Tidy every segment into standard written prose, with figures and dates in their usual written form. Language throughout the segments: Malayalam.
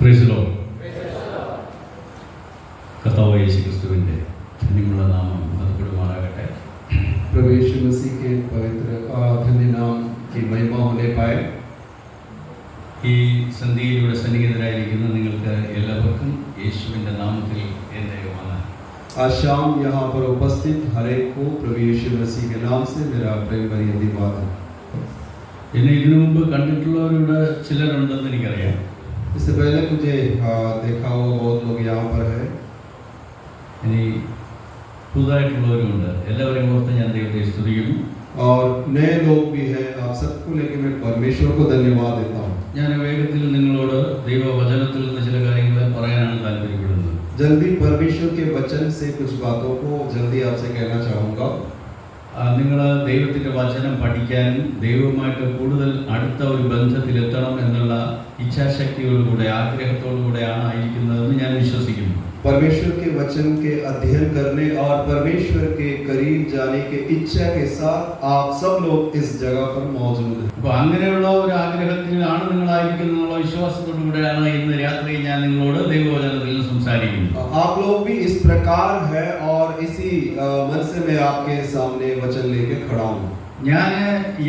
Praise the Lord. കർത്താവായ യേശുക്രിസ്തുവിന്റെ ധന്യമുള്ള നാമം മഹത്വപ്പെടുമാറാകട്ടെ. प्रभु यीशु मसीह के पवित्र और धन्य नाम की महिमा होने पाए. ഈ സന്ധ്യയിലൂടെ സന്നിഹിതരായിരിക്കുന്ന നിങ്ങൾക്ക് എല്ലാവർക്കും യേശുവിൻ്റെ നാമത്തിൽ എൻ്റെ വന്ദനം. आज शाम यहाँ पर उपस्थित हर एक को प्रभु यीशु मसीह के नाम से मेरा प्रेम भरी अभिवादन. എന്നെ ഇതിനു മുമ്പ് കണ്ടിട്ടുള്ളവരുടെ ചിലരുണ്ടെന്ന് എനിക്കറിയാം. इससे पहले मुझे देखा हुआ बहुत लोग यहाँ पर है. ഇനി പുതുതായിട്ടുള്ളവരുണ്ട്. എല്ലാവരെയും ഓർത്ത് ഞാൻ ദൈവത്തെ സ്തുതിക്കുന്നു. और नए लोग भी हैं. आप सबको लेकर मैं परमेश्वर को धन्यवाद देता हूँ. ഞാൻ വേഗത്തിൽ നിങ്ങളോട് ദൈവവചനത്തിൽ നിന്ന് ചില കാര്യങ്ങൾ പറയാനാണ് താല്പര്യപ്പെടുന്നത്. जल्दी परमेश्वर के वचन से कुछ बातों को जल्दी आपसे कहना चाहूँगा. നിങ്ങൾ ദൈവത്തിൻ്റെ വചനം പഠിക്കാനും ദൈവവുമായിട്ട് കൂടുതൽ അടുത്ത ഒരു ബന്ധത്തിലെത്തണം എന്നുള്ള ഇച്ഛാശക്തിയോടുകൂടെ ആഗ്രഹത്തോടുകൂടെയാണ് ആയിരിക്കുന്നതെന്ന് ഞാൻ വിശ്വസിക്കുന്നു. परमेश्वर के वचन के अध्ययन करने और परमेश्वर के करीब जाने के इच्छा के साथ आप सब लोग इस जगह पर मौजूद हैं. അപ്പോൾ അങ്ങനെയുള്ള ഒരു ആഗ്രഹത്തിലാണ് നിങ്ങളായിരിക്കുന്നുള്ള വിശ്വാസത്തോടുകൂടെയാണ് ഇന്ന് രാത്രി ഞാൻ നിങ്ങളോട് ദൈവവചനത്തിൽ സംസാരിക്കുന്നത്. आप लोग भी इस प्रकार है और इसी मन से मैं आपके सामने वचन लेके खड़ा हूँ. ഞാൻ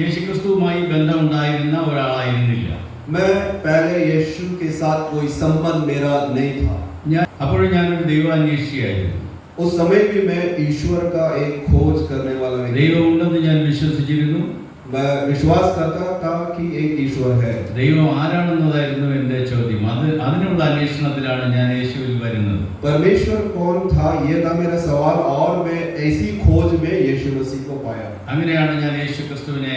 യേശുക്രിസ്തുവുമായി ബന്ധമുണ്ടായിരുന്ന ഒരാളായിരുന്നില്ല. मैं पहले यीशु के साथ कोई संबंध मेरा नहीं था. അപ്പോഴും ഞാനൊരു ദൈവാന്വേഷിയായിരുന്നു. उस समय भी मैं ईश्वर का एक खोज करने वाला व्यक्ति. ദൈവമുണ്ടെന്ന് ഞാൻ വിശ്വസിച്ചിരുന്നു. मैं विश्वास करता था कि एक ईश्वर है. ദൈവം ആരാണെന്നതായിരുന്നു എൻ്റെ ചോദ്യം. അതിനുള്ള അന്വേഷണത്തിലാണ് ഞാൻ യേശുവിൽ വരുന്നത്. परमेश्वर कौन था ये था मेरा सवाल और मैं ऐसी खोज में यीशु मसीह को पाया. അങ്ങനെയാണ് ഞാൻ യേശുക്രിസ്തുവിനെ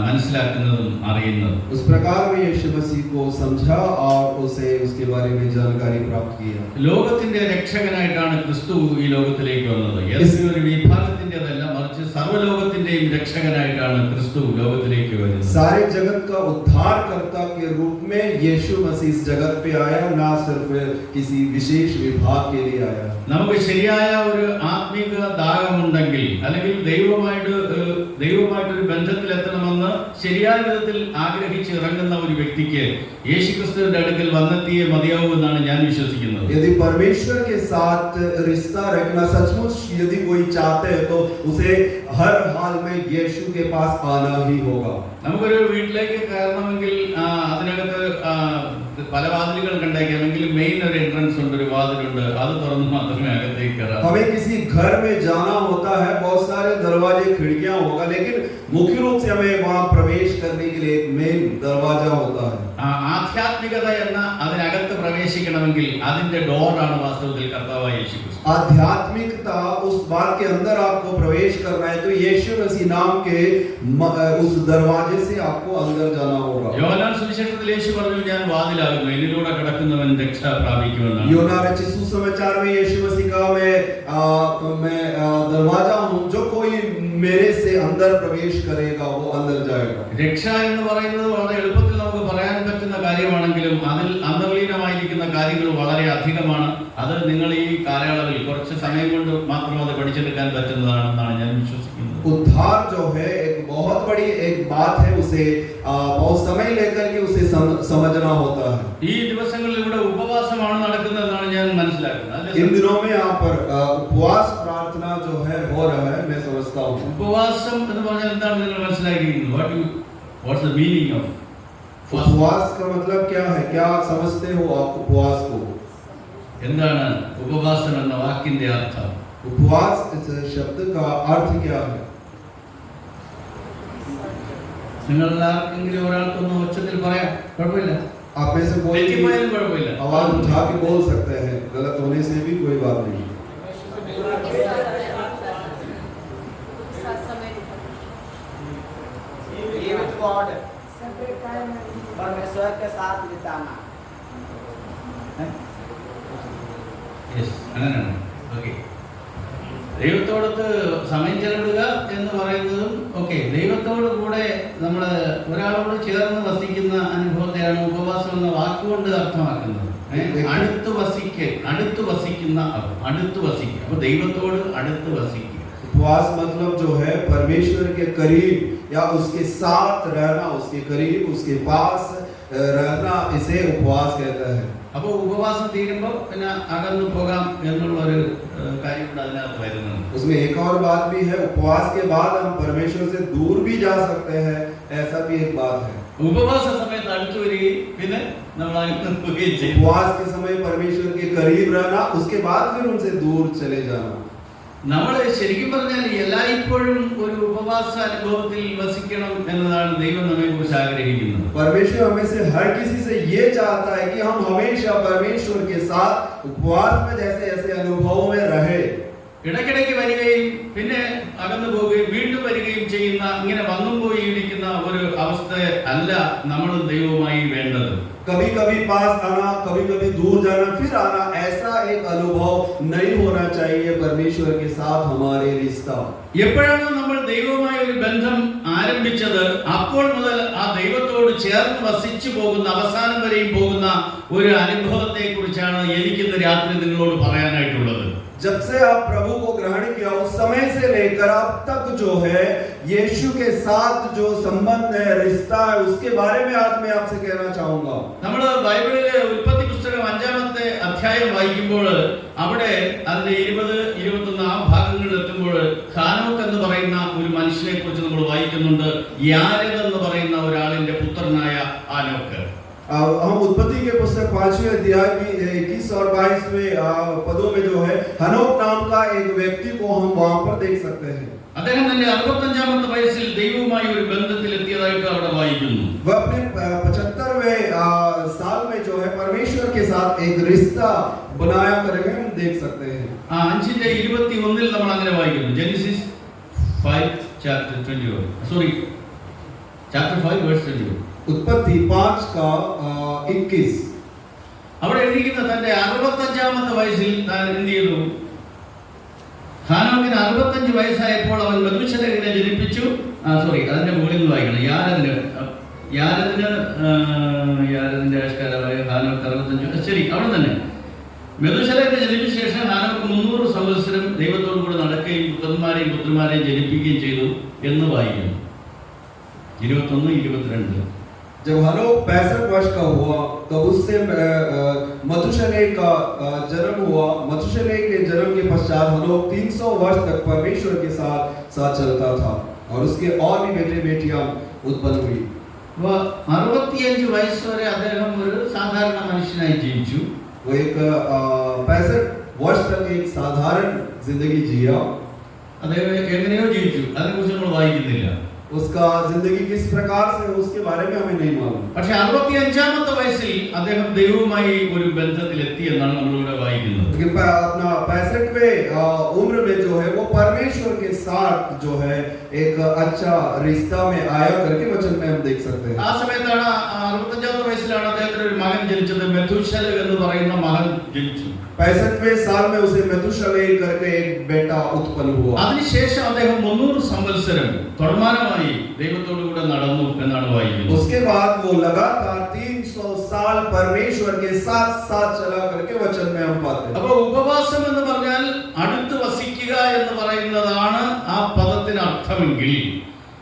മനസ്സിലാക്കുന്നതും അറിയുന്നതും. उस प्रकार में यीशु मसीह को समझा और उसे उसके बारे में जानकारी प्राप्त किया. ലോകത്തിന്റെ രക്ഷകനായിട്ടാണ് ക്രിസ്തു ഈ ലോകത്തിലേക്ക് വന്നത്. ഏതെങ്കിലും ഒരു വിഭാഗത്തിൻ്റെതല്ല, മറിച്ച് സർവ്വലോകത്തിന്റെയും രക്ഷകനായിട്ടാണ് ക്രിസ്തു ലോകത്തിലേക്ക് വരുന്നത്. सारे जगत का उद्धारकर्ता के रूप में यीशु मसीह इस जगत पे आया, ना सिर्फ किसी विशेष विभाग के लिए आया. നമുക്ക് ശരിയായ ഒരു ആത്മീക ദാഹമുണ്ടെങ്കിൽ അല്ലെങ്കിൽ ദൈവമായിട്ടൊരു ബന്ധത്തിലെത്തണമെന്ന് ശരിയായ വിധത്തിൽ ആഗ്രഹിച്ച് ഇറങ്ങുന്ന ഒരു വ്യക്തിക്ക് യേശുക്രിസ്തുവിന്റെ അടുക്കൽ വന്നെത്തിയേ മതിയാവൂ എന്നാണ് ഞാൻ വിശ്വസിക്കുന്നത്. यदि परमेश्वर के साथ रिश्ता रखना सचमुच यदि कोई चाहते हैं तो उसे हर हाल में यीशु के पास आना ही होगा. നമുക്കൊരു വീട്ടിലേക്ക് കയറണമെങ്കിൽ അതിനകത്ത് പല വാതിലുകൾ കണ്ടേക്കാമെങ്കിൽ മെയിൻ ഒരു എൻട്രൻസ് ഉണ്ട്, ഒരു വാതിലുണ്ട്. അത് തുറന്ന് മാത്രമേ അകത്തേക്ക് കയറാവൂ. हमें किसी घर में जाना होता है, बहुत सारे दरवाजे खिड़कियां होगा, लेकिन मुख्य रूप से हमें वहां प्रवेश करने के लिए एक मेन दरवाजा होता है. ആധ്യാത്മികത എന്ന അതിനകത്ത് പ്രവേശിക്കണമെങ്കിൽ അതിന്റെ ഡോറാണ് വാസ്തവത്തിൽ കർത്താവായ യേശുക്രിസ്തു. आध्यात्मिकता उस बात के अंदर आपको प्रवेश करना है तो यीशु मसीह नाम के उस दरवाजे से आपको अंदर जाना होगा. യോഹന്നാൻ സുവിശേഷത്തിൽ യേശു പറഞ്ഞു, ഞാൻ വാതിലാകുന്നു, എന്നിലൂടെ കടക്കുന്നവൻ രക്ഷ പ്രാപിക്കുമെന്നാണ്. यूहन्ना रचित सुसमाचार में यीशु मसीह कहा, मैं दरवाजा हूं, जो कोई मेरे से अंदर प्रवेश करेगा वो अंदर जाएगा. രക്ഷ എന്ന് പറയുന്നത് വളരെ എളുപ്പത്തിൽ നമുക്ക് പറയാൻ പറ്റുന്ന കാര്യമാണെങ്കിലും അതിൽ അന്തർലീനമായിരിക്കുന്ന കാര്യങ്ങൾ വളരെ അധികമാണ്. അത് നിങ്ങൾ ഈ കാലയളവിൽ കുറച്ച് സമയം കൊണ്ട് മാത്രം അത് പഠിച്ചെടുക്കാൻ പറ്റുന്നതാണെന്നാണ് ഞാൻ വിശ്വസിക്കുന്നത്. उद्धार जो है एक बहुत बड़ी एक बात है, उसे बहुत समय लेकर के उसे समझना होता है. ഈ ദിവസങ്ങളിൽ ഇവിടെ ഉപവാസമാണ് നടക്കുന്നതെന്നാണ് ഞാൻ മനസ്സിലാക്കുന്നത്. इन दिनों में यहाँ पर उपवास प्रार्थना जो है हो रहा है, मैं समझता हूँ. ഉപവാസം എന്ന് പറഞ്ഞാൽ എന്താണ് നിങ്ങൾ മനസ്സിലാക്കിയിരിക്കുന്നത്? What's the meaning of उपवास का मतलब क्या है? क्या समझते हो आप उपवास को? എന്താണ് ഉപവാസം എന്ന വാക്കിന്റെ അർത്ഥം? उपवास इस शब्द का अर्थ क्या है? നിങ്ങൾ ആർക്കെങ്കിലും ഒരാൾക്കൊന്ന് ഉച്ചത്തിൽ പറയാം, കുഴപ്പമില്ല. आप में से कोई തെറ്റിപ്പോയാലും കുഴപ്പമില്ല. आवाज उठा के बोल सकते हैं, गलत होने से भी कोई बात नहीं. परमेश्वर के साथ बिताना. അങ്ങനെയാണ്. ഓക്കെ, ദൈവത്തോടൊത്ത് സമയം ചെലവിടുക എന്ന് പറയുന്നതും ഓക്കെ, ദൈവത്തോട് കൂടെ നമ്മൾ ഒരാളോട് ചേർന്ന് വസിക്കുന്ന അനുഭവത്തെയാണ് ഉപവാസം എന്ന വാക്കുകൊണ്ട് അർത്ഥമാക്കുന്നത്. അടുത്ത് വസിക്കുന്ന അപ്പൊ ദൈവത്തോട് അടുത്ത് വസിക്കുക. उपवास मतलब जो है परमेश्वर के करीब या उसके साथ रहना, उसके करीब, उसके पास रहना इसे उपवास कहता है। അപ്പോൾ ഉപവാസം തീരുമ്പോൾ പിന്നെ അകന്നു പോകാം എന്നുള്ള ഒരു കാര്യം കൂടെ അതിനകത്ത് വരുന്നുണ്ട്. उसमें एक और बात भी है, उपवास के बाद हम परमेश्वर से दूर भी जा सकते हैं, ऐसा भी एक बात है। ഉപവാസ സമയത്ത് അടുത്ത് വരികയും പിന്നെ നമ്മൾ അകന്നു പോവുകയും ചെയ്യും. उपवास के समय परमेश्वर के करीब रहना, उसके बाद फिर उनसे दूर चले जाना। നമ്മൾ ശരിക്കും പറഞ്ഞാൽ എല്ലായ്പ്പോഴും ഒരു ഉപവാസ അനുഭവത്തിൽ വസിക്കണം എന്നതാണ് ദൈവം നമ്മെ കുറിച്ച് ആഗ്രഹിക്കുന്നത്. परमेश्वर हमें से हर किसी से ये चाहता है कि हम हमेशा परमेश्वर के साथ उपवास में जैसे ऐसे अनुभवों में रहे। ഇടയ്ക്കിടയ്ക്ക് വരികയും പിന്നെ അകന്നു പോവുകയും വീണ്ടും വരികയും ചെയ്യുന്ന ഇങ്ങനെ വന്നും പോയി ഇരിക്കുന്ന ഒരു അവസ്ഥ അല്ല നമ്മൾ ദൈവവുമായി വേണ്ടത്. कभी कभी पास आना, कभी कभी दूर जाना, फिर आना, ऐसा एक अनुभव नहीं होना चाहिए परमेश्वर के साथ हमारे रिश्ता। എപ്പോഴാണോ നമ്മൾ ദൈവവുമായി ഒരു ബന്ധം ആരംഭിച്ചത് അപ്പോൾ മുതൽ ആ ദൈവത്തോട് ചേർന്ന് വസിച്ചു പോകുന്ന അവസാനം വരെയും പോകുന്ന ഒരു അനുഭവത്തെ കുറിച്ചാണ് എനിക്കിന്ന് രാത്രി നിങ്ങളോട് പറയാനായിട്ടുള്ളത്. जब से आप प्रभु को ग्रहण किया उस समय से लेकर अब तक जो है यीशु के साथ जो संबंध है, रिश्ता है, उसके बारे में आज मैं आपसे कहना चाहूंगा। നമ്മൾ ബൈബിളിലെ ഉൽപ്പത്തി പുസ്തകം 5-ാമത്തെ അധ്യായം വായിക്കുമ്പോൾ അവിടെ അതിന്റെ 20-21 ആ ഭാഗങ്ങളിൽ എത്തുമ്പോൾ ഹാനോക്ക് എന്ന് പറയുന്ന ഒരു മനുഷ്യനെ കുറിച്ച് നമ്മൾ വായിക്കുന്നുണ്ട്. യാരെദ് എന്ന് പറയുന്ന ഒരാളിന്റെ പുത്രനായ ഹാനോക്ക്. हम उत्पत्ति के पुस्तक 5वें अध्याय की 21 और 22वें पदों में जो है हनोक नाम का एक व्यक्ति को हम वहां पर देख सकते हैं। അദ്ദേഹം തന്റെ 65-ാമത്തെ വയസ്സിൽ ദൈവവുമായി ഒരു ബന്ധത്തിൽ എത്തിയതായിട്ട് അവിടെ വായിക്കുന്നു. वह अपने 75वें साल में जो है परमेश्वर के साथ एक रिश्ता बनाया करके हम देख सकते हैं। 5:21 നമ്മൾ അങ്ങനെ വായിക്കുന്നു. Genesis 5:21 sorry chapter 5 verse 21. उत्पत्ति 5 का 21 അവിടെ എഴുതിയിരിക്കുന്ന തന്റെ 65-ാമത്തെ വയസ്സിൽ താൻ എന്ത് ചെയ്തു? ഹാനോക്കിന് 65 വയസ്സായപ്പോൾ അവൻ മെഥൂശലഹിനെ ജനിപ്പിച്ചു. അതിന്റെ മുകളിൽ നിന്ന് വായിക്കണം. യാരെദിന്റെ ആവിഷ്കാരമായ ഹാനോക്ക് 65. ശരി, അവിടെ തന്നെ മെഥൂശലഹിനെ ജനിപ്പിച്ച ശേഷം ഹാനോക്ക് 300 സംവത്സരം ദൈവത്തോടു കൂടെ നടക്കുകയും പുത്രന്മാരെയും ജനിപ്പിക്കുകയും ചെയ്തു എന്ന് വായിക്കുന്നു. 21-22. जब हनोक 65 वर्ष का हुआ तब उससे मथुशेलह का जन्म हुआ। मथुशेलह के जन्म के पश्चात हनोक 300 वर्ष तक परमेश्वर के साथ चलता था और उसके और भी बेटे बेटियां उत्पन्न हुई। 65 വയസ്സ് വരെ അദ്ദേഹം ഒരു സാധാരണ മനുഷ്യനായി ജീവിച്ചു. वो एक 65 वर्ष तक एक साधारण जिंदगी जिया। അദ്ദേഹം എങ്ങനെയോ ജീവിച്ചു, അതിനെക്കുറിച്ച് നമ്മൾ വായിക്കുന്നില്ല. उसका जिंदगी किस प्रकार से उसके बारे में हमें नहीं मालूम। പക്ഷേ 65-ാമത്തെ വയസ്സിൽ അദ്ദേഹം ദൈവവുമായി ഒരു ബന്ധത്തിൽ എത്തി എന്നാണ് നമ്മളിവിടെ വായിക്കുന്നത്. लेकिन अपना 65वें उम्र में जो है वो परमेश्वर के साथ जो है एक अच्छा रिश्ता में आया करके वचन में हम देख सकते हैं। ആ സമയത്താണ് 65-ാമത്തെ വയസ്സിലാണ് അദ്ദേഹത്തിന് ഒരു മകൻ ജനിച്ചത്. മെഥൂശലഹ് എന്ന് പറയുന്ന മകൻ ജനിച്ചു. 65वें साल में उसे मेथुशेलह करके एक बेटा उत्पन्न हुआ। അതിനുശേഷം അദ്ദേഹം 300 സംവത്സരം തുടർമാനമായി ദൈവത്തോടു കൂടെ നടന്നു എന്നാണ് വായിക്കുന്നത്. उसके बाद वो लगातार 300 साल परमेश्वर के साथ चला करके वचन में हम पाते हैं। അപ്പോൾ ഉപവാസം എന്ന് പറഞ്ഞാൽ അടുത്ത് വസിക്കുക എന്ന് പറയുന്നതാണ് ആ പദത്തിന് അർത്ഥമെങ്കിൽ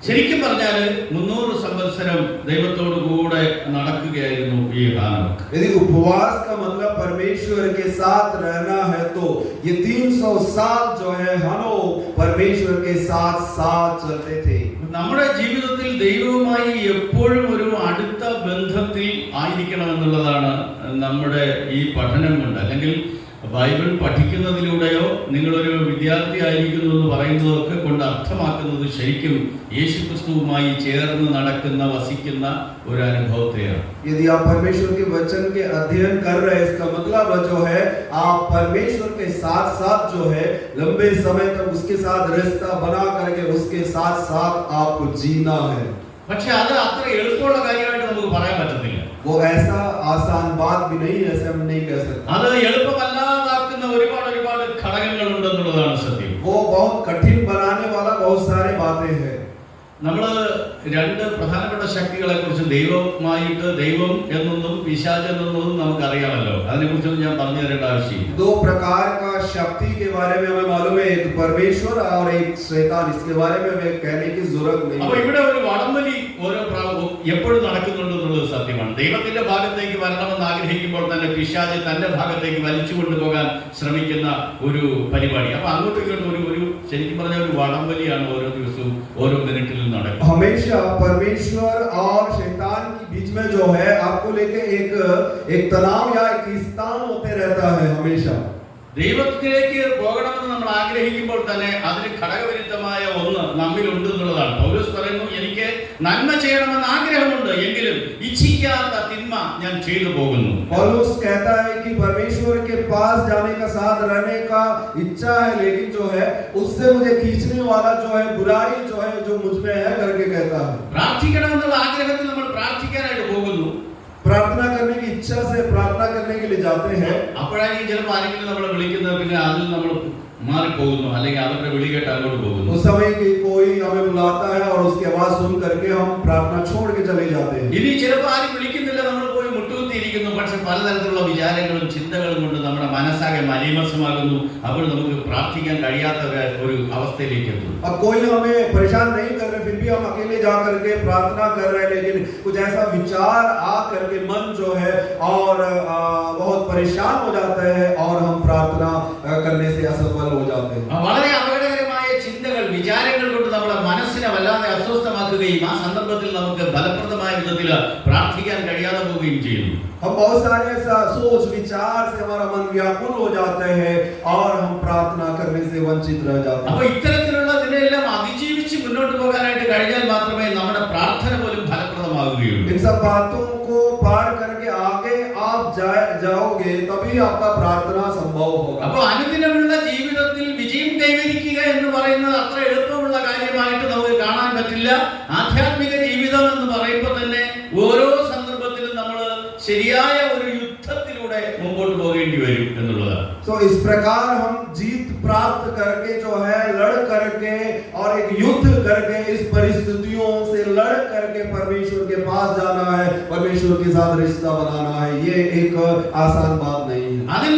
ശരിക്കും പറഞ്ഞാൽ 300 സംവത്സരം ദൈവത്തോടു കൂടെ നടക്കുകയായിരുന്നു ഈ ഹാനോക്ക്. यदि उपवास का मतलब परमेश्वर के साथ रहना है तो ये 300 साल जो है हनोक परमेश्वर के साथ चलते थे। നമ്മുടെ ജീവിതത്തിൽ ദൈവവുമായി എപ്പോഴും ഒരു അടുത്ത ബന്ധത്തിൽ ആയിരിക്കണം എന്നുള്ളതാണ് നമ്മുടെ ഈ പഠനം കൊണ്ട്, അല്ലെങ്കിൽ ബൈബിൾ പഠിക്കുന്നതിലൂടെയോ നിങ്ങളൊരു വിദ്യാർത്ഥി ആയിരിക്കുന്നു എന്ന് പറയുന്നതൊക്കെ കൊണ്ട് അർത്ഥമാക്കുന്നത് ശരിക്കും യേശുക്രിസ്തുവുമായി ചേർന്ന് നടക്കുന്ന വസിക്കുന്ന ഒരു അനുഭവത്തെയാണ്. यदि आप परमेश्वर के वचन के अध्ययन कर रहे हैं इसका मतलब जो है आप परमेश्वर के साथ जो है लंबे समय तक उसके साथ रिश्ता बना करके उसके साथ आपको जीना है। പക്ഷെ അത് അത്ര എളുപ്പമുള്ള കാര്യമായിട്ട് നമുക്ക് പറയാൻ പറ്റത്തില്ല. वो ऐसा आसान बात भी नहीं है, ऐसे हम नहीं कह सकते। അത് എളുപ്പമല്ലാതാക്കുന്ന ഒരുപാട് ഘടകങ്ങൾ ഉണ്ടെന്നുള്ളതാണ് സത്യം. वो बहुत कठिन बनाने वाला बहुत सारे बातें हैं। നമ്മൾ രണ്ട് പ്രധാനപ്പെട്ട ശക്തികളെ കുറിച്ച് ദൈവമായിട്ട് ദൈവം എന്നൊന്നും പിശാച് എന്നൊന്നും നമുക്കറിയാമല്ലോ. അതിനെക്കുറിച്ചൊന്നും ഞാൻ പറഞ്ഞു തരേണ്ട ആവശ്യമില്ല. दो प्रकार का शक्ति के बारे में हमें मालूम है, एक परमेश्वर और एक शैतान। इसके बारे में हमें कहने की जरूरत नहीं। അപ്പോൾ ഇവിടെ ഒരു വടംവലി എപ്പോഴും നടക്കുന്നുണ്ടെന്നുള്ളത് സത്യമാണ്. ദൈവത്തിന്റെ ഭാഗത്തേക്ക് വരണമെന്ന് ആഗ്രഹിക്കുമ്പോൾ തന്നെ പിശാച് തന്റെ ഭാഗത്തേക്ക് വലിച്ചു കൊണ്ടുപോകാൻ ശ്രമിക്കുന്ന ഒരു പരിപാടി. അപ്പൊ അങ്ങോട്ടും ഇങ്ങോട്ടും ഒരു ശരിക്കും പറഞ്ഞ ഒരു വടംവലിയാണ് ഓരോ ദിവസവും ഓരോ മിനിറ്റിലും നടക്കുന്നത്. हमेशा परमेश्वर और शैतान के बीच में जो है आपको लेके एक तनाव या एक स्थान होते रहता है हमेशा. ദൈവത്തിലേക്ക് പോകണമെന്ന് നമ്മൾ ആഗ്രഹിക്കുമ്പോൾ തന്നെ അതിന് ഘടകവിരുദ്ധമായ ഒന്ന് നമ്മിലുണ്ട് എന്നുള്ളതാണ്. പൗലോസ് പറയുന്നു, എനിക്ക് നന്മ ചെയ്യണമെന്ന് ആഗ്രഹമുണ്ട്, എങ്കിലും ഇച്ഛിക്കാത്ത തിന്മ ഞാൻ ചെയ്തു പോകുന്നു. पौलुस कहता है कि परमेश्वर के पास जाने का साथ रहने का इच्छा है, लेकिन जो है उससे मुझे खींचने वाला जो है बुराई जो है जो मुझ में है करके कहता है. പ്രാർത്ഥിക്കണമെന്നുള്ള ആഗ്രഹത്തിൽ നമ്മൾ പ്രാർത്ഥിക്കാനായിട്ട് പോകുന്നു. प्रार्थना करने की इच्छा से प्रार्थना करने के लिए जाते हैं. അപ്പോഴായിരിക്കും ചിലപ്പോൾ ആരെങ്കിലും നമ്മളെ വിളിക്കുന്നത്, പിന്നെ അതിൽ നമ്മൾ മാറിപ്പോകുന്നു, അല്ലെങ്കിൽ അവരുടെ വിളി കേട്ട് അങ്ങോട്ട് പോകുന്നു. उस समय की कोई हमें बुलाता है और उसकी आवाज सुन करके हम प्रार्थना छोड़ के चले जाते हैं. ഇനി ചിലപ്പോൾ ആരും വിളിക്കുന്നില്ല, നമ്മൾ പോയി മുട്ടുകുത്തിയിരിക്കുന്നു. പക്ഷെ പലതരത്തിലുള്ള വിചാരങ്ങളും ചിന്തകളും കൊണ്ട് നമ്മുടെ മനസ്സാകെ മലീമസമാകുന്നു. അപ്പോൾ നമുക്ക് പ്രാർത്ഥിക്കാൻ കഴിയാത്ത ഒരു അവസ്ഥയിലേക്ക് എത്തുന്നു. अब कोई हमें परेशान नहीं कर रहे, फिर भी हम अकेले जा करके प्रार्थना कर रहे हैं, लेकिन कुछ ऐसा विचार आ करके मन जो है और बहुत परेशान हो जाता है और हम प्रार्थना करने से असफल हो जाते हैं. വളരെ അപകടകരമായ ചിന്തകൾ, വിചാരങ്ങൾ കൊണ്ട് നമ്മുടെ മനസ്സിനെ വല്ലാതെ അസ്വസ്ഥമാക്കുകയും ആ സന്ദർഭത്തിൽ നമുക്ക് ഫലപ്രദമായ വിധത്തിൽ പ്രാർത്ഥിക്കാൻ കഴിയാതെ പോവുകയും ചെയ്യുന്നു. हम बहुत सारे ऐसा सोच विचार से हमारा मन व्याकुल हो जाते हैं और हम प्रार्थना करने से वंचित रह जाते हैं. അപ്പോൾ ഇത്തരത്തിലുള്ള ഇതിനെല്ലാം അതിജീവിച്ച് മുന്നോട്ട് പോകാനായിട്ട് കഴിഞ്ഞാൽ മാത്രമേ നമ്മുടെ പ്രാർത്ഥന പോലും ഫലപ്രദമാവുകയുള്ളൂ. इन सब बातों को पार करके आगे आप जाओगे, तभी आपका प्रार्थना संभव होगा. അപ്പോൾ അനുദിനമുള്ള ജീവിതത്തിൽ വിജയം കൈവരിക്കുക എന്ന് പറയുന്നത് അത്ര എളുപ്പമുള്ള കാര്യമായിട്ട് നമുക്ക് കാണാൻ പറ്റില്ല. ആധ്യാത്മിക ജീവിതം എന്ന് പറയുമ്പോൾ തന്നെ ഓരോ സന്ദർഭത്തിലും നമ്മൾ ശരിയായ ഒരു യുദ്ധത്തിലൂടെ മുമ്പോട്ട് പോകേണ്ടി വരും എന്നുള്ളതാണ്. तो इस प्रकार हम जीत प्राप्त करके जो है लड़ करके और एक युद्ध करके इस परिस्थितियों से लड़ करके परमेश्वर के पास जाना है, परमेश्वर के साथ रिश्ता बनाना है. ये एक आसान बात नहीं है. അതിൽ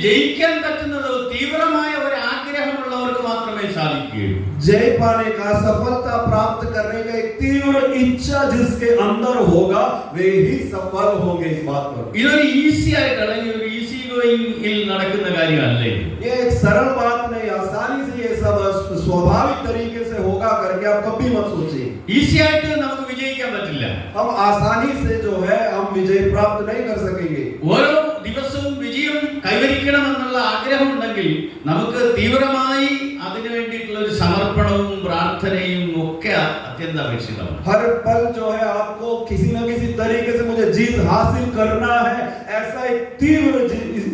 ജയിക്കാൻ പറ്റുന്നത് തീവ്രമായ ഒരു ആഗ്രഹമുള്ളവർക്ക് മാത്രമേ സാധിക്കുകയുള്ളൂ. जय पाने का, सफलता प्राप्त करने का एक तीव्र इच्छा जिसके अंदर होगा वे ही सफल होंगे. इस बात पर ഇതൊരു ഈസി ആയിട്ട് അല്ലെങ്കിൽ ഒരു ഈസി ഗോയിങ്ങിൽ നടക്കുന്ന കാര്യമല്ലേ. ये एक सरल बात नहीं, आसानी से ये सब स्वाभाविक तरीके से होगा करके आप कभी मत सोचिए. ഈസി ആയിട്ട് നമുക്ക് വിജയിക്കാൻ പറ്റില്ല. हम आसानी से जो है हम विजय प्राप्त नहीं कर सकेंगे. ഓരോ ദിവസവും വിജയം കൈവരിക്കണമെന്നുള്ള ആഗ്രഹമുണ്ടെങ്കിൽ നമുക്ക് തീവ്രമായി അതിനു വേണ്ടിയിട്ടുള്ള ഒരു സമർപ്പണവും പ്രാർത്ഥനയും ഒക്കെ അത്യന്താപേക്ഷിതമാണ്. हर पल जो है आपको किसी न किसी तरीके से मुझे जीत हासिल करना है, ऐसा एक तीव्र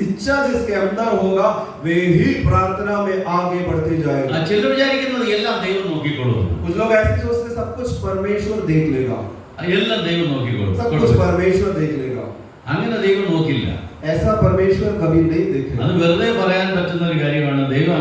इच्छा जिसके अंदर होगा वे ही प्रार्थना में आगे बढ़ते जाएगा. ചിലർ വിചാരിക്കുന്നത് എല്ലാം ദൈവം നോക്കിക്കൊള്ളും. कुछ लोग ऐसे सोचते सब कुछ परमेश्वर देख लेगा, എല്ലാം ദൈവം നോക്കിക്കൊള്ളും. सब कुछ परमेश्वर देख लेगा. അങ്ങനെ ദൈവം നോക്കില്ല. ऐसा परमेश्वर कभी नहीं देखेगा. അത് വെറുതെ പറയാൻ പറ്റുന്ന ഒരു കാര്യമാണ്. ദൈവം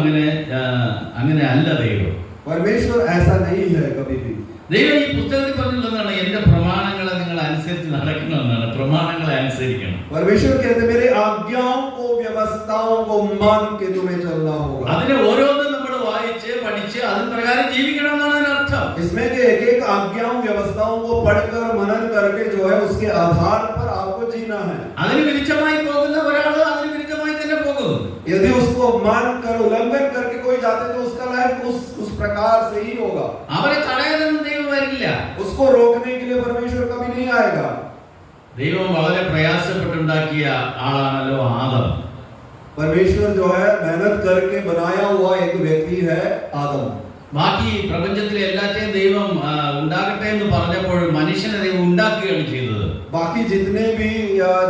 അങ്ങനെ അല്ല. ദൈവം परमेश्वर ऐसा नहीं है कभी भी. ദൈവം ഈ പുസ്തകത്തിൽ പറഞ്ഞിട്ടുള്ളതാണ്, എന്റെ പ്രമാണങ്ങളെ നിങ്ങൾ അനുസരിച്ച് നടക്കണമെന്നാണ്. പ്രമാണങ്ങളെ അനുസരിക്കണം. परमेश्वर कहते मेरे आज्ञाओं को व्यवस्थाओं को मान के तुम्हें चलना होगा. അതിനെ ഓരോന്നും നമ്മൾ വായിച്ച് പഠിച്ച് അതിന് പ്രകാരം ജീവിക്കണമെന്നാണ് അതിനർത്ഥം. इसमें के एक आज्ञाओं व्यवस्थाओं को पढ़कर मनन करके जो है उसके आधार पर आपको जीना है. അതിന് വിരുദ്ധമായി പോകുന്ന ഒരാൾ അതിന് വിരുദ്ധമായി തന്നെ പോകും. यदि उसको मान कर उल्लंघन करके कोई जाते तो उसका लाइफ उस प्रकार से ही होगा. അവരെ തടയാനൊന്നും ദൈവം വരില്ല. उसको रोकने के लिए परमेश्वर कभी नहीं आएगा. ദൈവം വളരെ പ്രയാസപ്പെട്ടുണ്ടാക്കിയ ആളാണല്ലോ ആദം. परमेश्वर जो है मेहनत करके बनाया हुआ एक व्यक्ति है आदम. ബാക്കി പ്രപഞ്ചത്തിലെ എല്ലാറ്റെയും ദൈവം ഉണ്ടാകട്ടെ എന്ന് പറഞ്ഞപ്പോൾ മനുഷ്യനെ ദൈവം ഉണ്ടാക്കുകയാണ് ചെയ്തത്. बाकी जितने भी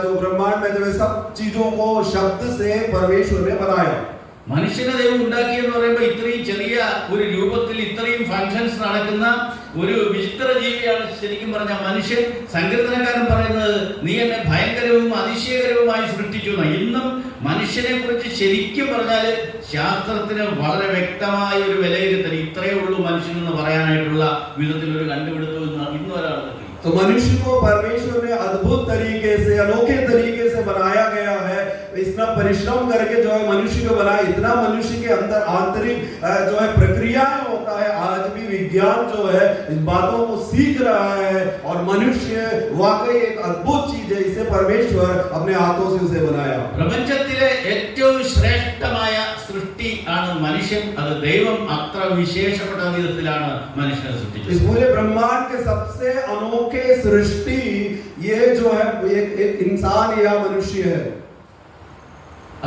जो ब्रह्मांड में जो सब चीजों को शब्द से परमेश्वर ने बनाया. മനുഷ്യനെ ദൈവം ഉണ്ടാക്കിയെന്ന് പറയുമ്പോൾ ഇത്രയും ചെറിയ ഒരു രൂപത്തിൽ ഇത്രയും ഫങ്ഷൻസ് നടക്കുന്ന ഒരു വിചിത്ര ജീവിയാണ് ശരിക്കും പറഞ്ഞാൽ മനുഷ്യൻ. സങ്കീർത്തനക്കാരൻ പറയുന്നത്, നീ എന്നെ ഭയങ്കരവും അതിശയകരവുമായി സൃഷ്ടിച്ചു. ഇന്നും മനുഷ്യനെ കുറിച്ച് ശരിക്കും പറഞ്ഞാൽ ശാസ്ത്രത്തിന് വളരെ വ്യക്തമായ ഒരു വിലയിരുത്തൽ ഇത്രയേ ഉള്ളൂ മനുഷ്യൻ എന്ന് പറയാനായിട്ടുള്ള വിധത്തിൽ ഒരു കണ്ടുപിടുത്തം ഇന്ന് ഒരാൾ. तो मनुष्य को परमेश्वर ने अद्भुत तरीके से अनोखे तरीके से बनाया गया है. इतना परिश्रम करके जो है मनुष्य को बनाया. इतना मनुष्य के अंदर आंतरिक जो है प्रक्रियाएं होता है, आज भी विज्ञान जो है इन बातों को सीख रहा है और मनुष्य वाकई एक अद्भुत चीज है, इसे परमेश्वर अपने हाथों से उसे बनाया। പ്രപഞ്ചത്തിലെ ഏറ്റവും ശ്രേഷ്ഠമായ സൃഷ്ടി ആണ് മനുഷ്യൻ. അത് ദൈവം അത്ര വിശേഷപ്പെട്ട വിധത്തിലാണ് മനുഷ്യനെ इस സൃഷ്ടിച്ചത്. पूरे ब्रह्मांड के सबसे अनोखे सृष्टि ये जो है एक इंसान या मनुष्य है।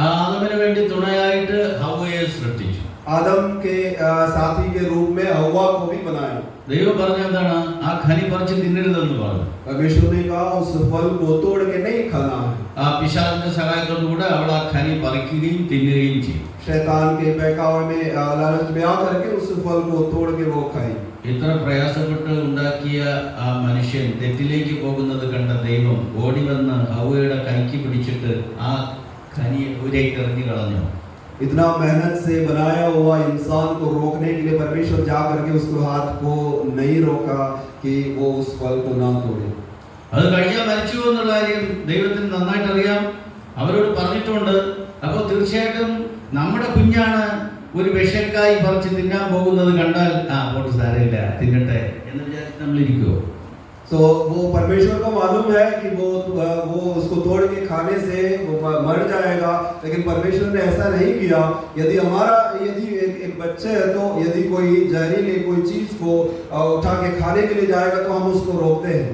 ആദമിന് വേണ്ടി തുണയായിട്ട് ഹവ്വയെ സൃഷ്ടിച്ചു. आदम के साथी के रूप में हव्वा को भी बनाया। ദൈവം പറഞ്ഞ എന്താണ്? ആ ഖനി പറിച്ച് തിന്നരുതെന്ന് പറഞ്ഞു. परमेश्वर ने कहा उस फल को तोड़ के नहीं खाना है। ആ പിശാചിന്റെ സഹായത്തോടുകൂടെ അവൾ ആ ഖനി പറിക്കുകയും തിന്നുകയും ചെയ്യും. शैतान के बहकावे में लालच में आकर के उस फल को तोड़ के वो खाई। ഇത്ര പ്രയാസപ്പെട്ട് ഉണ്ടാക്കിയ ആ മനുഷ്യൻ തെറ്റിലേക്ക് പോകുന്നത് കണ്ട ദൈവം ഓടി വന്ന് ഹവ്വയുടെ കൈക്ക് പിടിച്ചിട്ട് ആ ഖനി ഊരേക്ക് എറിഞ്ഞു കളഞ്ഞു. इतना मेहनत से बनाया हुआ इंसान को रोकने के लिए परमेश्वर जा करके उसको हाथ को नहीं रोका कि वो उस फल को ना तोड़े। അത് കഴിക്കാൻ മരിച്ചു എന്നുള്ള കാര്യം ദൈവത്തിന് നന്നായിട്ട് അറിയാം. അവരോട് പറഞ്ഞിട്ടുണ്ട്. അപ്പോൾ തീർച്ചയായിട്ടും നമ്മുടെ കുഞ്ഞാണ് ഒരു വിഷക്കായി പറിച്ച് തിന്നാൻ പോകുന്നത് കണ്ടാൽ ആ പോട്ട് സാരമില്ല തിന്നട്ടെ എന്ന് വിചാരിച്ച് നമ്മൾ ഇരിക്കുമോ? तो वो परमेश्वर को मालूम है कि वो उसको तोड़ के खाने से वो मर जाएगा, लेकिन परमेश्वर ने ऐसा नहीं किया। यदि एक बच्चे है तो यदि कोई जहरीली कोई चीज को उठा के खाने के लिए जाएगा तो हम उसको रोकते हैं।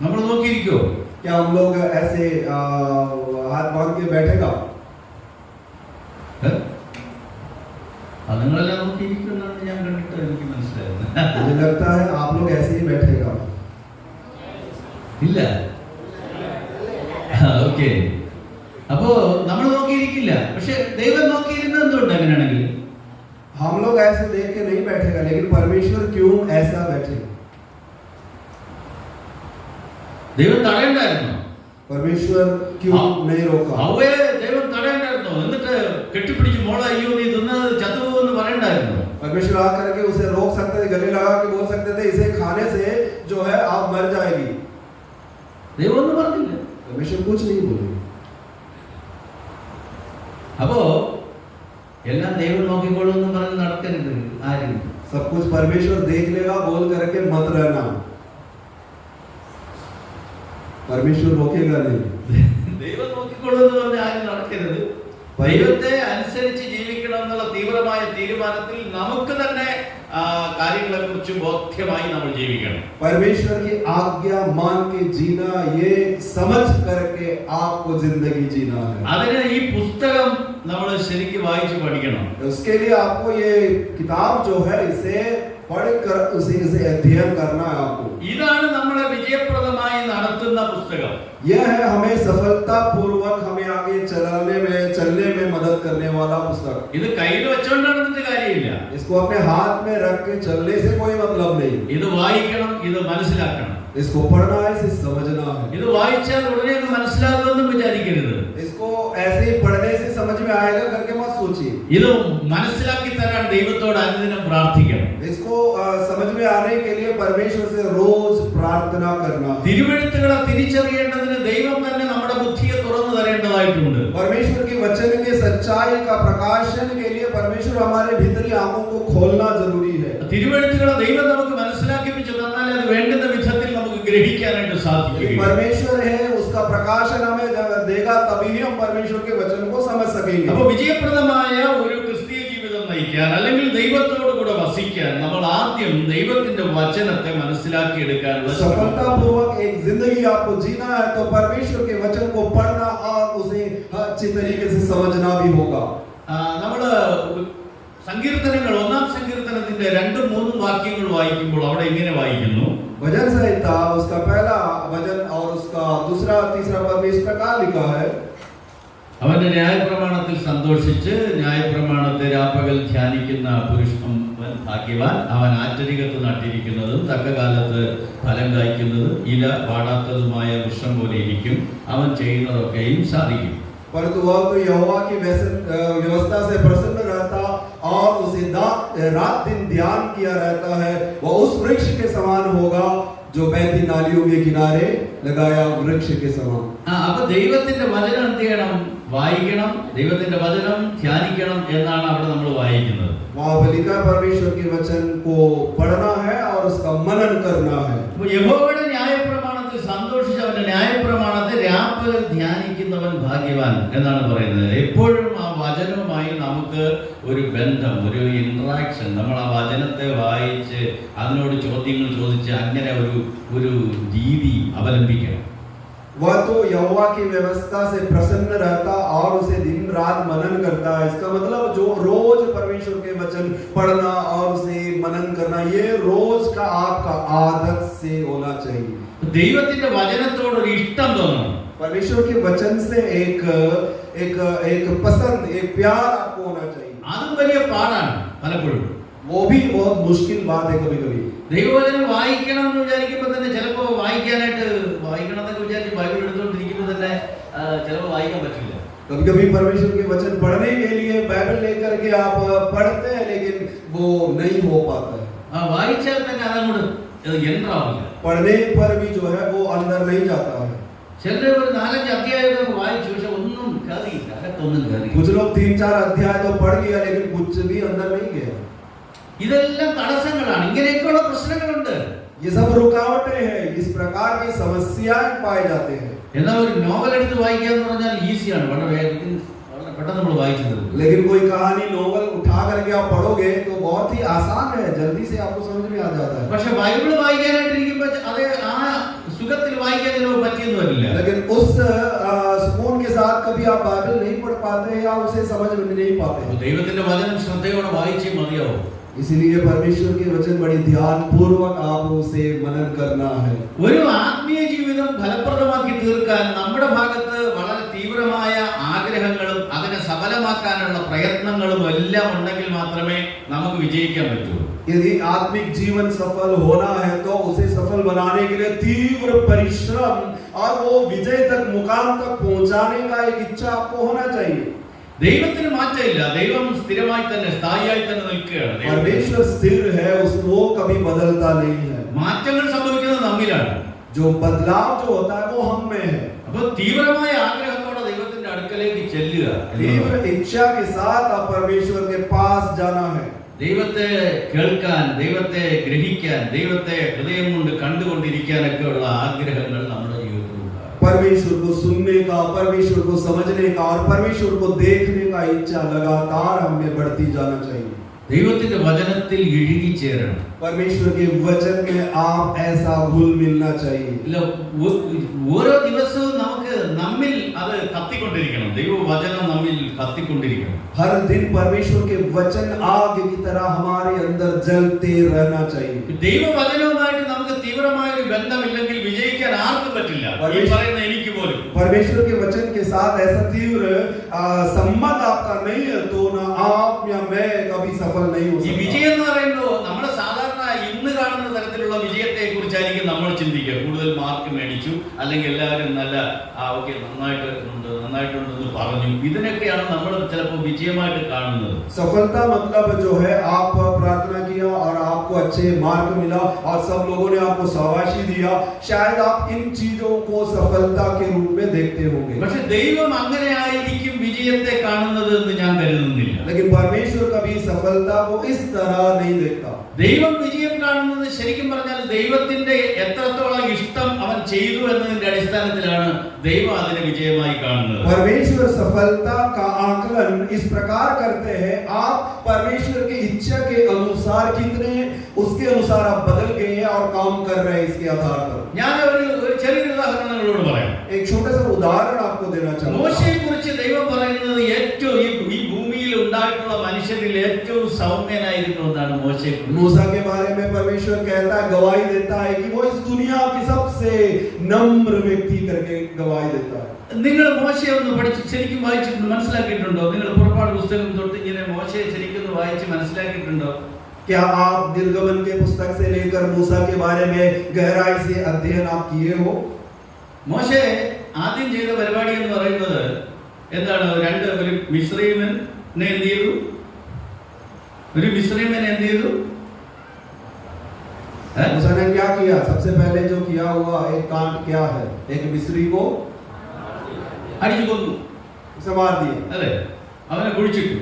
നമ്മൾ നോക്കിയിരിക്കുമോ? क्या हम लोग ऐसे हाथ बांध के बैठेगा? നിങ്ങളെല്ലാം നോക്കിയിരിക്കുമെന്നാണ് ഞാൻ കണ്ടിട്ട് എനിക്ക് മനസ്സിലായത്. मुझे लगता है आप लोग ऐसे ही बैठेगा। ഇല്ല. ഓക്കെ. അപ്പോ നമ്മൾ നോക്കിയിരിക്കില്ല. പക്ഷെ ദൈവം നോക്കിയിരുന്നത് എന്തുകൊണ്ട് അങ്ങനെയാണെങ്കിൽ? हम लोग ऐसे देख के नहीं बैठेगा, लेकिन परमेश्वर क्यों ऐसा बैठे? ദൈവം തടയണ്ടായിരുന്നു. परमेश्वर क्यों नहीं रोका? ഹവ്വയെ ദൈവം തടയണ്ടായിരുന്നു. എന്നിട്ട് കെട്ടിപ്പിടിച്ച് മോളെ അയ്യോ നീ തിന്നത് ചത്തുപോകുമെന്ന് പറയണ്ടായിരുന്നു. परमेश्वर आकर के उसे रोक सकते थे, गले लगा के बोल सकते थे इसे खाने से जो है आप मर जाएगी। ദൈവം ഒന്നും പറഞ്ഞില്ല. परमेश्वर कुछ नहीं बोले। അപ്പോ എല്ലാം ദൈവം നോക്കിക്കോളൂന്ന് പറഞ്ഞ് നടക്കരുത് ആരും. सब कुछ परमेश्वर देख लेगा बोल करके मत रहना। परमेश्वर रोकेगा नहीं। ദൈവം നോക്കിക്കോളൂന്ന് പറഞ്ഞ് ആരും നടക്കരുത്. ദൈവത്തെ അനുസരിച്ച് ജീവിക്കണം എന്നുള്ള തീവ്രമായ തീരുമാനത്തിൽ നമുക്ക് തന്നെ കാര്യങ്ങളെ കുറിച്ച് ബോധ്യമായി നമ്മൾ ജീവിക്കണം. परमेश्वर की आज्ञा मान के जीना, ये समझ करके आपको जिंदगी जीना है। അതിന് ഈ പുസ്തകം നമ്മൾ ശരിക്കും വായിച്ച് പഠിക്കണം. उसके लिए आपको ये किताब जो है इसे पढ़कर उसे अध्ययन करना है आपको। ഇതാണ് നമ്മളെ വിജയപ്രദമായി നടത്തുന്ന പുസ്തകം. यह है हमें सफलता पूर्वक हमें आगे चलने में मदद करने वाला पुस्तक। ഇത് കയ്യിൽ വെച്ചോണ്ട് നടന്നിട്ട് കാര്യമില്ല. इसको अपने हाथ में रख के चलने से कोई मतलब नहीं। ഇത് വായിക്കണം, ഇത് മനസ്സിലാക്കണം. इसको पढ़ना है, इसे समझना है। ഇത് വായിച്ചാൽ ഉടനെ അത് മനസ്സിലാകുമെന്നും വിചാരിക്കരുത്. इसको ऐसे ही पढ़ने से समझ में आएगा करके मत सोचिए। ഇത് മനസ്സിലാക്കി തരാൻ ദൈവത്തോട് അനുദിനം പ്രാർത്ഥിക്കണം. इसको समझ में आने के लिए परमेश्वर से रोज प्रार्थना करना। തിരുവെഴുത്തുകളെ തിരിച്ചറിയേണ്ടതിന് ദൈവം തന്നെ നമ്മുടെ ബുദ്ധിയെ തുറന്നു തരേണ്ടതായിട്ടുണ്ട്. परमेश्वर के वचन के सच्चाई का प्रकाशन के लिए परमेश्वर हमारे भीतरी आंखों को खोलना जरूरी है। തിരുവെഴുത്തുകളെ ദൈവം നമുക്ക് മനസ്സിലാക്കിപ്പിച്ചു തന്നാൽ അത് വേണ്ടുന്ന വിധത്തിൽ നമുക്ക് ഗ്രഹിക്കാനായിട്ട് സാധിക്കും. परमेश्वर है, उसका प्रकाशन हमें देगा, तभी हम परमेश्वर के वचन को समझ सकेंगे। അപ്പോൾ വിജയപ്രദമായ ഒരു ക്രിസ്തീയ ജീവിതം നയിക്കാൻ അല്ലെങ്കിൽ ദൈവത്തോട് കൂടെ വസിക്കാൻ നമ്മൾ ആദ്യം ദൈവത്തിന്റെ വചനത്തെ മനസ്സിലാക്കിയെടുക്കാനുള്ള सफलतापूर्वक एक जिंदगी आपको जीना है तो परमेश्वर के वचन को पढ़ना और उसे अच्छी तरीके से समझना भी होगा। നമ്മള് സങ്കീർത്തനങ്ങൾ 1-ാം സങ്കീർത്തനത്തിന്റെ 2-3 വാക്യങ്ങൾ വായിക്കുമ്പോൾ അവിടെ ഇങ്ങനെ വായിക്കുന്നു. भजन संहिता उसका पहला भजन और उसका दूसरा तीसरा पद में इस प्रकार लिखा है। അവന്റെ ന്യായപ്രമാണത്തിൽ സന്തോഷിച്ച് ന്യായപ്രമാണത്തെ രാപ്പകൽ ധ്യാനിക്കുന്ന പുരുഷൻ ഭാഗ്യവാൻ. അവൻ ആറ്റരികത്ത് നട്ടിരിക്കുന്നതും തക്കകാലത്ത് ഫലം കായ്ക്കുന്നതും ഇല വാടാത്തതുമായ വൃക്ഷം പോലെ ഇരിക്കും. അവൻ ചെയ്യുന്നതൊക്കെയും സാധിക്കും. परंतु वह तो यहोवा की व्यवस्था से प्रसन्न रहता और उसे रात दिन ध्यान किया रहता है, वह उस वृक्ष के समान होगा जो बहती नालियों के किनारे लगाया वृक्ष के समान। അപ്പൊ ദൈവത്തിന്റെ വചനം എന്ത് ചെയ്യണം? വായിക്കണം, ദൈവത്തിന്റെ വചനം ധ്യാനിക്കണം എന്നാണ് അവിടെ നമ്മൾ വായിക്കുന്നത്. वहाँ पर लिखा है परमेश्वर के वचन को पढ़ना है और उसका मनन करना है. അപ്പോൾ യഹോവയുടെ ന്യായപ്രമാണത്തിൽ സന്തോഷിച്ച് അവന്റെ ന്യായപ്രമാണത്തെ രാപ്പകൽ ധ്യാനിക്കുന്നവൻ ഭാഗ്യവാൻ എന്നാണ് പറയുന്നത്. എപ്പോഴും ആ വചനവുമായി നമുക്ക് ഒരു ബന്ധം, ഒരു ഇന്ററാക്ഷൻ, നമ്മൾ ആ വചനത്തെ വായിച്ച് അതിനോട് ചോദ്യങ്ങൾ ചോദിച്ച് അങ്ങനെ ഒരു രീതി അവലംബിക്കണം. वह तो यहोवा की व्यवस्था से प्रसन्न रहता और उसे दिन रात मनन करता है. इसका मतलब जो रोज परमेश्वर के वचन पढ़ना और उसे मनन करना, ये रोज का आपका आदत से होना चाहिए. ദൈവത്തിന്റെ വചനത്തോടൊരു ഇഷ്ടം തോന്നണം. परमेश्वर के वचन से एक पसंद, एक प्यार आपको होना चाहिए. അതും വലിയ പാടാണ് പലപ്പോഴും. वो भी बहुत मुश्किल बात है कभी कभी. ദൈവവചനം വായിക്കണം എന്ന് വിചാരിക്കുമ്പോൾ തന്നെ ചിലപ്പോൾ വായിക്കണം എന്നൊക്കെ വിചാരിച്ച് ബൈബിൾ എടുത്തുകൊണ്ടിരിക്കുമ്പോൾ തന്നെ ചിലപ്പോൾ വായിക്കാൻ പറ്റില്ല. कभी कभी परमेश्वर के वचन पढ़ने के लिए बाइबल लेकर के आप पढ़ते हैं लेकिन वो नहीं हो पाता है. വായിച്ചാൽ തന്നെ അതങ്ങോട്ട് യന്ത്രാവില്ല. पढ़ने पर भी जो है वो अंदर नहीं जाता है. ചിലർ ഒരു 4-5 അധ്യായമൊക്കെ വായിച്ചു, പക്ഷെ ഒന്നും കയറിയില്ല, അകത്തൊന്നും കയറി. कुछ लोग 3-4 अध्याय तो पढ़ गया लेकिन कुछ भी अंदर नहीं गया. ഇതെല്ലാം തടസ്സങ്ങളാണ്. ഇങ്ങനെയൊക്കെയുള്ള പ്രശ്നങ്ങളുണ്ട്. ये सब रुकावटें हैं, इस प्रकार की समस्याएं पाए जाते हैं. എന്നാൽ ഒരു നോവൽ എടുത്ത് വായിക്കുക എന്ന് പറഞ്ഞാൽ ഈസിയാണ്, വളരെ പെട്ടെന്ന് നമ്മൾ വായിച്ചത്. लेकिन कोई कहानी नोवेल उठा करके आप पढ़ोगे तो बहुत ही आसान है, जल्दी से आपको समझ में आ जाता है. പക്ഷെ ബൈബിൾ വായിക്കാനായിട്ടിരിക്കുമ്പോൾ അത് ആ സുഖത്തിൽ വായിക്കാൻ ചിലപ്പോൾ പറ്റിയെന്ന് വരില്ല. लेकिन उस सुकून के साथ कभी आप बाइबल नहीं पढ़ पाते या उसे समझ में नहीं पाते. ദൈവത്തിന്റെ വചനം ശ്രദ്ധയോടെ വായിച്ചേ മതിയാവും. इसीलिए परमेश्वर के वचन बड़ी ध्यान पूर्वक आप उसे मनन करना है. ഒരു ആത്മീയ ജീവിതം ഫലപ്രദമാക്കി തീർക്കാൻ നമ്മുടെ ഭാഗത്ത് വളരെ തീവ്രമായ ആഗ്രഹങ്ങളും അതിനെ സഫലമാക്കാനുള്ള പ്രയത്നങ്ങളും എല്ലാം ഉണ്ടെങ്കിൽ മാത്രമേ നമുക്ക് വിജയിക്കാൻ പറ്റൂ. यदि आत्मिक जीवन सफल होना है तो उसे सफल बनाने के लिए तीव्र परिश्रम और वो विजय तक, मुकाम तक पहुंचाने का एक इच्छा आपको होना चाहिए. ദൈവത്തിന് മാറ്റമില്ല. ദൈവം സ്ഥിരമായി തന്നെ, സ്ഥായിയായി തന്നെ നിൽക്കുകയാണ്. परमेश्वर स्थिर है, वो कभी बदलता नहीं है. മാറ്റങ്ങൾ സംഭവിക്കുന്നത് നമ്മിലാണ്. जो बदलाव जो होता है वो हम में है. അപ്പോൾ തീവ്രമായ ആഗ്രഹത്തോടെ ദൈവത്തിന്റെ അടുക്കലേക്ക് ചെല്ലുക, तीव्र इच्छा के साथ आप परमेश्वर के पास जाना है. ദൈവത്തെ കേൾക്കാൻ, ദൈവത്തെ ഗ്രഹിക്കാൻ, ദൈവത്തെ ഹൃദയം കൊണ്ട് കണ്ടുകൊണ്ടിരിക്കാനൊക്കെ ഉള്ള ആഗ്രഹങ്ങൾ നമ്മുടെ ജീവിതത്തിൽ ഉണ്ടാകും. परमेश्वर को सुनने का, परमेश्वर को समझने का और परमेश्वर को देखने का इच्छा लगातार हमें बढ़ती जाना चाहिए. ദൈവത്തിന്റെ വചനത്തിൽ ഇഴുകിച്ചേരണം. परमेश्वर के वचन में आप ऐसा घुल मिलना चाहिए. ഇല്ല, ഓരോ ദിവസവും നമുക്ക് നമ്മിൽ അത് കത്തിക്കൊണ്ടിരിക്കണം. ദൈവവചനം നമ്മിൽ കത്തിക്കൊണ്ടിരിക്കണം. हर दिन परमेश्वर के वचन आग की तरह हमारे अंदर जलते रहना चाहिए. ദൈവവചനവുമായിട്ട് നമുക്ക് തീവ്രമായ ഒരു ബന്ധമില്ലെങ്കിൽ വിജയിക്കാൻ ആർക്കും പറ്റില്ല. ഈ പറയുന്ന എനിക്ക് പോലും परमेश्वर के वचन के साथ ऐसा तीव्र संबंध आपका नहीं है तो ना आप या मैं कभी सफल नहीं हो ഈ सकता. വിജയം എന്ന് പറയുമ്പോൾ നമ്മുടെ സാധാരണ ഇന്ന് കാണുന്ന തരത്തിലുള്ള വിജയത്തെ കുറിച്ചായിരിക്കും നമ്മൾ ചിന്തിക്കുക. കൂടുതൽ മാർക്ക് മേടിച്ചു, അല്ലെങ്കിൽ എല്ലാവരും നല്ല ഓക്കെ നന്നായിട്ടുണ്ടെന്ന് പറഞ്ഞു, ഇതിനൊക്കെയാണ് നമ്മൾ ചിലപ്പോൾ വിജയമായിട്ട് കാണുന്നത്. सफलता मतलब जो है आप प्रार्थना किया और आपको अच्छे मार्क मिला और सब लोगों ने आपको शाबाशी दिया, शायद आप इन चीजों को सफलता के रूप में देखते होंगे. പക്ഷെ ദൈവം അങ്ങനെ ആയിരിക്കും വിജയത്തെ കാണുന്നത് എന്ന് ഞാൻ കരുതുന്നില്ല. लेकिन परमेश्वर कभी सफलता को इस तरह नहीं देखता. ദൈവം വിജയം കാണുന്നത് ശരിക്കും പറഞ്ഞാൽ ദൈവത്തിന്റെ എത്രത്തോളം ഇഷ്ടം അവൻ ചെയ്തു എന്നതിന്റെ അടിസ്ഥാനത്തിലാണ് ദൈവം അതിനെ വിജയമായി കാണുന്നത്. परमेश्वर सफलता का आकलन इस प्रकार करते हैं, आप परमेश्वर की इच्छा के अनुसार कितने उसके अनुसार आप बदल गए हैं और काम कर रहे हैं, इसके आधार पर. ഞാൻ ഒരു ചെറിയൊരു ഉദാഹരണം നിങ്ങളോട് പറയാം. एक छोटा सा उदाहरण आपको देना चाहूंगा. മോശയെ കുറിച്ച് ദൈവം പറയുന്നത് ഏറ്റവും ഈ ഭൂമിയിൽ ഉണ്ടായിട്ടുള്ള മനുഷ്യരിൽ ഏറ്റവും സൗമ്യനായിരുന്നു എന്നാണ് മോശയെ. मूसा के बारे में परमेश्वर कहता है, गवाही देता है कि वो इस दुनिया की सबसे नम्र व्यक्ति करके गवाही देता है. നിങ്ങൾ മോശയെ ഒന്ന് പഠിച്ച് ശരിക്കും വായിച്ചിട്ട് മനസ്സിലാക്കിയിട്ടുണ്ടോ? നിങ്ങൾ പുറപ്പാട് പുസ്തകം തൊട്ട് ഇങ്ങനെ മോശയെ ശരിക്കും വായിച്ച് മനസ്സിലാക്കിയിട്ടുണ്ടോ? क्या आप निर्गमन के पुस्तक से लेकर मूसा के बारे में गहराई से अध्ययन आप किए हो? മോശെ ആദ്യം ചെയ്ത പരിപാടി എന്ന് പറയുന്നത് എന്താണ്? ഒരു മിസ്രയീമനെ എന്ത് ചെയ്തു? मूसा ने क्या किया? सबसे पहले जो किया हुआ एक कांड क्या है? एक मिस्री को അടിച്ചു കൊന്നു. संवार दिया അല്ലേ? അവനെ കുഴിച്ചിട്ടു.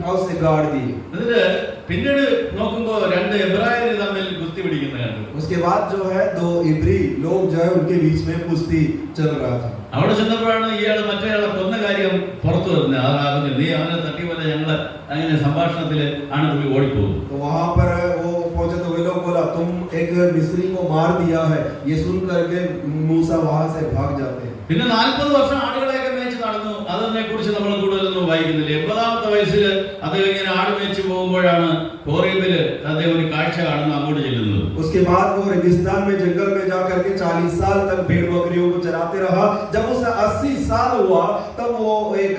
और उसे गाड़ दिए। എന്നിട്ട് പിന്നീട് നോക്കുമ്പോൾ രണ്ട് എബ്രായർ തമ്മിൽ കുസ്തി പിടിക്കുന്ന കണ്ടു. उसके बाद जो है दो इब्री लोग जो है उनके बीच में कुश्ती चल रहा था। അവിടെ ചെന്നപ്പോഴാണ് ഇയാൾ മറ്റേയാളെ കൊന്ന കാര്യം പുറത്തു വരുന്നത്. അറിഞ്ഞു, നീ അവനെ തട്ടിയപോലെ ഞങ്ങള് അങ്ങനെ സംഭാഷണത്തിൽ ആണ് പുള്ളി ഓടിപ്പോകുന്നത്. तो वहां पर वो पहुंचे तो वे लोग बोला तुम एक मिस्री को मार दिया है। ये सुन करके मूसा वहां से भाग जाते हैं। പിന്നെ 40 വർഷം ആടുകളെയൊക്കെ മേച്ച് നടന്നു. അതിനെ കുറിച്ച് നമ്മൾ കൂടുതലൊന്നും വായിക്കുന്നില്ല. 80ാമത്തെ വയസ്സിൽ അത് ഇങ്ങനെ ആട് മേച്ച് പോകുമ്പോഴാണ് ഹോറേബില് അദ്ദേഹം ഒരു കാഴ്ച കാണുന്നു, അങ്ങോട്ട് ചെല്ലുന്നത്. उसके बाद वो रेगिस्तान में जंगल में जाकर के 40 साल तक भेड़ बकरियों को चराते रहा। जब उसे 80 साल हुआ तब वो एक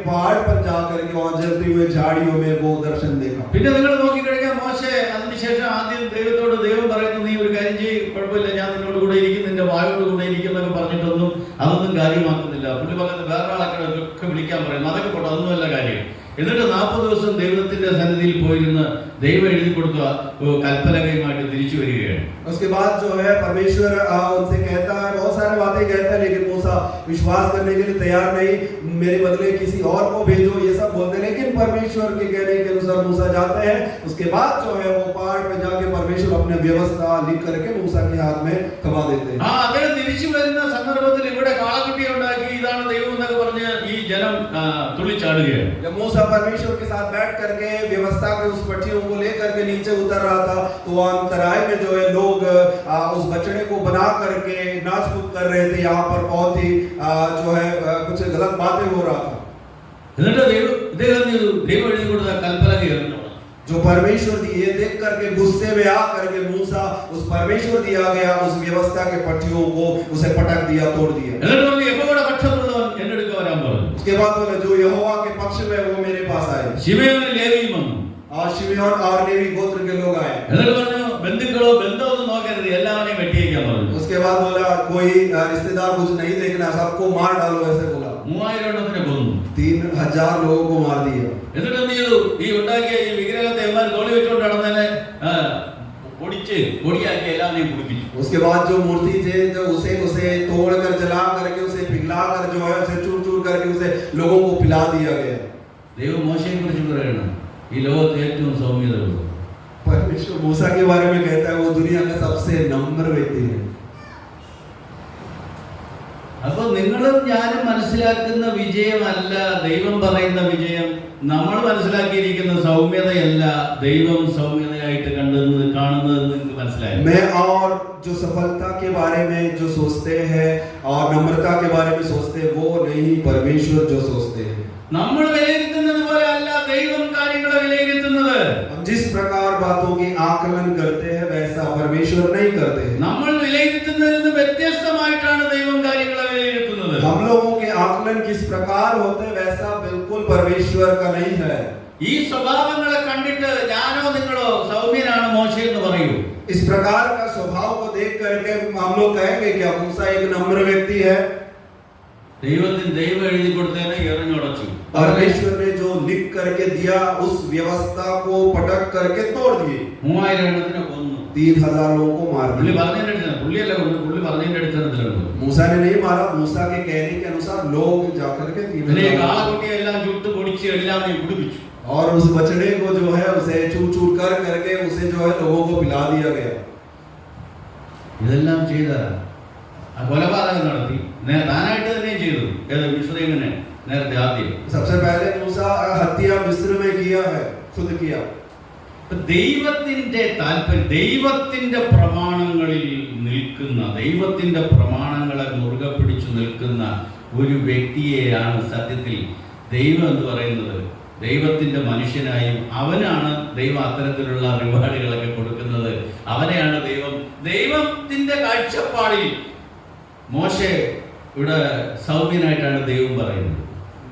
पहाड़ पर जाकर के वहां जलती हुई झाड़ियों में वो दर्शन देखा। പിന്നെ നിങ്ങൾ നോക്കിക്കഴിഞ്ഞാൽ മോശെ അതിനുശേഷം ആദ്യം ദൈവത്തോട് ദൈവം പറയുന്നു, നീ ഒരു കാര്യം ചെയ്യ്, കുഴപ്പമില്ല, ഞാൻ നിന്നോട് കൂടെ ഇരിക്കും, നിന്റെ വായോട് കൂടെ ഇരിക്കും എന്നൊക്കെ പറഞ്ഞിട്ടൊന്നും അതൊന്നും കാര്യമാക്കുന്നില്ല. പുള്ളി പറയുന്നത് വേറൊരാളൊക്കെ ഒക്കെ വിളിക്കാൻ പറയുന്നു. അതൊക്കെ പോട്ടെ, അതൊന്നുമല്ല കാര്യം. എന്നിട്ട് 40 ദിവസം ദൈവത്തിന്റെ സന്നിധിയിൽ പോയിരുന്ന് ദൈവം എഴുതി കൊടുത്ത കൽപ്പലകയുമായിട്ട് തിരിച്ചു വരികയാണ്. उसके बाद जो है परमेश्वर उनसे कहता है, बहुत सारी बातें कहता है, लेकिन मूसा विश्वास करने के लिए तैयार नहीं। मेरे बदले किसी और को भेजो, ये सब बोलते, लेकिन परमेश्वर के कहने के अनुसार मूसा जाते हैं। उसके बाद जो है वो पहाड़ पे जाके परमेश्वर अपने व्यवस्था लिख करके मूसा के हाथ में थमा देते हैं। അദ്ദേഹം തിരിച്ചു വരുന്ന സന്ദർഭത്തിൽ ഇവിടെ കാളക്കുട്ടിയെ ഉണ്ടാക്കി ഇതാണ് ദൈവം എന്നൊക്കെ പറഞ്ഞ് ഈ ജനം തുള്ളിച്ചാടുകയാണ്. जब मूसा परमेश्वर के साथ बैठ करके व्यवस्था के उस पट्टियों को लेकर के नीचे उतर रहा था, तो वहां अंतराय में जो है लोग उस बछड़े को बना करके नाच कूद कर रहे थे। यहाँ पर बहुत ही जो है कुछ गलत बातें हो रहा था। എന്നിട്ട് ദൈവം എഴുതി കൊടുത്ത കൽപ്പലകയാണ് जो परमेश्वर दी, ये देख करके गुस्से में आ करके मूसा उस परमेश्वर दिया गया उस व्यवस्था के पट्टियों को उसे पटक दिया, तोड़ दिया। उसके बाद बोले जो यहोवा के पक्ष में वो मेरे पास आए। ശിമെയോനും ലേവിയും വന്നു. और शिमयोन और लेवी गोत्र के लोग आए। എന്നിട്ട് പറഞ്ഞു, ബന്ധുക്കളോ ബന്ധമൊന്നും നോക്കരുത്, എല്ലാവരെയും വെട്ടിയേക്കാൻ പറഞ്ഞു. उसके बाद बोला कोई रिश्तेदार कुछ नहीं देखना, सबको मार डालो, ऐसे बोला। 3000 എണ്ണത്തിനെ കൊന്നു. 3000 लोगों को मार दिया। എന്നിട്ട് എന്ത് ചെയ്തു? ഈ ഉണ്ടാക്കിയ ഈ വിഗ്രഹത്തെ എന്മാർ തോളി വെച്ചുകൊണ്ട് നടന്നതിനെ പൊടിച്ച് പൊടിയാക്കി എല്ലാവരെയും കുടിപ്പിച്ചു. उसके बाद जो मूर्ति थे तो उसे तोड़ कर जला करके उसे पिघला कर जो है उसे चूर चूर करके उसे लोगों को पिला दिया गया। ദൈവം മോശയെ കുറിച്ച് പറയുന്നു, ഈ ലോകത്തെ ഏറ്റവും സൗമ്യതയുള്ളത്. परमेश्वर मूसा के बारे में कहता है वो दुनिया का सबसे नम्र व्यक्ति है। അപ്പൊ നിങ്ങളും ഞാനും മനസ്സിലാക്കുന്ന വിജയമല്ല ദൈവം പറയുന്ന വിജയം. നമ്മൾ മനസ്സിലാക്കിയിരിക്കുന്ന സൗമ്യതയല്ല ദൈവം സൗമ്യതയായിട്ട് കാണുന്നത് നിങ്ങൾക്ക് മനസ്സിലായോ? मैं और जो सफलता के बारे में जो सोचते हैं और नम्रता के बारे में सोचते हैं वो नहीं परमेश्वर जो सोचते हैं। നമ്മൾ വിലയിരുത്തുന്നത് പോലെ അല്ല ദൈവം കാര്യങ്ങളെ വിലയിരുത്തുന്നത്. हम जिस प्रकार बातों की आकलन करते हैं वैसा परमेश्वर नहीं करते हैं। നമ്മൾ വിലയിരുത്തുന്നതിൽ നിന്ന് വ്യത്യസ്തമായിട്ടാണ് ദൈവം കാര്യങ്ങളെ വിലയിരുത്തുന്നത്. हम लोगों के आकलन किस प्रकार होते हैं वैसा बिल्कुल परमेश्वर का नहीं है। ഈ സ്വഭാവങ്ങളെ കണ്ടിട്ട് ഞാനോ നിങ്ങളോ സൗമ്യനാണ് മോശെ എന്ന് പറയൂ. इस प्रकार का स्वभाव को देख करके हम लोग कहेंगे क्या मूसा एक नम्र व्यक्ति है? ദൈവം എഴുതി കൊടുത്തതിനെ എറിഞ്ഞുടച്ചു. परमेश्वर ने जो लिख करके दिया उस व्यवस्था को पटक करके तोड़ दिए। 3000 എണ്ണത്തിനെ കൊന്നു. 3000 लोगों को मार പുള്ളി दिया। പറഞ്ഞതിന്റെ അടിസ്ഥാനം പുള്ളിയല്ല കൊന്നു, പുള്ളി പറഞ്ഞതിന്റെ അടിസ്ഥാനത്തിലാണ്. मूसा ने नहीं मारा, मूसा के कहने के अनुसार लोग जाकर के പിന്നെ ഈ കാളക്കുട്ടിയെ എല്ലാം ചുട്ട് പൊടിച്ച് എല്ലാവരെയും കുടിപ്പിച്ചു. और उस बछड़े को जो है उसे चूर चूर कर करके उसे जो है लोगों को पिला दिया गया। ഇതെല്ലാം ചെയ്ത ആ കൊലപാതകം നടത്തി താനായിട്ട് തന്നെ ചെയ്തു. മിസ്രൈമിനെ നേരത്തെ ആദ്യം सबसे पहले मूसा हत्या मिस्र में किया है, खुद किया। ദൈവത്തിന്റെ താല്പര്യം, ദൈവത്തിന്റെ പ്രമാണങ്ങളിൽ നിൽക്കുന്ന, ദൈവത്തിന്റെ പ്രമാണങ്ങളെ മുറുകെ പിടിച്ചു നിൽക്കുന്ന ഒരു വ്യക്തിയെയാണ് സത്യത്തിൽ ദൈവം എന്ന് പറയുന്നത്. ദൈവത്തിന്റെ മനുഷ്യനായും അവനാണ് ദൈവം അത്തരത്തിലുള്ള റിവാർഡുകളൊക്കെ കൊടുക്കുന്നത്. അവനെയാണ് ദൈവത്തിന്റെ കാഴ്ചപ്പാടിൽ മോശെ ഇവിടെ സൗമ്യനായിട്ടാണ് ദൈവം പറയുന്നത്.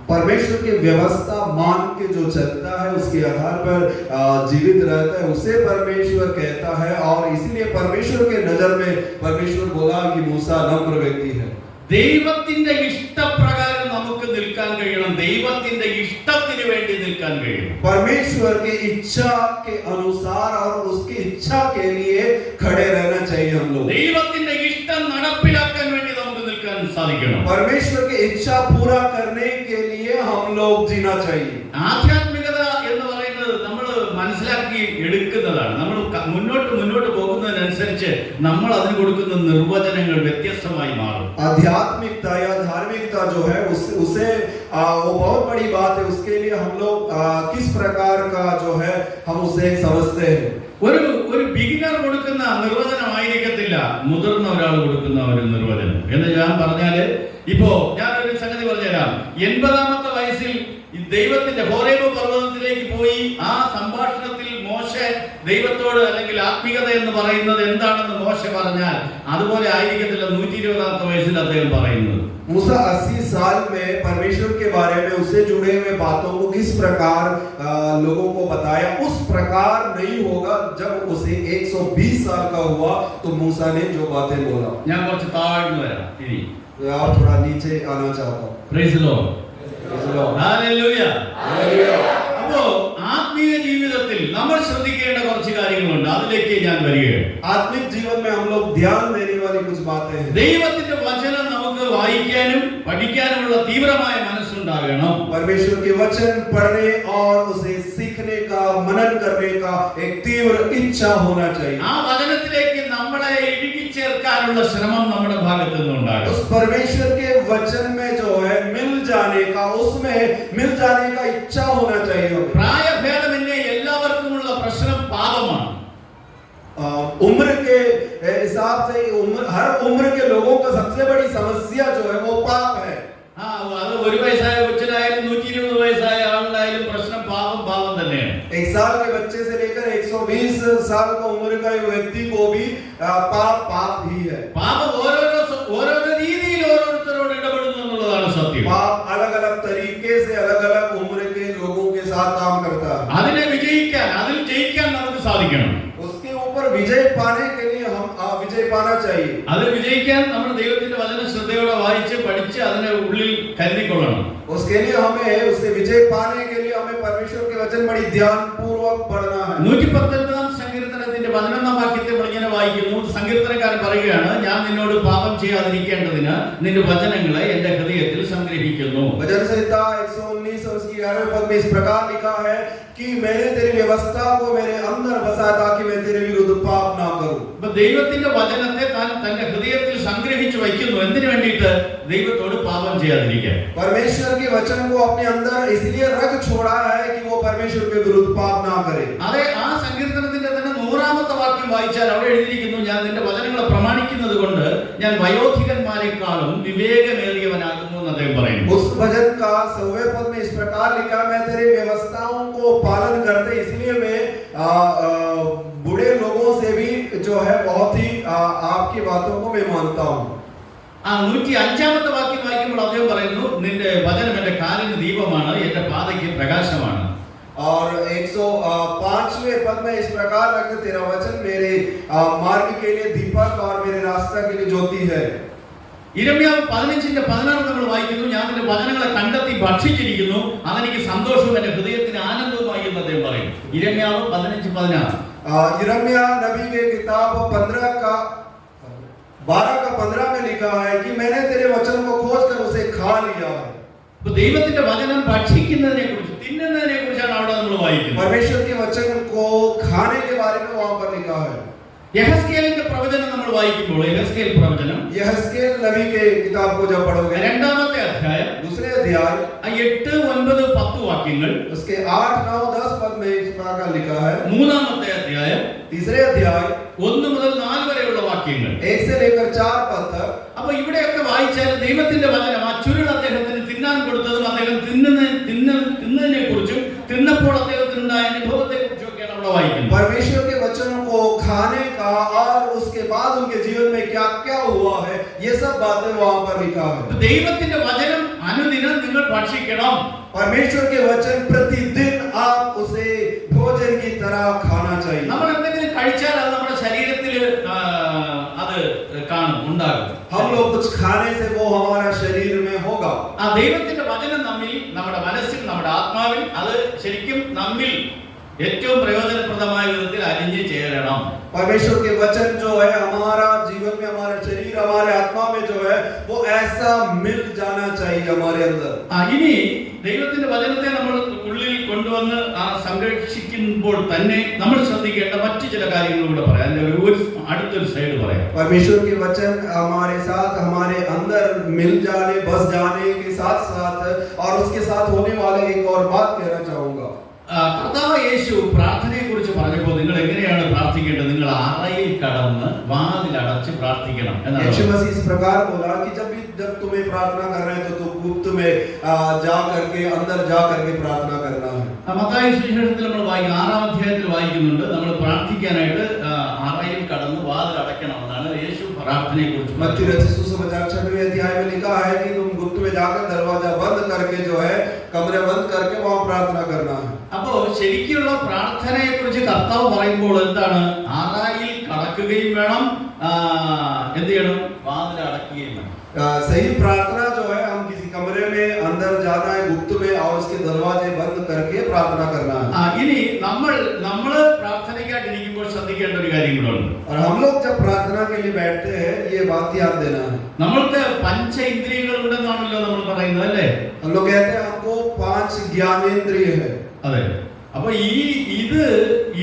परमेश्वर की व्यवस्था मान के जो चलता है उसके आधार पर जीवित रहता है उसे परमेश्वर कहता है। और इसीलिए परमेश्वर के नजर में परमेश्वर बोला कि मूसा नम्र व्यक्ति है। ദൈവത്തിന്റെ ഇഷ്ടപ്രകാരം നമുക്ക് നിൽക്കാൻ കഴിയണം. ദൈവത്തിന്റെ ഇഷ്ടത്തിന് വേണ്ടി നിൽക്കാൻ കഴിയണം. परमेश्वर की इच्छा के अनुसार और उसकी इच्छा के लिए खड़े रहना चाहिए हम लोग। ദൈവത്തിന്റെ ഇഷ്ടം നടപ്പിലാക്കാൻ വേണ്ടി നമുക്ക് നിൽക്കാൻ സാധിക്കണം. परमेश्वर की इच्छा पूरा करने के लिए हम लोग जीना चाहिए। ആധ്യാത്മികത എന്ന് പറയുന്നത് നമ്മൾ മനസ്സിലാക്കി എടുക്കുന്നതാണ്. നമ്മൾ മുന്നോട്ട് പോകുന്നതിനനുസരിച്ച് നമ്മൾ അതിന് കൊടുക്കുന്ന നിർവചനങ്ങൾ വ്യത്യസ്തമായി മാറും. आध्यात्मिकता या धार्मिकता जो है उसे वो बहुत बड़ी बात है। उसके लिए हम लोग किस प्रकार का जो है हम उसे समझते हैं। ഒരു ബിഗിനർ കൊടുക്കുന്ന നിർവചനമായിരിക്കത്തില്ല മുതിർന്ന ഒരാൾ കൊടുക്കുന്ന ഒരു നിർവചനം എന്ന് ഞാൻ പറഞ്ഞാല്, ഇപ്പോ ഞാനൊരു സംഗതി പറഞ്ഞുതരാം. 80-ാമത്തെ വയസ്സിൽ ദൈവത്തിന്റെ ഹോരേബ് പർവ്വതത്തിലേക്ക് പോയി ആ സംഭാഷണത്തിൽ മോശെ ദൈവത്തോട് അല്ലെങ്കിൽ ആത്മീയത എന്ന് പറയുന്നത് എന്താണെന്ന് മോശെ പറഞ്ഞാൽ അതുപോലെ ആയിരിക്കത്തില്ല 120-ാമത്തെ വയസ്സിൽ അദ്ദേഹം പറയുന്നത്. मूसा 80 साल में परमेश्वर के बारे में उससे जुड़े हुए बातों को किस प्रकार लोगों को बताया, उस प्रकार नहीं होगा जब उसे 120 साल का हुआ तो मूसा ने जो बातें बोला। ഞാൻ കുറച്ച് താഴ്ന്നു വരാം. ഇനി आप थोड़ा नीचे आना चाहता हूँ। Praise the Lord. ഹല്ലേലൂയ. അപ്പോ ആത്മീയ ജീവിതത്തിൽ നമ്മൾ ശ്രദ്ധിക്കേണ്ട കുറച്ച് കാര്യങ്ങളുണ്ട്. അതിലേക്ക് ഞാൻ വരികയാണ്. आत्मिक जीवन में हम लोग ध्यान देने वाली कुछ बातें हैं। ദൈവത്തിന്റെ വചനം നമുക്ക് വായിക്കാനും പഠിക്കാനുമുള്ള തീവ്രമായ മനസ്സുണ്ടാകണം. परमेश्वर के वचन पढ़ने और उसे सीखने का, मनन करने का एक तीव्र इच्छा होना चाहिए। ആ വചനത്തിലേക്ക് നമ്മളെ ഇഴുകിച്ചേർക്കാനുള്ള ശ്രമം നമ്മുടെ ഭാഗത്തു നിന്നുണ്ടാകണം. उस परमेश्वर के वचन में जो है मिल जाने का, उसमें मिल जाने का इच्छा होना चाहिए। പ്രായഭേദമന്യേ എല്ലാവർക്കുമുള്ള പ്രശ്നം പാപമാണ്. उम्र के हिसाब से हर उम्र के लोगों का सबसे बड़ी समस्या जो है वो पाप है। അത് 1 വയസ്സായ കൊച്ചിനായാലും 120 വയസ്സായ ആളിനായാലും പ്രശ്നം പാപം തന്നെയാണ്. 1 साल के बच्चे से लेकर 120 साल का उम्र का व्यक्ति को भी पाप ही है। പാപം ഓരോ രീതിയിൽ ഓരോരുത്തരോട് ഇടപെടുന്നു എന്നുള്ളതാണ് സത്യം. पाप अलग अलग तरीके से अलग अलग उम्र के लोगों के साथ काम करता है। അതിൽ ജയിക്കാൻ നമുക്ക് സാധിക്കണം. उसके ऊपर विजय पाने के लिए हम विजय पाना चाहिए। അതിൽ വിജയിക്കാൻ നമ്മൾ ദൈവത്തിന്റെ വചനം ശ്രദ്ധയോടെ വായിച്ച് പഠിച്ച് അതിനെ ഉള്ളിൽ കരുതിക്കൊള്ളണം. उसके लिए हमें उससे विजय पाने के लिए हमें परमेश्वर के वचन बड़ी ध्यान पूर्वक पढ़ना है। 119-ാം സങ്കീർത്തനത്തിന്റെ 11-ാം വാക്യത്തെ നമ്മൾ ഇങ്ങനെ വായിക്കുന്നു. സങ്കീർത്തനക്കാരൻ പറയുകയാണ്, ഞാൻ നിന്നോട് പാപം ചെയ്യാതിരിക്കേണ്ടതിന് നിന്റെ വചനങ്ങളെ എന്റെ ഹൃദയത്തിൽ സംഗ്രഹിക്കുന്നു. भजन संहिता 119 और उसकी 11वें पद में इस प्रकार लिखा है कि मैंने तेरी व्यवस्था को मेरे अंदर बसाया ताकि मैं तेरे विरुद्ध पाप ना करूं। ദൈവത്തിന്റെ വചനത്തെ താൻ തന്റെ ഹൃദയത്തിൽ സംഗ്രഹിച്ചു വയ്ക്കുന്നു. എന്തിനു വേണ്ടിയിട്ട്? ദൈവത്തോട് പാപം ചെയ്യാതിരിക്കാൻ. परमेश्वर के वचन को अपने अंदर इसलिए रख छोड़ा है कि वो परमेश्वर के विरुद्ध पाप ना करे। അതെ, ആ സങ്കീർത്തനത്തിന്റെ തന്നെ 100-ാമത്തെ വാക്യം വായിച്ചാൽ അവിടെ എഴുതിയിരിക്കുന്നു, ഞാൻ നിന്റെ വചനങ്ങളെ പ്രമാണിക്കുന്നത് കൊണ്ട് ഞാൻ വയോധികന്മാരെക്കാളും വിവേകമേറിയവനാകുന്നു എന്ന് അദ്ദേഹം പറയുന്നു. उस भजन का 100वें पद में इस प्रकार लिखा, मैं तेरी व्यवस्थाओं को पालन करते इसलिए मैं बूढ़े लोगों से भी जो है बहुत ही आपकी बातों को मैं मानता हूँ। 105-ാമത്തെ വാക്യം വായിക്കുമ്പോൾ അദ്ദേഹം പറയുന്നു, നിന്റെ വചനം എന്റെ കാലിന് ദീപമാണ്, എന്റെ പാതയ്ക്ക് പ്രകാശമാണ്. और 105वें पद में इस प्रकार रखते, तेरा वचन मेरे मार्ग के लिए दीपक और मेरे रास्ता के लिए ज्योति है। യിരെമ്യാവ് 15:16 നമ്മൾ വായിക്കുന്നു, ഞാൻ നിന്റെ വചനങ്ങളെ കണ്ടെത്തി ഭക്ഷിച്ചിരിക്കുന്നു, അതെനിക്ക് സന്തോഷവും എന്റെ ഹൃദയത്തിന് ആനന്ദവുമായി എന്ന് അദ്ദേഹം പറയും. യിരെമ്യാവ് 15:16. यिर्मयाह नबी के किताब 12 का 15 में लिखा है कि मैंने तेरे वचन को खोजकर उसे खा लिया है। ദൈവത്തിന്റെ വചനം ഭക്ഷിക്കുന്നതിനെ കുറിച്ച്, തിന്നുന്നതിനെ കുറിച്ചാണ് അവിടെ നമ്മൾ വായിക്കുന്നത്. परमेश्वर के वचन को खाने के बारे में वहां पर लिखा है। യെഹെസ്കേലിന്റെ പ്രവചനം നമ്മൾ വായിക്കുമ്പോൾ, യെഹെസ്കേൽ പ്രവചനം यहेजकेल नबी के किताब को जब पढ़ोगे, 2-ാമത്തെ അധ്യായം दूसरे अध्याय 8, 9, 10 വാക്യങ്ങൾ, उसके 8, 9, 10 पद में इस प्रकार लिखा है। 3-ാമത്തെ അധ്യായം तीसरे अध्याय 1 മുതൽ 4 വരെയുള്ള വാക്യങ്ങൾ. 1 से लेकर 4 पद तक। അപ്പൊ ഇവിടെയൊക്കെ വായിച്ചാൽ ദൈവത്തിന്റെ വചനം, ആ ചുരുൾ അദ്ദേഹത്തിന് തിന്നാൻ കൊടുത്തതും അദ്ദേഹം തിന്നതിനെ കുറിച്ചും തിന്നപ്പോൾ അദ്ദേഹത്തിനുണ്ടായ അനുഭവത്തെ കുറിച്ചും ഒക്കെയാണ് അവിടെ വായിക്കുന്നത്. परमेश्वर के वचनों को खाने का और उसके बाद उनके जीवन में क्या क्या हुआ है, ये सब बातें वहां पर लिखा है। ദൈവത്തിന്റെ വചനം അനുദിനം നിങ്ങൾ ഭക്ഷിക്കണം. परमेश्वर के वचन प्रतिदिन आप उसे भोजन की तरह खाना चाहिए। നമ്മൾ എന്തെങ്കിലും കഴിച്ചാൽ അത് നമ്മുടെ ശരീരത്തിൽ അത് ഉണ്ടാകും. हम लोग कुछ खाने से वो हमारा शरीर में होगा। ആ ദൈവത്തിന്റെ വചനം നമ്മിൽ, നമ്മുടെ മനസ്സിൽ, നമ്മുടെ ആത്മാവിൽ അത് ശരിക്കും നമ്മിൽ ഏറ്റവും പ്രയോജനപ്രദമായ വിധത്തിൽ അലിഞ്ഞു ചേരണം. परमेश्वर के वचन जो है हमारा जीवन में, हमारा शरीर, हमारे आत्मा में जो है वो ऐसा मिल जाना चाहिए हमारे अंदर। ഇനി ദൈവത്തിന്റെ വചനത്തെ നമ്മൾ ഉള്ളിൽ കൊണ്ടുവന്ന് സംരക്ഷിക്കുമ്പോൾ തന്നെ നമ്മൾ ശ്രദ്ധിക്കേണ്ട മറ്റു ചില കാര്യങ്ങൾ കൂടെ പറയാം. അതിന്റെ ഒരു അടുത്തൊരു സൈഡ് പറയാം. परमेश्वर के वचन हमारे साथ हमारे अंदर मिल जाने बस जाने के साथ साथ और उसके साथ होने वाले एक और बात कहना चाहूंगा. കർത്താവ് യേശു പ്രാർത്ഥനയെ കുറിച്ച് പറഞ്ഞപ്പോൾ നിങ്ങൾ എങ്ങനെയാണ് പ്രാർത്ഥിക്കേണ്ടത്? നിങ്ങൾ അറയിൽ കടന്ന് വാതിലടച്ച് പ്രാർത്ഥിക്കണം എന്നാണ്. यीशु मसीह इस प्रकार बोला कि जब तुम्हें प्रार्थना कर रहे हो तो तुम गुप्त में जा करके अंदर जा करके प्रार्थना करना है. മത്തായി സുവിശേഷത്തിൽ നമ്മൾ വായിക്കും, 6-ാം അധ്യായത്തിൽ വായിക്കുന്നുണ്ട്, നമ്മൾ പ്രാർത്ഥിക്കാനായിട്ട് അറയിൽ കടന്ന് വാതിൽ അടയ്ക്കണം എന്നാണ് യേശു പ്രാർത്ഥനയെ കുറിച്ച്. मत्ती रचित सुसमाचार 6वें अध्याय में लिखा है कि तुम गुप्त में जाकर दरवाजा बंद करके जो है कमरे बंद करके वहां प्रार्थना करना है. അപ്പോ ശരിക്കുള്ള പ്രാർത്ഥനയെ കുറിച്ച് കർത്താവ് പറയുമ്പോൾ എന്താണ്? അറയിൽ കടക്കുകയും വേണം, എന്ത് ചെയ്യണം? വാതിൽ അടയ്ക്കുകയും വേണം. सही प्रार्थना जो है हम किसी कमरे में अंदर जाना है गुप्त में और उसके दरवाजे बंद करके प्रार्थना करना है. ഇനി നമ്മൾ പ്രാർത്ഥനയ്ക്കായിട്ട് ഇരിക്കുമ്പോൾ ശ്രദ്ധിക്കേണ്ട ഒരു കാര്യം കൂടെ ഉണ്ട്. और हम लोग जब प्रार्थना के लिए बैठते हैं ये बात ध्यान देना है. നമ്മൾക്ക് പഞ്ച ഇന്ദ്രിയങ്ങൾ ഉണ്ടെന്നാണല്ലോ നമ്മൾ പറയുന്നത്, അല്ലേ? हम लोग कहते हैं हमको 5 ज्ञानेंद्रिय है. അതെ. അപ്പൊ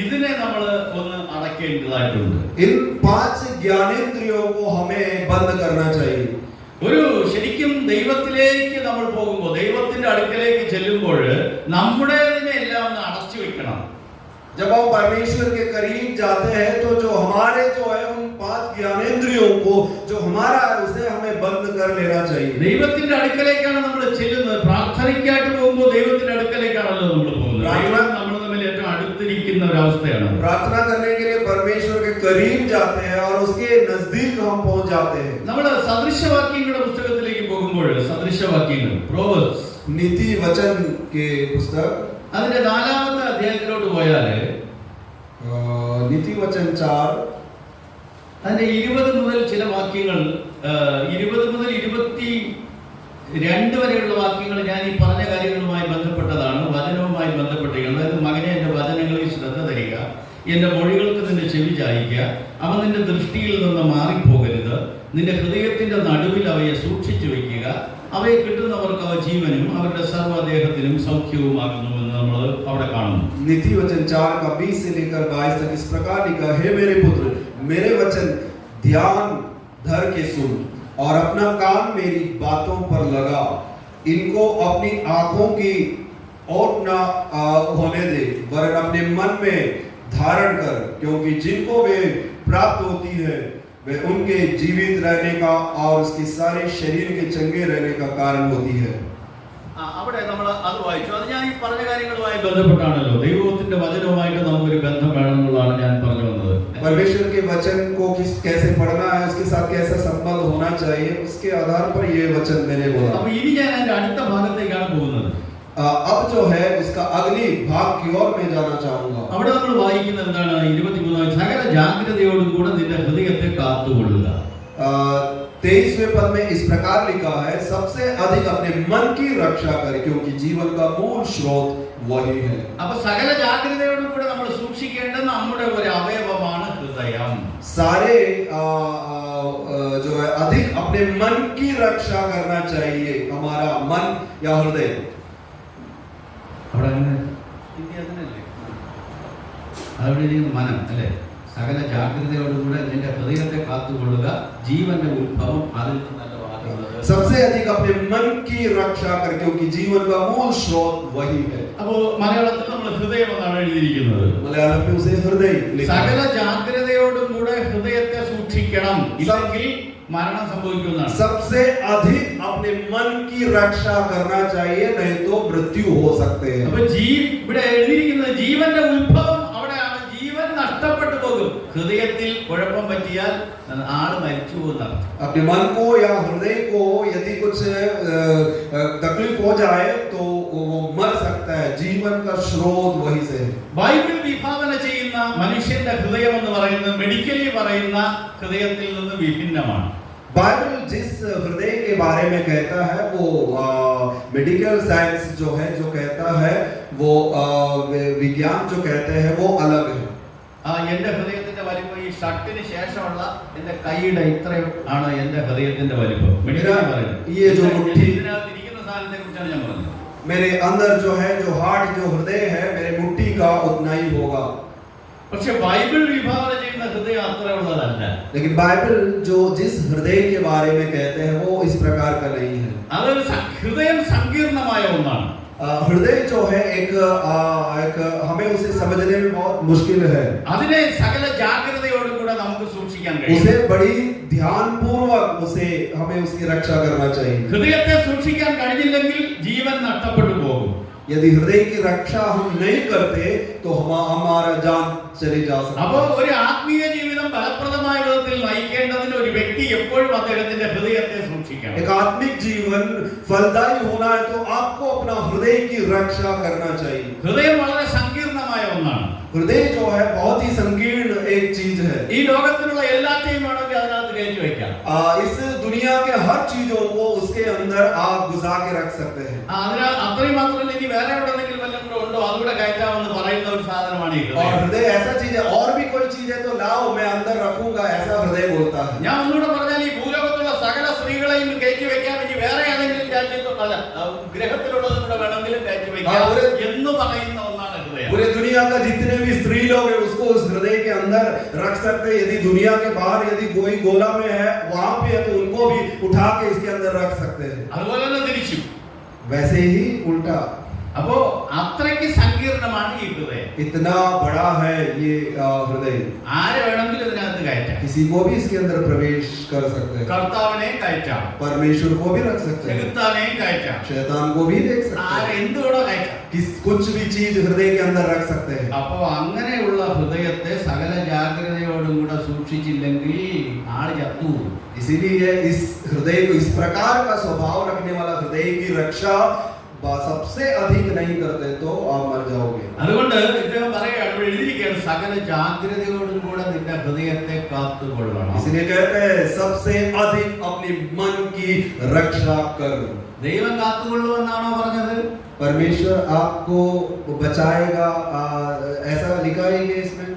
ഇതിനെ നമ്മൾ ഒന്ന് അടയ്ക്കേണ്ടതായിട്ടുണ്ട്. इन 5 ज्ञानेंद्रियों को हमें बंद करना चाहिए. ഒരു ശരിക്കും ദൈവത്തിലേക്ക് നമ്മൾ പോകുമ്പോൾ, ദൈവത്തിന്റെ അടുക്കലേക്ക് ചെല്ലുമ്പോൾ നമ്മുടേതിനെ എല്ലാം ഒന്ന് അടച്ചു വെക്കണം. जब हम परमेश्वर के करीब जाते हैं तो जो हमारे जो है उन 5 ज्ञानेंद्रियों को जो हमारा है उसे हमें बंद कर लेना चाहिए. ദൈവത്തിന്റെ അടുക്കലേക്കാണ് നമ്മൾ ചെല്ലുന്നത്. പ്രാർത്ഥനയ്ക്കായിട്ട് പോകുമ്പോൾ ദൈവത്തിന്റെ അടുക്കലേക്കാണല്ലോ നമ്മൾ പോകുന്നത്. ദൈവം നമ്മൾ തമ്മിൽ ഏറ്റവും അടുത്തിരിക്കുന്ന ഒരു അവസ്ഥയാണ്. प्रार्थना करने के लिए परमेश्वर के करीब जाते हैं और उसके नजदीक हम पहुंच जाते हैं. നമ്മൾ സദൃശവാക്യങ്ങളുടെ പുസ്തകത്തിലേക്ക് പോകുമ്പോൾ, സദൃശവാക്യങ്ങൾ പ്രോവർബ്സ്, नीति वचन के पुस्तक അതിന്റെ 4-ാമത്തെ അധ്യായത്തിലോട്ട് പോയാല് नीति वचन 4 അതിന്റെ 20 മുതൽ ചില വാക്യങ്ങൾ, 20 മുതൽ 22 വരെയുള്ള വാക്യങ്ങൾ ഞാൻ ഈ പറഞ്ഞ കാര്യങ്ങളുമായി ബന്ധപ്പെട്ടതാണ്, വചനവുമായി ബന്ധപ്പെട്ടിരിക്കുന്നത്. അതായത്, മകനെ എന്റെ വചനങ്ങളിൽ ശ്രദ്ധ തരിക, എന്റെ മൊഴികൾക്ക് നിന്റെ ചെവി ചായിക്കുക, അവ നിന്റെ ദൃഷ്ടിയിൽ നിന്ന് മാറിപ്പോകരുത്, നിന്റെ ഹൃദയത്തിന്റെ നടുവിൽ അവയെ സൂക്ഷിച്ചു വെക്കുക, അവയെ കിട്ടുന്നവർക്ക് അവ ജീവനും അവരുടെ സർവ്വദേഹത്തിനും സൗഖ്യവുമാകുന്നുവെന്ന് നമ്മൾ അവിടെ കാണുന്നു. नीति वचन 4 का 20 से लेकर 22 तक इस प्रकार लिखा है, हे मेरे पुत्र, मेरे वचन ध्यान धर के सुन और अपना कान मेरी बातों पर लगा, इनको अपनी आंखों की ओट न होने दे, वरन अपने मन में धारण कर, क्योंकि जिनको वे प्राप्त होती है वे उनके जीवित रहने का और उसके सारे शरीर के चंगे रहने का कारण होती है. അവിടെ നമ്മൾ അത് വായിച്ചു. അത് ഞാൻ ഈ പറഞ്ഞ കാര്യങ്ങളുമായി ബന്ധപ്പെട്ടാണല്ലോ. ദൈവത്തിന്റെ വചനവുമായിട്ട് നമുക്കൊരു ബന്ധം വേണമെന്നുള്ളതാണ് ഞാൻ പറഞ്ഞു വന്നത്. परमेश्वर के वचन को कैसे पढ़ना है, उसके साथ कैसा संबंध होना चाहिए, उसके आधार पर ये वचन मैंने बोला. അപ്പൊ ഇനി ഞാൻ അതിന്റെ അടുത്ത ഭാഗത്തേക്കാണ് പോകുന്നത്. अब जो है उसका अगली भाग की ओर मैं जाना चाहूंगा. അവിടെ നമ്മൾ വായിക്കുന്നത് എന്താണ്? 23 സകല ജാഗ്രതയോടും കൂടെ നിന്റെ ഹൃദയത്തെ കാത്തുകൊള്ളുക. 23वें पद में इस प्रकार लिखा है, सबसे अधिक अपने मन की रक्षा कर, क्योंकि जीवन का मूल स्रोत वही है. അപ്പൊ സകല ജാഗ്രതയോടും കൂടെ നമ്മൾ സൂക്ഷിക്കേണ്ട നമ്മുടെ ഒരു അവയവമാണ് ഹൃദയം. सारे जो है अधिक अपने मन की रक्षा करना चाहिए, हमारा मन या हृदय. അവിടെ മനം അല്ലേ? സകല ജാഗ്രതയോടുകൂടെ നിന്റെ ഹൃദയത്തെ കാത്തുകൊള്ളുക, ജീവന്റെ ഉത്ഭവം അതിൽ നിന്നല്ല വാങ്ങുന്നത്. सबसे अधिक अपने मन की रक्षा कर, क्योंकि जीवन का मूल स्रोत वही है. അപ്പോ മലയാളത്തിൽ നമ്മൾ ഹൃദയം എന്നാണ് എഴുതിയിരിക്കുന്നത്. मलयालम में उसे हृदय लिखा है. സകല ജാഗ്രതയോടും കൂടെ ഹൃദയത്തെ സൂക്ഷിക്കണം, ഇല്ലെങ്കിൽ മരണം സംഭവിക്കുന്നതാണ്. सबसे अधिक अपने मन की रक्षा करना चाहिए, नहीं तो मृत्यु हो सकते हैं. അപ്പൊ ഇവിടെ എഴുതിയിരിക്കുന്നത് ജീവന്റെ ഉത്ഭവം അവിടെയാണ്. ജീവൻ നഷ്ടപ്പെട്ടു പോകും. ഹൃദയത്തിൽ കുഴപ്പം പറ്റിയാൽ ആള് മരിച്ചു പോകുന്നതാണ്. अपने मन को या हृदय को यदि कुछ तकलीफ हो जाए तो वो मर सकता है. जीवन का स्रोत वही से है. ബൈബിൾ വിഭാവന ചെയ്യുന്ന മനുഷ്യന്റെ ഹൃദയം എന്ന് പറയുന്നത് മെഡിക്കലി പറയുന്ന ഹൃദയത്തിൽ നിന്ന് വിഭിന്നമാണ്. बाइबल जिस हृदय के बारे में कहता है वो मेडिकल साइंस जो है जो कहता है वो विज्ञान जो कहते हैं वो अलग है. എന്റെ ഹൃദയത്തിന്റെ വലിപ്പം ഈ ഷർട്ടിന് ശേഷമുള്ള എന്റെ കൈയുടെ ഇത്രയും ആണ് എന്റെ ഹൃദയത്തിന്റെ വലിപ്പം. മെഡിക്കലി പറയുന്നത് ये जो मुट्ठी ഇതിനകത്ത് ഇരിക്കുന്ന സാധനത്തെ കുറിച്ചാണ് ഞാൻ പറഞ്ഞത്. मेरे अंदर जो है, जो हार्ट, जो हृदय है, मेरे मुट्ठी का उतना ही होगा। പക്ഷെ ബൈബിൾ വിഭാവന ചെയ്യുന്ന ഹൃദയം അത്ര ഉള്ളതല്ല. लेकिन बाइबल जो जिस हृदय के बारे में कहते हैं वो इस प्रकार का नहीं है। അതൊരു ഹൃദയം സങ്കീർണമായ ഒന്നാണ്. हृदय जो है एक हमें उसे समझने में बहुत मुश्किल है। അതിനെ സകല ജാഗ്രതയോടും കൂടെ നമുക്ക് സൂക്ഷിക്കാൻ കഴിയും. उसे बड़ी ध्यानपूर्वक उसे हमें उसकी रक्षा करना चाहिए। ഹൃദയത്തെ സൂക്ഷിക്കാൻ കഴിഞ്ഞില്ലെങ്കിൽ ജീവൻ നഷ്ടപ്പെട്ടു പോകും. यदि हृदय की रक्षा हम नहीं करते तो हमारा जान चली जा सकती है। അപ്പോൾ ഒരു ആത്മീയ ജീവിതം ഫലപ്രദമായ വിധത്തിൽ നയിക്കേണ്ടതിന് ഒരു വ്യക്തി എപ്പോഴും അദ്ദേഹത്തിന്റെ ഹൃദയത്തെ സൂക്ഷിക്കണം. एक आत्मिक जीवन फलदायी होना है तो आपको अपना हृदय की रक्षा करना चाहिए। ഹൃദയം വളരെ സങ്കീർണമായ ഒന്നാണ്. हृदय जो है बहुत ही संकीर्ण एक चीज है। ഈ ലോകത്തിലുള്ള എല്ലാത്തെയും വേണമെങ്കിൽ അതിനകത്ത് കയറ്റി വയ്ക്കാം. इस दुनिया के हर चीजों को उसके अंदर आप घुसा के रख सकते हैं। അതിനാൽ അത്രയും മാത്രമല്ല, ഇനി വേറെ എവിടെയെങ്കിലും വല്ലതും കൂടെ ഉണ്ടോ അതുകൂടെ കയറ്റാമെന്ന് പറയുന്ന ഒരു സാധനമാണ് ഈ और ഹൃദയം. हृदय ऐसा चीज है, और भी कोई चीज है तो लाओ मैं अंदर रखूंगा, ऐसा हृदय बोलता है। ഞാൻ ഒന്നുകൂടെ പറഞ്ഞാൽ ഈ ഭൂലോകത്തുള്ള സകല സ്ത്രീകളെയും കയറ്റി വെക്കാം, ഇനി വേറെ ഏതെങ്കിലും രാജ്യത്തുള്ള ഗ്രഹത്തിലുള്ളതും കൂടെ വേണമെങ്കിലും കയറ്റി വെക്കാം എന്ന് പറയുന്ന ഒന്നാണ് ഹൃദയം. पूरे दुनिया का जितने भी स्त्री लोग हैं उसको उस हृदय के अंदर रख सकते हैं। यदि दुनिया के बाहर यदि कोई गोला में है वहां पे है तो उनको भी उठा के इसके अंदर रख सकते हैं। അതുപോലെ തന്നെ തിരിച്ചു. वैसे ही उल्टा। അപ്പോ അത്രയ്ക്ക് സങ്കീർണമാണ് ഈ ഹൃദയം. इतना बड़ा है ये हृदय, ആരെ വേണമെങ്കിലും ഇതിനകത്ത് കയറ്റാം. किसी को भी इसके अंदर प्रवेश कर सकते हैं। കർത്താവിനെയും കയറ്റാം, परमेश्वर को भी रख सकते हैं, ചെകുത്താനെയും കയറ്റാം, शैतान को भी देख सकते ആരെ हैं, എന്തുകൂടെ കയറ്റാം. कुछ भी चीज हृदय के अंदर रख सकते हैं। അപ്പോ അങ്ങനെയുള്ള ഹൃദയത്തെ സകല ജാഗ്രതയോടും കൂടെ സൂക്ഷിച്ചില്ലെങ്കിൽ ആള് ചത്തു. इसीलिए इस हृदय को, इस प्रकार का स्वभाव रखने वाला हृदय की रक्षा सबसे अधिक नहीं करते तो आप मर जाओगे। അതുകൊണ്ട് ഇദ്ദേഹം പറയുകയാണ്, ഇവിടെ എഴുതിയിരിക്കുകയാണ്, സകല ജാഗ്രതയോടും കൂടെ നിന്റെ ഹൃദയത്തെ കാത്തുകൊള്ളണം. इसलिए कहते हैं सबसे अधिक अपने मन की रक्षा कर। ദൈവം കാത്തുകൊള്ളുമെന്നാണോ പറഞ്ഞത്? परमेश्वर आपको बचाएगा, ऐसा लिखा है कि इसमें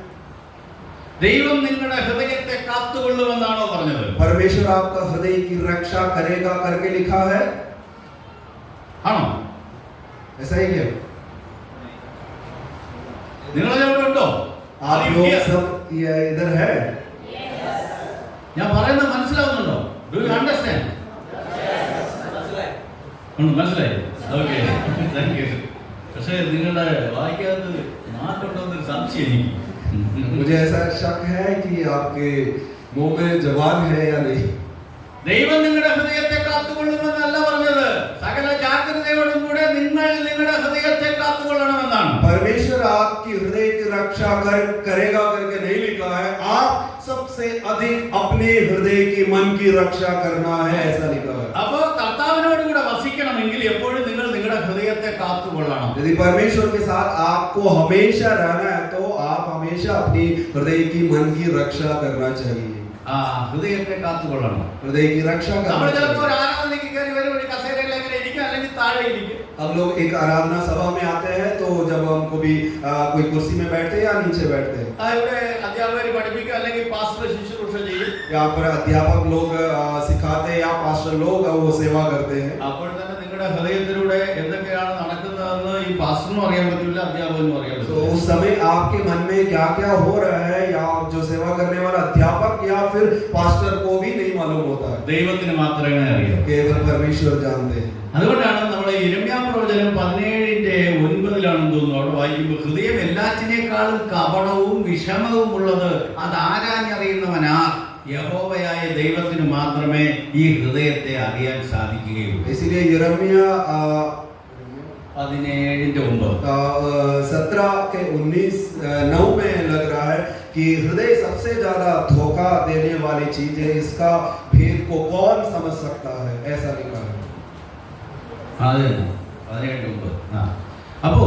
ദൈവം നിങ്ങളുടെ ഹൃദയത്തെ കാത്തുകൊള്ളുമെന്നാണോ പറഞ്ഞത്? परमेश्वर आपका हृदय की रक्षा करेगा करके लिखा है, ആണോ? ऐसा ही क्या? നിങ്ങളവിടെ ഉണ്ടോ? आप लोग सब ये इधर है? ഞാൻ പറയുന്നത് മനസ്സിലാവുന്നുണ്ടോ? Do you understand? മനസ്സിലായി? Okay, thank you. പക്ഷേ നിങ്ങളുടെ വായിക്കാത്ത നാട്ടുണ്ടോന്നൊരു സംശയം എനിക്ക്. मुझे ऐसा शक है कि आपके मुंह में जबान है या नहीं। ദൈവം നിങ്ങളുടെ ഹൃദയത്തെ കാത്തുകൊള്ളുമെന്നല്ല പറഞ്ഞത്, സകല ജാഗ്രതയോടും കൂടെ നിങ്ങൾ നിങ്ങളുടെ ഹൃദയത്തെ കാത്തുകൊള്ളണമെന്നാണ്. परमेश्वर आपकी हृदय की रक्षा करेगा करके नहीं लिखा है, आप सबसे अधिक अपने हृदय की मन की रक्षा करना है, ऐसा लिखा है। അപ്പോ കർത്താവിനോട് കൂടെ വസിക്കണമെങ്കിൽ എപ്പോഴും നിങ്ങൾ നിങ്ങളുടെ ഹൃദയത്തെ കാത്തുകൊള്ളണം. यदि परमेश्वर के साथ आपको हमेशा रहना है तो आप हमेशा अपनी हृदय की मन की रक्षा करना चाहिए। ഹൃദയത്തെ കാത്തുകൊള്ളണം. हृदय की रक्षा നമ്മൾ करना ചിലപ്പോൾ ഒരു चाहिए। ആരാധനയ്ക്ക് കയറി വരും, ഒരു കസേരയിൽ എങ്ങനെ ഇരിക്കും, അല്ലെങ്കിൽ താഴെ ഇരിക്കും. हम लोग एक आराधना सभा में आते हैं तो जब हमको भी कोई कुर्सी में बैठते हैं या नीचे बैठते हैं। ഇവിടെ അധ്യാപകർ പഠിപ്പിക്കുക, അല്ലെങ്കിൽ പാസ്റ്റർ ശുശ്രൂഷ ചെയ്യും. यहाँ पर अध्यापक लोग सिखाते हैं या पास्टर लोग वो सेवा करते हैं। അപ്പോൾ തന്നെ നിങ്ങളുടെ ഹൃദയത്തിലൂടെ എന്തൊക്കെയാണ് നടക്കുന്നതെന്ന് ഈ പാസ്റ്ററിനും അറിയാൻ പറ്റില്ല, അധ്യാപകനും അറിയാൻ तो പറ്റില്ല. उस समय आपके मन में क्या क्या हो रहा है या जो सेवा करने वाला अध्यापक या फिर पास्टर को भी नहीं मालूम होता है, ദൈവത്തിന് മാത്രമേ അറിയൂ. केवल परमेश्वर जानते हैं। അതുകൊണ്ടാണ് നമ്മൾ യിരെമ്യാ പ്രവചനം 17:9 തോന്നുന്നു, അവിടെ വായിക്കുമ്പോൾ ഹൃദയം എല്ലാറ്റിനേക്കാളും കപടവും വിഷമവും ഉള്ളത് അത് ആരാഞ്ഞറിയുന്നവനാ, യഹോവയായ ദൈവത്തിന് മാത്രമേ ഈ ഹൃദയത്തെ അറിയാൻ സാധിക്കുകയുള്ളൂ. इसीलिए यिर्मयाह 17:17-19 में लग रहा है कि हृदय सबसे ज्यादा धोखा देने वाली चीज है, इसका भेद को कौन समझ सकता है, ऐसा लिखा है। അതെ, 17:9. അപ്പോ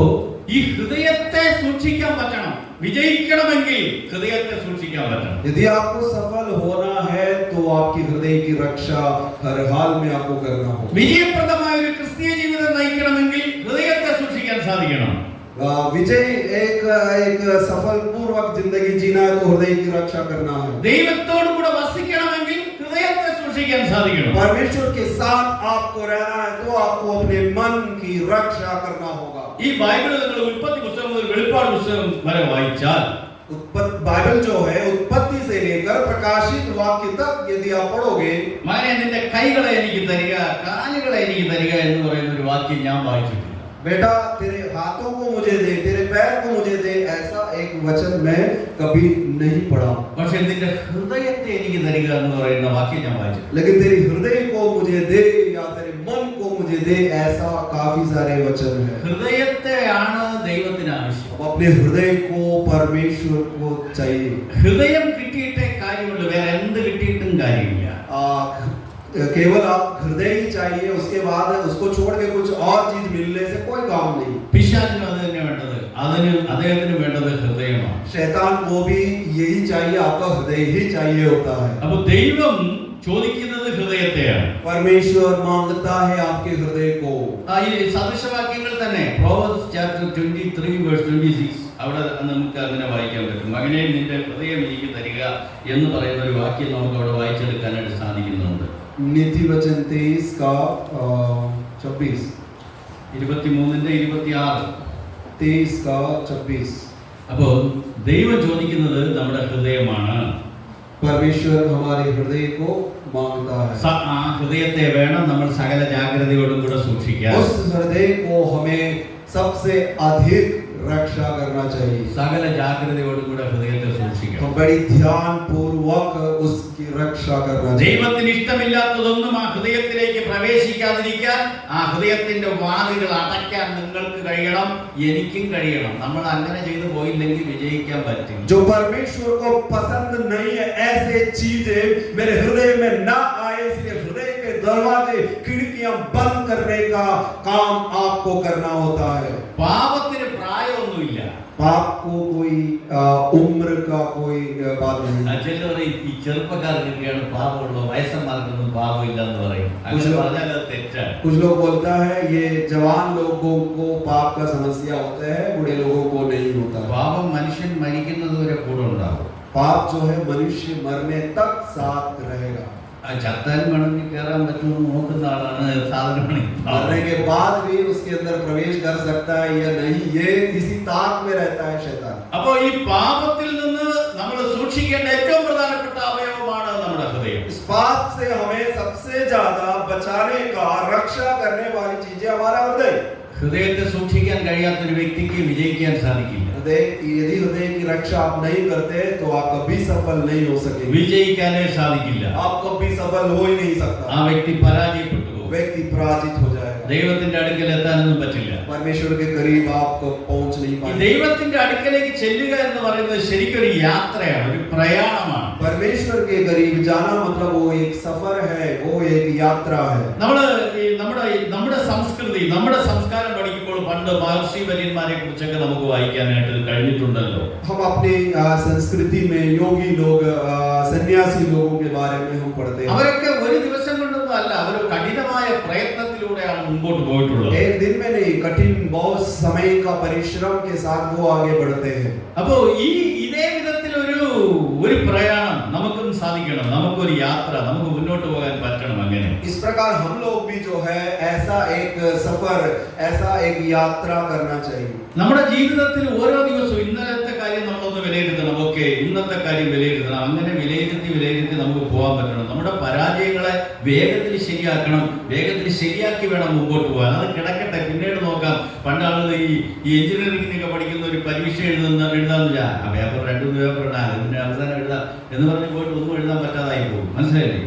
ഈ ഹൃദയത്തെ സൂക്ഷിക്കാൻ പറ്റണം. വിജയിക്കണമെങ്കിൽ ഹൃദയത്തെ സൂക്ഷിക്കാൻ പറ്റണം. यदि आपको सफल होना है तो आपकी हृदय की रक्षा हर हाल में आपको करना होगा। വിജയപ്രദമായ ഒരു ക്രിസ്തീയ ജീവിതം നയിക്കണമെങ്കിൽ ഹൃദയത്തെ സൂക്ഷിക്കാൻ സാധിക്കണം. विजय एक सफल पूर्वक जिंदगी जीना है तो हृदय की रक्षा करना है। ദൈവത്തോട് കൂടെ വസിക്കണമെങ്കിൽ ഹൃദയത്തെ സൂക്ഷിക്കാൻ സാധിക്കണം. परमेश्वर के साथ आपको रहना है तो आपको अपने मन की रक्षा करना होगा। ഈ ബൈബിൾ നിങ്ങൾ ഉൽപ്പത്തി പുസ്തകം മുതൽ വെളിപ്പാട് പുസ്തകം വരെ വായിച്ചാൽ बाइबल जो है उत्पत्ति से लेकर प्रकाशित वाक्य तक यदि आप पढ़ोगे, മകനെ നിന്റെ കൈകളെ എനിക്ക് തരിക കാലുകളെ എനിക്ക് തരിക എന്ന് പറയുന്ന ഒരു വാക്യം ഞാൻ വായിച്ചിട്ടില്ല. बेटा तेरे हाथों को मुझे दे, तेरे पैर को मुझे दे, ऐसा एक वचन मैं कभी नहीं पढ़ा। പക്ഷെ നിന്റെ ഹൃദയത്തെ എനിക്ക് തരിക എന്ന് പറയുന്ന വാക്യം ഞാൻ വായിച്ചു. लेकिन तेरे हृदय को मुझे दे या तेरे मन को मुझे दे, ऐसा काफी सारे वचन है। ഹൃദയത്തെയാണ് ദൈവത്തിന് ആവശ്യം. अब अपने हृदय को परमेश्वर को चाहिए। ഹൃദയം കിട്ടിയിട്ടേ കാര്യമുള്ളൂ, വേറെ എന്ത് കിട്ടിയിട്ടും കാര്യമില്ല. केवल आप हृदय ही चाहिए, उसके बाद उसको छोड़ के कुछ और चीज मिलने से कोई काम नहीं। പിശാചിനും അത് തന്നെ വേണ്ടത്, അദ്ദേഹത്തിന് വേണ്ടത് ഹൃദയമാണ്. शैतान को भी यही चाहिए, आपका हृदय ही चाहिए होता है। അപ്പൊ ദൈവം ചോദിക്കുന്നത് ഹൃദയത്തെയാണ്. परमेश्वर मांगता है आपके हृदय को। ഈ സദൃശവാക്യങ്ങൾ തന്നെ Proverbs chapter 23 verse 26 അവിടെ നമുക്ക് അങ്ങനെ വായിക്കാൻ പറ്റും. മകനെ നിന്റെ ഹൃദയം എനിക്ക് തരിക എന്ന് പറയുന്ന ഒരു വാക്യം നമുക്ക് അവിടെ വായിച്ചെടുക്കാനായിട്ട് സാധിക്കുന്നുണ്ട്. नीति वचन 23 का 26, 23ന്റെ 26. 23 का 26। അപ്പോൾ ദൈവം ചോദിക്കുന്നത് നമ്മുടെ ഹൃദയമാണ്. परमेश्वर हमारे हृदय को मांगता है। ആ ഹൃദയത്തെ വേണം നമ്മൾ സകല ജാഗ്രതയോടും കൂടെ സൂക്ഷിക്കാൻ. उस हृदय को हमें सबसे अधिक रक्षा करना चाहिए। സകല ജാഗ്രതയോടും കൂടെ ഹൃദയത്തെ സൂക്ഷിക്കണം. हम बड़ी ध्यान पूर्वक उसकी रक्षा करना चाहिए। ദൈവത്തിന് ഇഷ്ടമില്ലാത്തതൊന്നും ആ ഹൃദയത്തിലേക്ക് പ്രവേശിക്കാതിരിക്കാൻ ആ ഹൃദയത്തിന്റെ വാതിലുകൾ അടയ്ക്കാൻ നിങ്ങൾക്ക് കഴിയണം, എനിക്കും കഴിയണം. നമ്മൾ അങ്ങനെ ചെയ്തു പോയില്ലെങ്കിൽ വിജയിക്കാൻ പറ്റും. जो परमेश्वर को पसंद नहीं है ऐसे चीजें मेरे हृदय में ना आए, इसलिए हृदय के दरवाजे खिड़कियां बंद करने का काम आपको करना होता है। പാപത്തിന് പ്രായമൊന്നുമില്ല. पाप को कोई उम्र का कोई बात नहीं। ചിലർ ഈ ചെറുപ്പക്കാർക്കൊക്കെയാണ് പാപമുള്ളൂ, വയസ്സന്മാർക്കൊന്നും പാപമില്ല എന്ന് പറയും. അങ്ങനെ പറഞ്ഞാൽ അത് തെറ്റാണ്. कुछ लोग बोलता है ये जवान लोगों को पाप का समस्या होता है, बूढ़े लोगों को नहीं होता। പാപം മനുഷ്യൻ മരിക്കുന്നത് വരെ കൂടെ ഉണ്ടാവും. पाप जो है मनुष्य मरने तक साथ रहेगा। ചത്താൻ വേണമെങ്കിൽ കയറാൻ പറ്റുമെന്ന് നോക്കുന്ന ആളാണ് സാധാരണ. मरने के बाद भी उसके अंदर प्रवेश कर सकता है या नहीं, ये इसी ताक में रहता है शैतान। അപ്പോൾ ഈ പാപത്തിൽ നിന്ന് നമ്മൾ സൂക്ഷിക്കേണ്ട ഏറ്റവും പ്രധാനപ്പെട്ട അവയവമാണ് നമ്മുടെ ഹൃദയം. इस पाप से हमें सबसे ज्यादा बचाने का, रक्षा करने वाली चीजें हमारा हृदय। ഹൃദയത്തെ സൂക്ഷിക്കാൻ കഴിയാത്ത ഒരു വ്യക്തിക്ക് വിജയിക്കാൻ സാധിക്കില്ല. हृदय, यदि हृदय की रक्षा आप नहीं करते तो आप कभी सफल नहीं हो सकेंगे। വിജയിക്കാനേ സാധിക്കില്ല. आप कभी सफल हो ही नहीं सकता। ആ വ്യക്തി പരാജയപ്പെട്ടു പോകും. व्यक्ति पराजित हो जाएगा। ദൈവത്തിന്റെ അടുക്കൽ എത്താനൊന്നും പറ്റില്ല. परमेश्वर के करीब आप पहुंच नहीं ഈ पाएंगे। ദൈവത്തിന്റെ അടുക്കലേക്ക് ചെല്ലുക എന്ന് പറയുന്നത് ശരിക്കൊരു യാത്രയാണ്, ഒരു പ്രയാണമാണ്. परमेश्वर के करीब जाना मतलब वो एक सफर है, वो एक यात्रा है। നമ്മുടെ സംസ്കൃതി, നമ്മുടെ സംസ്കാരം പഠിക്കുമ്പോൾ പണ്ട് മഹർഷി വര്യന്മാരെ കുറിച്ചൊക്കെ നമുക്ക് വായിക്കാനായിട്ട് കഴിഞ്ഞിട്ടുണ്ടല്ലോ. हम अपनी संस्कृति में योगी लोग, सन्यासी लोगों के बारे में हम पढ़ते हैं। അവരൊക്കെ ഒരു ദിവസം കൊണ്ടൊന്നും അല്ല, അവർ കഠിനമായ പ്രയത്നത്തിലൂടെയാണ് മുമ്പോട്ട് പോയിട്ടുള്ളത്. एक दिन में नहीं, कठिन बहुत समय का परिश्रम के साथ वो आगे बढ़ते हैं। അപ്പോ ഇതേ വിധത്തിൽ ഒരു പ്രയാണം നമുക്കും സാധിക്കണം, നമുക്കൊരു യാത്ര, നമുക്ക് മുന്നോട്ട് പോകാൻ പറ്റണം. അങ്ങനെ इस प्रकार हम लोग भी जो है ऐसा एक सफर, ऐसा एक यात्रा करना चाहिए। നമ്മുടെ ജീവിതത്തിൽ ഓരോ ദിവസവും ഇന്നലത്തെ കാര്യം നമ്മളൊന്ന് വിലയിരുത്തണം. ഓക്കെ, ഇന്നത്തെ കാര്യം വിലയിരുത്തണം. അങ്ങനെ വിലയിരുത്തി നമുക്ക് പോകാൻ പറ്റണം. നമ്മുടെ പരാജയങ്ങളെ വേഗത്തിൽ ശരിയാക്കണം, വേഗത്തിൽ ശരിയാക്കി വേണം മുമ്പോട്ട് പോകാൻ. അത് കിടക്കട്ടെ, പിന്നീട് നോക്കാം. പണ്ടാളുകൾ ഈ എഞ്ചിനീയറിംഗിനൊക്കെ പഠിക്കുന്ന ഒരു പരീക്ഷ എഴുതാന്നില്ല, ആ പേപ്പർ 2 പേപ്പർ ഇടാം, അതിന്റെ അവസാനം എഴുതാം എന്ന് പറഞ്ഞ് പോയിട്ട് ഒന്നും എഴുതാൻ പറ്റാതായി പോകും. മനസ്സിലായില്ലേ?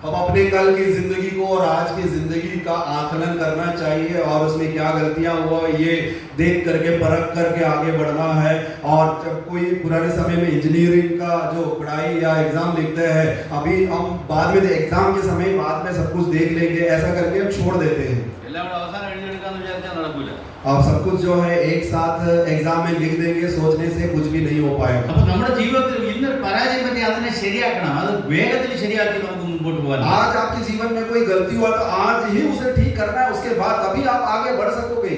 हम अपने कल की जिंदगी को और आज की जिंदगी का आकलन करना चाहिए और उसमें क्या गलतियां हुआ ये देख करके, परख करके आगे बढ़ना है। और जब कोई पुराने समय में इंजीनियरिंग का जो पढ़ाई या एग्जाम लिखते हैं, अभी हम बाद में एग्जाम के समय बाद में सब कुछ देख लेंगे, ऐसा करके हम छोड़ देते हैं। आप सब कुछ जो है एक साथ एग्जाम में लिख देंगे, सोचने से कुछ भी नहीं हो पाएगा। അപ്പോൾ നമ്മുടെ ജീവിതത്തിൽ ഇന്നൊരു പരാജയം പറ്റി അതിനെ ശരിയാക്കണം, അത് വേഗത്തിൽ ശരിയാക്കി നമുക്ക് മുമ്പോട്ട് പോകാൻ. आज आपके जीवन में कोई गलती हुआ तो आज ही उसे ठीक करना है, उसके बाद तभी आप आगे बढ़ सकोगे।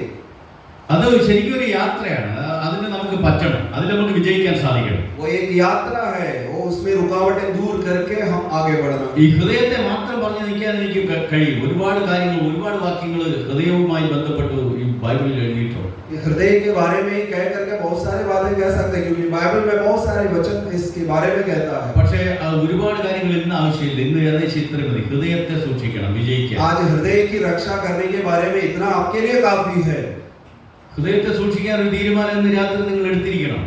അത് ശരിക്കും ഒരു യാത്രയാണ്, അതിന് നമുക്ക് പറ്റണം, അതിൽ നമുക്ക് വിജയിക്കാൻ സാധിക്കണം. वो एक यात्रा है, वो उसमें रुकावटें दूर करके हम आगे बढ़ना। ഈ ഹൃദയത്തെ മാത്രം പറഞ്ഞു നിൽക്കാൻ എനിക്ക് കഴിയും. ഒരുപാട് കാര്യങ്ങൾ, ഒരുപാട് വാക്യങ്ങൾ ഹൃദയവുമായി ബന്ധപ്പെട്ട് ഈ ബൈബിളിൽ എഴുതിയിട്ടുണ്ട്. हृदय के बारे में कह करके बहुत सारी बातें कह सकते हैं, क्योंकि बाइबल में बहुत सारे वचन इसके बारे में कहता है। പക്ഷേ ഒരുപാട് കാര്യങ്ങൾ ഇന്ന് ആവശ്യമില്ല. ഇന്ന് ഏകദേശം ഇത്ര മതി. ഹൃദയത്തെ സൂക്ഷിക്കണം വിജയിക്കാൻ. आज हृदय की रक्षा करने के बारे में इतना आपके लिए काफी है। ഹൃദയത്തെ സൂക്ഷിക്കാൻ ഒരു തീരുമാനം ഇന്ന് രാത്രി നിങ്ങൾ എടുത്തിരിക്കണം.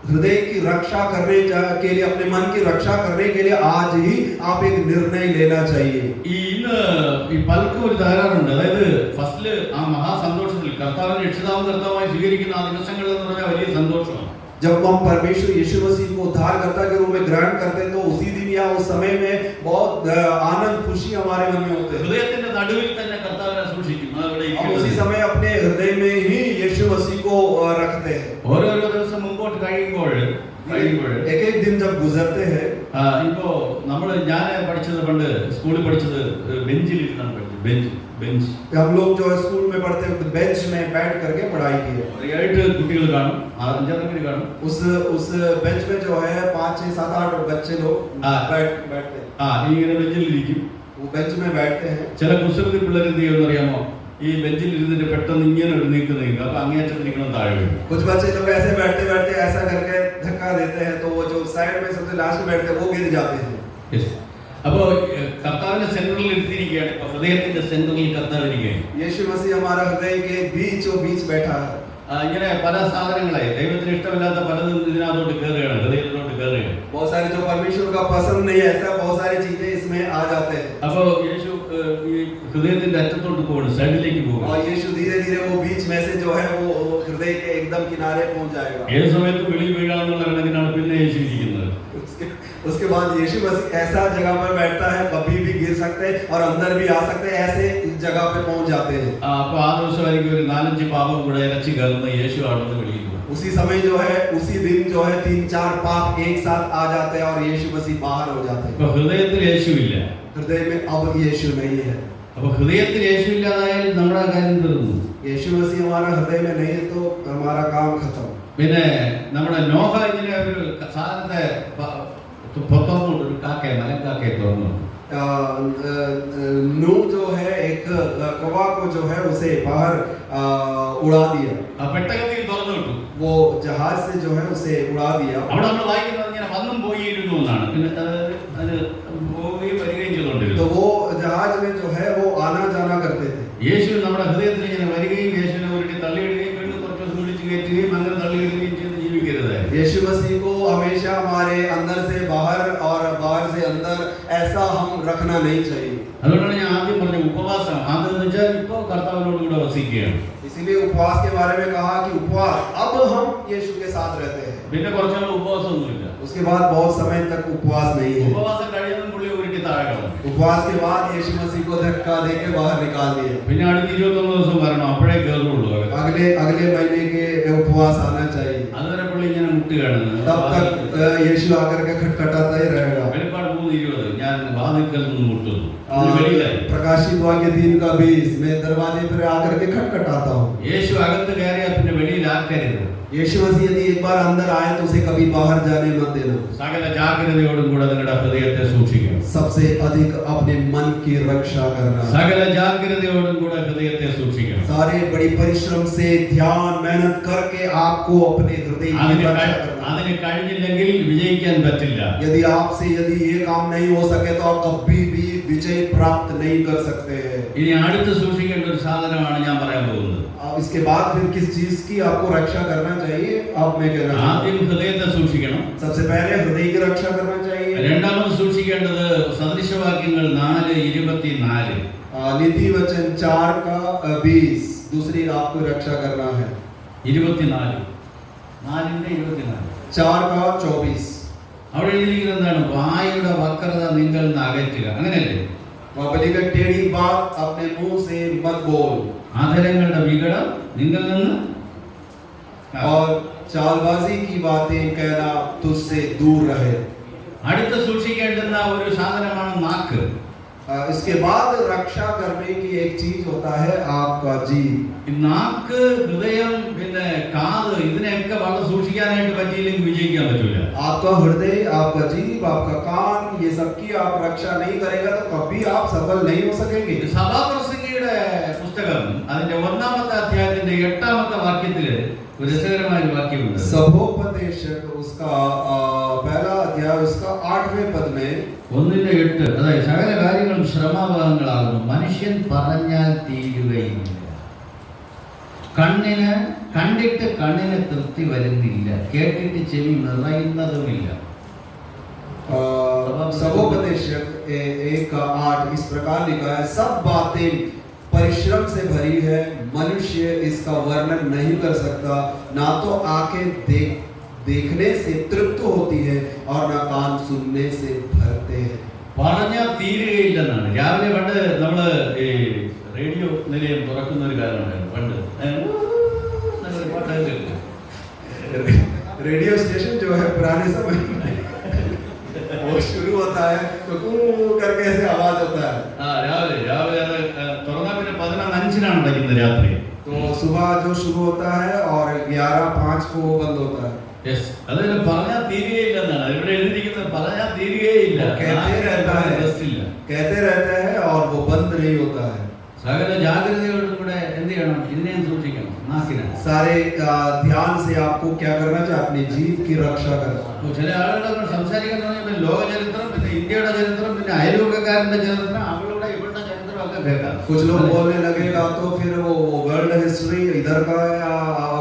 हृदय की रक्षा करने के लिए, अपने मन की रक्षा करने के लिए आज ही आप एक निर्णय लेना चाहिए। ഈ ഇന്ന് ഈ പലർക്കും ഒരു തകരാറുണ്ട്. അതായത് ഫസ്റ്റില് ആ മഹാസന്തോഷത്തിൽ കർത്താവിനെ രക്ഷിതാവും കർത്താവുമായി സ്വീകരിക്കുന്ന ആ ദിവസങ്ങളിൽ എന്ന് പറഞ്ഞാൽ വലിയ സന്തോഷമാണ്. जब हम परमेश्वर यीशु मसीह को उद्धारकर्ता के रूप में ग्रहण करते हैं तो उसी दिन या उस समय में बहुत आनंद खुशी हमारे मन में होते हैं। ഹൃദയത്തിന്റെ നടുവിൽ തന്നെ കർത്താവിനെ സൂക്ഷിക്കും. അതവിടെ हम उसी समय अपने हृदय में ही यीशु मसीह को रखते हैं। ഓരോരോ ദിവസം മുമ്പോട്ട് കഴിയുമ്പോൾ एक एक दिन जब गुजरते हैं, ഇപ്പോ ഞാൻ പഠിച്ചത് പണ്ട് സ്കൂളിൽ പഠിച്ചത് ബെഞ്ചിൽ ഇരുന്നാണ് പഠിച്ചത്. ബെഞ്ച് हम लोग जो है स्कूल में पढ़ते हैं बेंच में बैठ करके पढ़ाई की है। 7 കുട്ടികൾ കാണും, 5-6 പേര് കാണും. उस बेंच में जो है 5 6 7 8 बच्चे लोग बैठते हैं। ഇങ്ങനെ ബെഞ്ചിലിരിക്കും. वो बेंच में बैठते हैं। ചില കുസൃതി പിള്ളേർ എന്ത് ചെയ്യുമെന്ന് അറിയാമോ? ഈ ബെഞ്ചിൽ ഇരുന്നിട്ട് പെട്ടെന്ന് ഇങ്ങനെ ഒരു നീക്കുന്നു. അപ്പൊ അങ്ങേയറ്റത്തിരിക്കണം താഴെ വീഴും. कुछ बच्चे लोग ऐसे बैठते बैठते ऐसा करके धक्का देते हैं तो वो जो साइड में सबसे लास्ट में बैठते हैं वो गिर जाते हैं। അപ്പോ കർത്താവിന്റെ സെന്ററിൽ ഇരുത്തിയിരിക്കുകയാണ്. ഇപ്പൊ ഹൃദയത്തിന്റെ സെന്ററിൽ കർത്താവ് ഇരിക്കുകയാണ്. यीशु मसीह हमारा हृदय के बीचों बीच बैठा है। ഇങ്ങനെ പല സാധനങ്ങളായി ദൈവത്തിന് ഇഷ്ടമില്ലാത്ത പലതും ഇതിനകത്തോട്ട് കയറുകയാണ്, ഹൃദയത്തിലോട്ട് കയറുകയാണ്. बहुत सारी जो परमेश्वर का पसंद नहीं है ऐसा बहुत सारी चीजें इसमें आ जाते हैं। അപ്പോ യേശു ഈ ഹൃദയത്തിന്റെ അറ്റത്തോട്ട് പോകണം, സൈഡിലേക്ക് പോകണം. और यीशु धीरे धीरे वो बीच में से जो है वो हृदय के एकदम किनारे पहुंच जाएगा। ഏത് സമയത്ത് വെളിയിൽ വീഴാമെന്നുള്ള കണക്കിനാണ് പിന്നെ യേശു ഇരിക്കുന്നത്. उसके बाद यीशु मसीह ऐसा जगह पर बैठता है, कभी भी गिर सकते हैं और अंदर भी आ सकते हैं, ऐसे जगह पे पहुंच जाते हैं। അപ്പൊ ആ ദിവസമായിരിക്കും ഒരു 4-5 പാപം കൂടെ ഇരച്ചു കയറുന്ന യേശു അവിടുന്ന് വെളിയിൽ പോകും. उसी समय जो है उसी दिन जो है 3-4 पाप एक साथ आ जाते हैं और यीशु मसीह बाहर हो जाते हैं। അപ്പൊ ഹൃദയത്തിൽ യേശു ഇല്ല. हृदय में अब यीशु नहीं है। അപ്പൊ ഹൃദയത്തിൽ യേശു ഇല്ലാതായാൽ നമ്മുടെ കാര്യം തീർന്നു. यीशु मसीह हमारा हृदय में नहीं है तो हमारा काम खत्म। പിന്നെ നമ്മുടെ നോഹ ഇങ്ങനെ ഒരു സാധനത്തെ പുറത്തോട്ട് ഒരു കാക്കയെ മലക്കാക്കയെ തുറന്നു. नूह जो है एक कौवा को जो है उसे बाहर उड़ा दिया। ആ പെട്ടകത്തിൽ തുറന്നു വിട്ടു. वो जहाज से जो है उसे उड़ा दिया। അവിടെ നമ്മൾ വായിക്കുന്നത് ഇങ്ങനെ വന്നും പോയിരുന്നു എന്നാണ്. പിന്നെ അത് പോവുകയും വരികയും ചെയ്തുകൊണ്ടിരുന്നു. तो वो जहाज में जो है वो आना जाना करते थे। യേശു നമ്മുടെ ഹൃദയത്തിൽ ഇങ്ങനെ വരികയും യേശുവിനെ ഉരുട്ടി തള്ളിയിടുകയും വീണ്ടും കുറച്ച് ദിവസം വിളിച്ച് കയറ്റുകയും അങ്ങനെ തള്ളിയിടുകയും ചെയ്ത് ജീവിക്കരുത്. यीशु मसीह को हमेशा हमारे अंदर से बाहर और बाहर से अंदर ऐसा हम रखना नहीं चाहिए। അതുകൊണ്ടാണ് ഞാൻ ആദ്യം പറഞ്ഞ ഉപവാസം. അതെന്ന് വെച്ചാൽ ഇപ്പോൾ കർത്താവിനോട് കൂടെ വസിക്കുകയാണ്. इसीलिए उपवास के बारे में कहा कि उपवास अब हम यीशु के साथ रहते हैं। പിന്നെ കുറച്ചാൾ ഉപവാസമൊന്നുമില്ല. उसके बाद बहुत समय तक उपवास नहीं है। ഉപവാസം കഴിയുന്നതും പുള്ളി ഉരുട്ടി താഴെ കളഞ്ഞു. उपवास के बाद यीशु मसीह को धक्का देके बाहर निकाल दिया। പിന്നെ അടുത്ത 21 ദിവസം വരണം, അപ്പോഴേ കയറുള്ളൂ. अगले महीने के उपवास आना चाहिए। അതുവരെ പുള്ളി ഇങ്ങനെ മുട്ടുകയാണ്. तब तक यीशु आकर के खटखटाता ही रहेगा। വെളിപ്പാട് 3:20 ഞാൻ വാതിൽക്കൽ നിന്ന് മുട്ടുന്നു. വെളിയിലായി. प्रकाशित वाक्य 3:20 मैं दरवाजे पर आकर के खटखटाता हूँ। യേശു അകത്ത് കയറിയാൽ പിന്നെ വെളിയിൽ ആക്കരുത്. यीशु मसीह यदि एक बार अंदर आए तो उसे कभी बाहर जाने मत देना। സകല ജാഗ്രതയോടും കൂടെ നിങ്ങളുടെ ഹൃദയത്തെ സൂക്ഷിക്കണം. सबसे अधिक अपने मन की रक्षा करना। സകല ജാഗ്രതയോടും കൂടെ ഹൃദയത്തെ സൂക്ഷിക്കണം. सारे बड़ी परिश्रम से ध्यान मेहनत करके आपको अपने हृदय की रक्षा करना। അതിന് കഴിഞ്ഞില്ലെങ്കിൽ വിജയിക്കാൻ പറ്റില്ല. यदि आपसे यदि ये काम नहीं हो सके तो आप कभी भी विजय प्राप्त नहीं कर सकते हैं। ഇനി അടുത്ത് സൂക്ഷിക്കേണ്ട ഒരു സാധനമാണ് ഞാൻ പറയാൻ പോകുന്നത്. इसके बाद फिर किस चीज की आपको रक्षा करना चाहिए आप मैं कहना चाहता हूं। ആദ്യം ഹൃദയത്തെ സൂക്ഷിക്കണം. सबसे पहले हृदय की रक्षा करना चाहिए। രണ്ടാമത് സൂക്ഷിക്കേണ്ടത് സദൃശവാക്യങ്ങൾ 4:24. नीति वचन 4:20 दूसरी आपको रक्षा करना है। 24 4:24 4:24 അവിടെ എഴുതിയിരിക്കുന്നത് എന്താണ്? വായുടെ വക്രത നിങ്ങൾ നിന്ന് അകറ്റുക. അങ്ങനെയല്ലേ? बोली का टेढ़ी बात अपने मुंह से मत बोल ആദരങ്ങളുടെ വികടം നിങ്ങൾ നിന്ന് और चालबाजी की बातें कहना तुझसे दूर रहे। അടുത്ത സൂക്ഷിക്കേണ്ടുന്ന ഒരു സാധനമാണ് നാക്ക്. इसके बाद रक्षा करने की एक चीज होता है आपका जीव। ഈ നാക്ക്, ഹൃദയം, പിന്നെ കാത്, ഇതിനെയൊക്കെ വളരെ സൂക്ഷിക്കാനായിട്ട് പറ്റിയില്ലെങ്കിൽ വിജയിക്കാൻ പറ്റില്ല. आपका हृदय, आपका जीव, आपका कान, ये सबकी आप रक्षा नहीं करेगा तो कभी आप सफल नहीं हो सकेंगे। സഭാപ്രസംഗിയുടെ പുസ്തകം അതിന്റെ 1-ാമത്തെ അധ്യായത്തിന്റെ 8-ാമത്തെ വാക്യത്തില് ഒരു രസകരമായ ഒരു വാക്യമുണ്ട്. सभोपदेशक उसका पहला अध्याय उसका 8वें पद में 1:8, അതായത് സകല കാര്യങ്ങളും ശ്രമാവഹങ്ങളാകുന്നു, മനുഷ്യൻ പറഞ്ഞാൽ തീരുകയില്ല. കണ്ടിട്ട് കണ്ണിന് തൃപ്തി വരുന്നില്ല, കേട്ടിട്ട് ചെവി നിറയുന്നതുമില്ല. सभोपदेशक 1:8 इस प्रकार लिखा है, सब बातें परिश्रम से भरी है, मनुष्य इसका वर्णन नहीं कर सकता। ना तो आंखें देखने से तृप्त होती है और ना कान सुनने से भरते हैं। പറഞ്ഞാൽ തീരുകയില്ലെന്നാണ്. രാവിലെ പണ്ട് നമ്മള് ഈ റേഡിയോ നിലയം തുറക്കുന്ന ഒരു കാലമുണ്ടായിരുന്നു. പണ്ട് रेडियो स्टेशन जो है पुराने समय में वो शुरू होता है तो कू करके ऐसे आवाज होता है। രാവിലെ അത് തുറന്നാ പിന്നെ 11:05 അടയ്ക്കുന്നത് രാത്രി. तो सुबह जो शुरू होता है और 11:05 को वो बंद होता है। യെസ്, അതിന് പറഞ്ഞാൽ തീരുകയില്ലെന്നാണ് ഇവിടെ എഴുതിയിരിക്കുന്നത്. പറഞ്ഞാൽ തീരുകയില്ല, कहते रहता है और वो बंद नहीं होता है। സകല ജാഗ്രതയോടും കൂടെ എന്ത് ചെയ്യണം? ഇതിനെയും സൂക്ഷിക്കണം. നാക്കിനെ सारे ध्यान से आपको क्या करना चाहिए? अपनी जीव की रक्षा करना। ചില ആളുകളൊക്കെ സംസാരിക്കാൻ തുടങ്ങിയപ്പോൾ ലോക ചരിത്രം, പിന്നെ ഇന്ത്യയുടെ ചരിത്രം, പിന്നെ അയൽവക്കക്കാരന്റെ ചരിത്രം, അവളുടെ ഇവളുടെ ചരിത്രം ഒക്കെ കേൾക്കാം. कुछ लोग बोलने लगेगा तो फिर वो वर्ल्ड हिस्ट्री, इधर का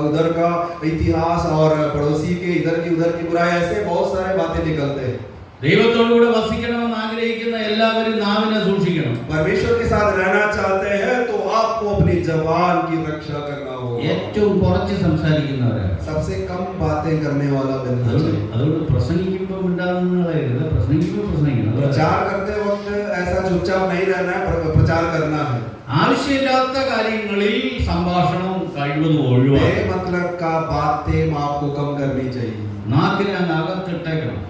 उधर का इतिहास और पड़ोसी के इधर की उधर की बुराई, ऐसे बहुत सारे बातें निकलते हैं। ദൈവത്തോടുകൂടെ വസിക്കണമെന്ന് ആഗ്രഹിക്കുന്ന എല്ലാവരും നാവിനെ സൂക്ഷിക്കണം. परमेश्वर के साथ रहना चाहते हैं तो आपको अपनी जबान की रक्षा करना होगा। ഏറ്റവും കുറച്ച് സംസാരിക്കുന്നവരാണ്. सबसे कम बातें करने वाला बनना चाहिए। അതുകൊണ്ട് പ്രസംഗിക്കുമ്പോൾ ഉണ്ടാകുന്നതായത് പ്രസംഗിക്കണം. प्रचार करते वक्त ऐसा चुपचाप नहीं रहना है, प्रचार करना है। ആവശ്യമില്ലാത്ത കാര്യങ്ങളിൽ സംഭാഷണം കഴിവതും ഒഴിവാക്കണം. मतलब का बातें आपको कम करनी चाहिए। നാക്കിനെ അങ്ങ് അകത്തിട്ടേക്കണം.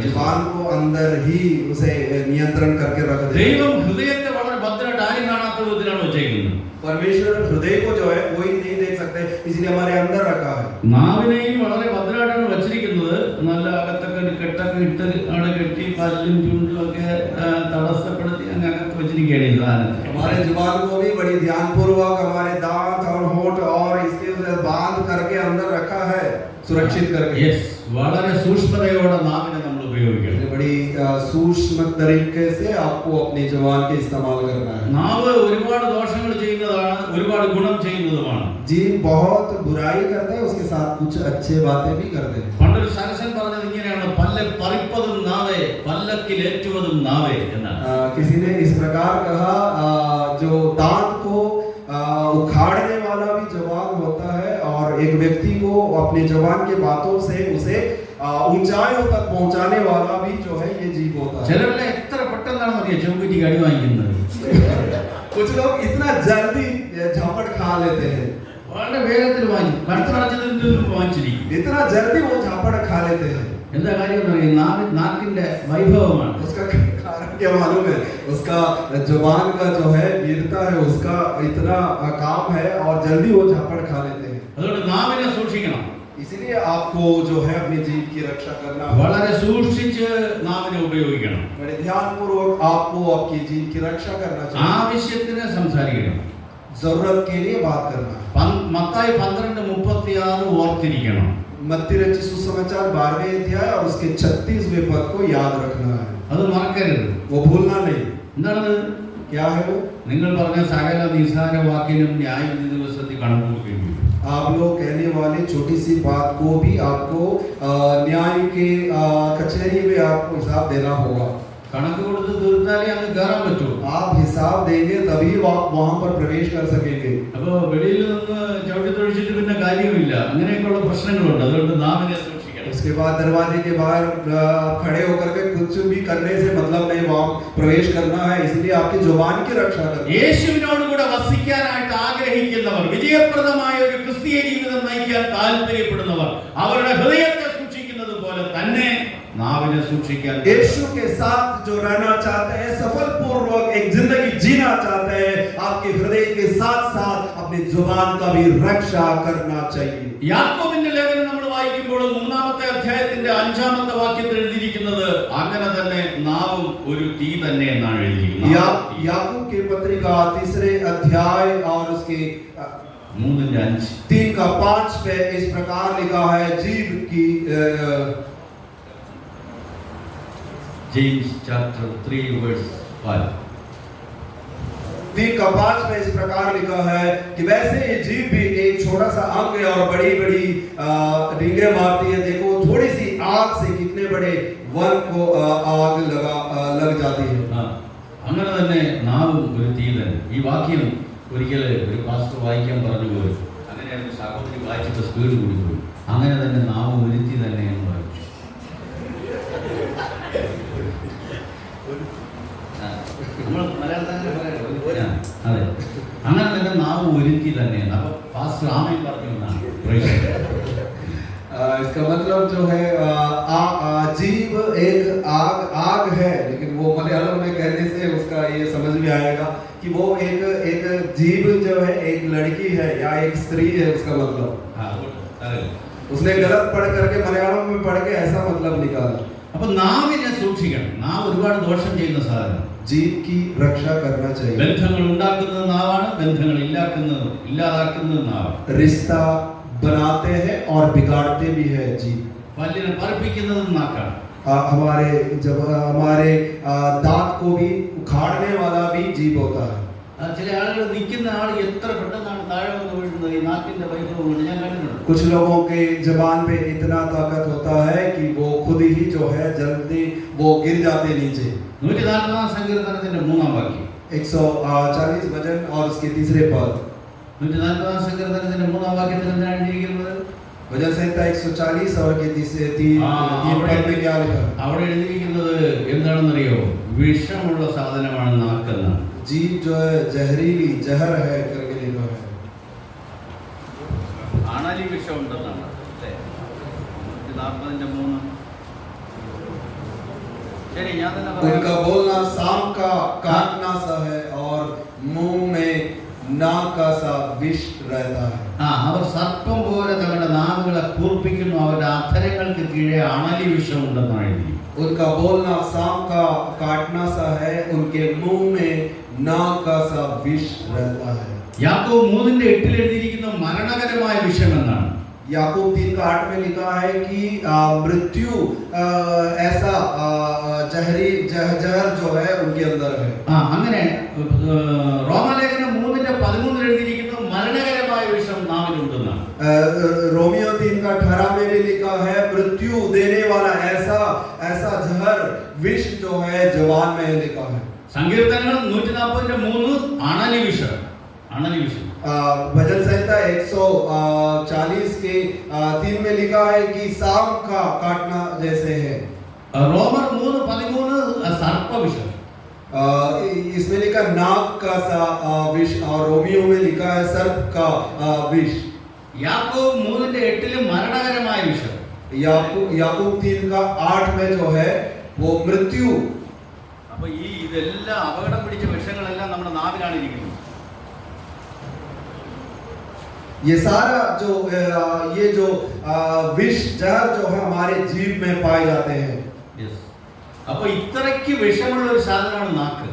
जुबान को अंदर ही उसे नियंत्रण करके रख दे। ദൈവം ഹൃദയത്തെ വളരെ ഭദ്രമായിട്ട് ആരും കാണാത്ത വിധത്തിലാണ് വെച്ചേക്കുന്നത്. परमेश्वर हृदय को जो है कोई नहीं देख सकते, इसलिए हमारे अंदर रखा है। നാവിനെയും വളരെ ഭദ്രമായിട്ടാണ് വെച്ചിരിക്കുന്നത്. നല്ല അകത്തൊക്കെ കെട്ടൊക്കെ ഇട്ട് അവിടെ കെട്ടി പല്ലും ചുണ്ടും ഒക്കെ തടസ്സപ്പെടുത്തി അങ്ങ് അകത്ത് വെച്ചിരിക്കുകയാണ് ഈ സാധനത്തെ. हमारे जुबान को भी बड़ी ध्यानपूर्वक हमारे दांत और होंठ और इसके बांध करके अंदर रखा है, सुरक्षित करके। യെസ്, വളരെ സൂക്ഷ്മതയോടെ നാവിനെ നമ്മൾ ഉപയോഗിക്കണം. बड़ी सूक्ष्म तरीके से आपको अपनी जुबान के इस्तेमाल करना है। നാവ് ഒരുപാട് ദോഷങ്ങൾ ചെയ്യുന്നതാണ്, ഒരുപാട് ഗുണം ചെയ്യുന്നതുമാണ്. जीव बहुत बुराई करता है, उसके साथ कुछ अच्छे बातें भी करते हैं। പണ്ടൊരു സരസൻ പറഞ്ഞത് ഇങ്ങനെയാണ്, പല്ല് പറിപ്പതും നാവേ, പല്ലക്കിലേറ്റുവതും നാവേ എന്നാണ്. किसी ने इस प्रकार कहा, जो दांत को उखाड़ने वाला भी जवान होता है और एक व्यक्ति को अपनी जवान के बातों से उसे ऊंचाइयों तक पहुंचाने वाला भी जो है ये जीव होता है। ചിലരുടെ എത്ര പെട്ടെന്നാണ് അറിയാം ചെമ്പുറ്റിക്ക് അടി വാങ്ങിക്കുന്നത്. कुछ लोग इतना जल्दी झापड़ खा लेते हैं, വളരെ വേഗത്തിൽ വാങ്ങിക്കും. കഴുത്ത് നടച്ചതിൽ വാങ്ങിച്ചിരിക്കും. इतना जल्दी वो झापड़ खा लेते हैं। എന്താ കാര്യം എന്ന് പറയുന്നത്? നാക്കിന്റെ വൈഭവമാണ്. उसका कारण क्या मालूम है? उसका जुबान का जो है वीरता है, उसका इतना काम है और जल्दी वो झापड़ खा लेते हैं। അതുകൊണ്ട് നാവിനെ സൂക്ഷിക്കണം. इसलिए आपको जो है अपनी जीभ की रक्षा करना है। വളരെ സൂക്ഷിച്ച് നാവിനെ ഉപയോഗിക്കണം. बड़े ध्यानपूर्वक आपको आपकी जीभ की रक्षा करना चाहिए। ആവശ്യത്തിന് സംസാരിക്കണം. जरूरत के लिए बात करना है। മത്തായി 12:36 ഓർത്തിരിക്കണം. मत्ती रचित सुसमाचार 12वें अध्याय और उसके 36वें पद को याद रखना है, അത് മറക്കരുത്. वो भूलना नहीं। എന്താണത്? क्या है वो? നിങ്ങൾ പറഞ്ഞ സകല നിസ്സാര വാക്കിനും ന്യായവിധി ദിവസത്തിൽ കണക്ക് കൊടുക്കേണ്ടി വരും. आप लोग कहने वाले छोटी सी बात को भी आपको न्याय के कचहरी में आपको हिसाब देना होगा। കണക്ക് കൊടുത്ത് തീർത്താലേ അങ്ങ് കയറാൻ പറ്റൂ. आप हिसाब देंगे तभी आप वहां पर प्रवेश कर सकेंगे। അപ്പോൾ വെളിയിൽ നിന്ന് ചവിട്ടി തൊഴിച്ചിട്ട് പിന്നെ കാര്യമില്ല. അങ്ങനെയൊക്കെയുള്ള പ്രശ്നങ്ങളുണ്ട്. അതുകൊണ്ട് നാവിനെ സൂക്ഷിക്കണം. उसके बाद दरवाजे के बाहर खड़े होकर के कुछ भी करने से मतलब नहीं, वहां प्रवेश करना है, इसलिए आपकी जुबान की रक्षा करना है। യേശുവിനോട് കൂടെ വസിക്കാനായിട്ട് ആഗ്രഹിക്കുന്നവർ, വിജയപ്രദമായ ഒരു ക്രിസ്തീയ ജീവിതം നയിക്കാൻ താല്പര്യപ്പെടുന്നവർ അവരുടെ ഹൃദയത്തെ സൂക്ഷിക്കുന്നത് പോലെ തന്നെ നാവിനെ സൂക്ഷിക്കാൻ यीशु के साथ जो रहना चाहते हैं, सफल पूर्वक एक जिंदगी जीना चाहते हैं, आपके हृदय के साथ साथ अपनी जुबान का भी रक्षा करना चाहिए। യാക്കോബിന്റെ ലേഖനം നമ്മൾ വായിക്കുമ്പോൾ 3-ാമത്തെ അധ്യായത്തിന്റെ 5-ാമത്തെ വാക്യത്തിൽ എഴുതിയിരിക്കുന്നത് അങ്ങനെ തന്നെ നാവും ഒരു തീ തന്നെ എന്നാണ് എഴുതിയിരിക്കുന്നത്. याकूब की पत्रिका 3 अध्याय और उसके 3:5 3:5 पे इस प्रकार लिखा है, जीव की James chapter 3:5 3:5 में इस प्रकार लिखा है कि वैसे ये जीव भी एक छोटा सा अंग है और बड़ी बड़ी रींगे मारती है। देखो थोड़ी सी आग से कितने बड़े वन को आग लग जाती है। അങ്ങനെ തന്നെ നാവും ഒരു തീ തന്നെ. ഈ വാക്യം ഒരിക്കൽ ഒരു പാസ്റ്റർ വായിക്കാൻ പറഞ്ഞു പോയി. അങ്ങനെയാണ് സഹോദരി വായിച്ചിട്ട് സ്പീഡ് കൂടി പോയി. അങ്ങനെ തന്നെ നാവ് ഒരു തീ തന്നെ എന്ന് വായിച്ചു. നമ്മൾ മലയാളത്തിൽ പറയാം. അതെ, അങ്ങനെ തന്നെ നാവ് ഒരുത്തി തന്നെയാണ്. അപ്പൊ പാസ്റ്റർ ആമേൻ പറഞ്ഞു എന്നാണ്. इसका मतलब जो है जीव एक आग है, लेकिन वो मलयालम में कहने से उसका ये समझ में आएगा कि वो एक जीव जो है एक लड़की है या एक स्त्री है। उसका मतलब उसने गलत पढ़ करके मलयालम में पढ़ के ऐसा मतलब निकाला। അപ്പൊ നാവിനെ സൂക്ഷിക്കണം. നാവ് ഒരുപാട് ദോഷം ചെയ്യുന്ന സാധനം. जीव की रक्षा करना चाहिए। ബന്ധങ്ങൾ ഉണ്ടാക്കുന്നത് നാവാണ്, ബന്ധങ്ങൾ ഇല്ലാതാക്കുന്നത് നാവാണ്. रिश्ता बनाते हैं और बिगाड़ते भी है जीव। പല്ലിനെ പറപ്പിക്കുന്നത് നാക്കാണ്. हमारे दांत को भी उखाड़ने वाला भी जीव होता है। ചില ആളുകൾ നിൽക്കുന്ന ആൾ എത്ര പെട്ടെന്നാണ് താഴെ വന്ന് വീഴുന്നത് ഈ നാക്കിന്റെ വൈഭവം കൊണ്ട് ഞാൻ കണ്ടിട്ടുണ്ട്. कुछ लोगों के जबान पे इतना ताकत होता है कि वो खुद ही जो है जल्दी वो गिर जाते नीचे। 140-ാം സങ്കീർത്തനത്തിന്റെ 3-ാം വാക്യം 140 वचन और उसके तीसरे पद। 140-ാം സങ്കീർത്തനത്തിന്റെ 3-ാം വാക്യത്തിൽ എന്താണ് എഴുതിയിരിക്കുന്നത്? वचन संहिता 140 और के तीसरे 3 पद में क्या लिखा? അവിടെ എഴുതിയിരിക്കുന്നത് എന്താണെന്നറിയോ? വിഷമുള്ള സാധനമാണ് നാക്കെന്ന്. जीव जो है जहरीली जहर है करके लिखा है। അണലി വിഷം ഉണ്ടെന്നാണ് അല്ലേ? 140-3. ശരി, ഞാൻ തന്നെ പറയാം. उनका बोलना सांप का काटना सा है और मुंह में नाक का सा विष रहता है। അവർ സർപ്പം പോലെ തങ്ങളുടെ നാവുകളെ കൂർപ്പിക്കുന്നു. അവരുടെ അധരങ്ങൾക്ക് കീഴെ അണലി വിഷം ഉണ്ടെന്നാണ് എഴുതി. उनका बोलना सांप का काटना सा है, उनके मुंह में नाक का सा विष रहता है। യാക്കോബ് 3:8 എഴുതിയിരിക്കുന്ന മരണകരമായ വിഷം എന്നാണ്. याकूब 3:8 में लिखा है कि मृत्यु ऐसा जहर जो है उनके अंदर है। അങ്ങനെ റോമലേഖനം 3:13 എഴുതിയിരിക്കുന്നു മരണകരമായ വിഷം നാവിലുണ്ടെന്നാണ്. रोमियो 3:18 में भी लिखा है मृत्यु देने वाला ऐसा जहर विष जो है जवान में लिखा है। സങ്കീർത്തനങ്ങൾ 140:3 അണലി വിഷം. भजन संहिता 140 के 3 में लिखा है कि सांप का काटना जैसे है। रोमर 3:13 सर्प विष। इसमें लिखा नाग का सा विष और रोमियो में लिखा है सर्प का विष। याकूब 3:8 मरणकरമായ വിഷം. याकूब 3:8 में जो है वो मृत्यु। അപ്പോൾ ഈ ഇതെല്ലാം അപകടം പിടിച്ച വിഷങ്ങളെല്ലാം നമ്മുടെ നാവിലാണ് ഇരിക്കുന്നത്. ये सारा जो विष जहर जो है हमारे जीव में पाए जाते हैं। അപ്പോൾ ഇത്രയ്ക്ക് വിഷമുള്ള ഒരു സാധനമാണ് നാക്ക്.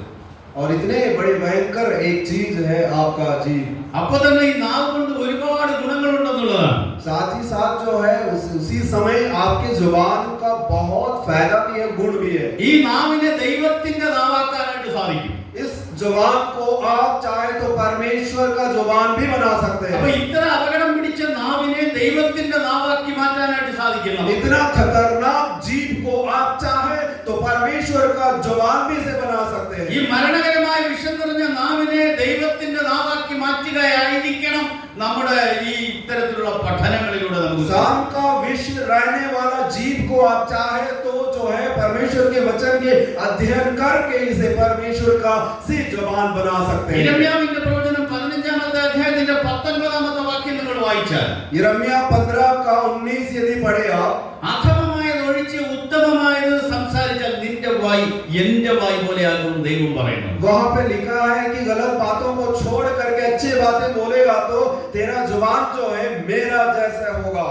और इतने बड़े भयंकर एक चीज है आपका जीव। അപ്പോൾ തന്നെ ഈ നാവ് കൊണ്ട് ഒരുപാട് ഗുണങ്ങളുണ്ടെന്നുള്ളതാണ്. साथ ही साथ जो है उसी समय आपके जुबान का बहुत फायदा भी है, गुण भी है। ഈ നാവിനെ ദൈവത്തിന്റെ നാവാക്കാനായിട്ട് സാധിക്കും. इस जुबान को आप चाहे तो परमेश्वर का जुबान भी बना सकते हैं। അപ്പോൾ ഇത്ര അപകടം പിടിച്ച നാവിനെ ദൈവത്തിന്റെ നാവാക്കി മാറ്റാനായിട്ട് സാധിക്കുന്നു. इतना खतरनाक जीव को आप चाहे तो परमेश्वर का जुबान भी से बना सकते हैं। ഈ മരണകരമായ വിഷം നിറഞ്ഞ നാവിനെ ദൈവത്തിന്റെ നാവാക്കി മാറ്റുകയായിരിക്കണം നമ്മുടെ ഈ ഇത്തരത്തിലുള്ള പഠനങ്ങളിലൂടെ നമുക്ക്. सांप का विष रहने वाला जीव को आप चाहे तो जो है परमेश्वर के वचन के अध्ययन करके इसे परमेश्वर का सी जुबान बना सकते हैं। യിരെമ്യാവിന്റെ പ്രവചനം 15-ാമത്തെ അധ്യായത്തിന്റെ 19-ാമത്തെ വാക്യം നിങ്ങൾ വായിച്ചാൽ यिर्मयाह 15 का 19 यदि पढ़े आप, അധമമായത് ഒഴിച്ച് ഒഴിച്ച് ഉത്തമമായത് സംസാരിച്ചാൽ നിന്റെ വായി എന്റെ വായി പോലെയാകും ദൈവം പറയുന്നു. वहां पे लिखा है कि गलत बातों को छोड़ करके अच्छी बातें बोलेगा तो तेरा जुबान जो है मेरा जैसा होगा.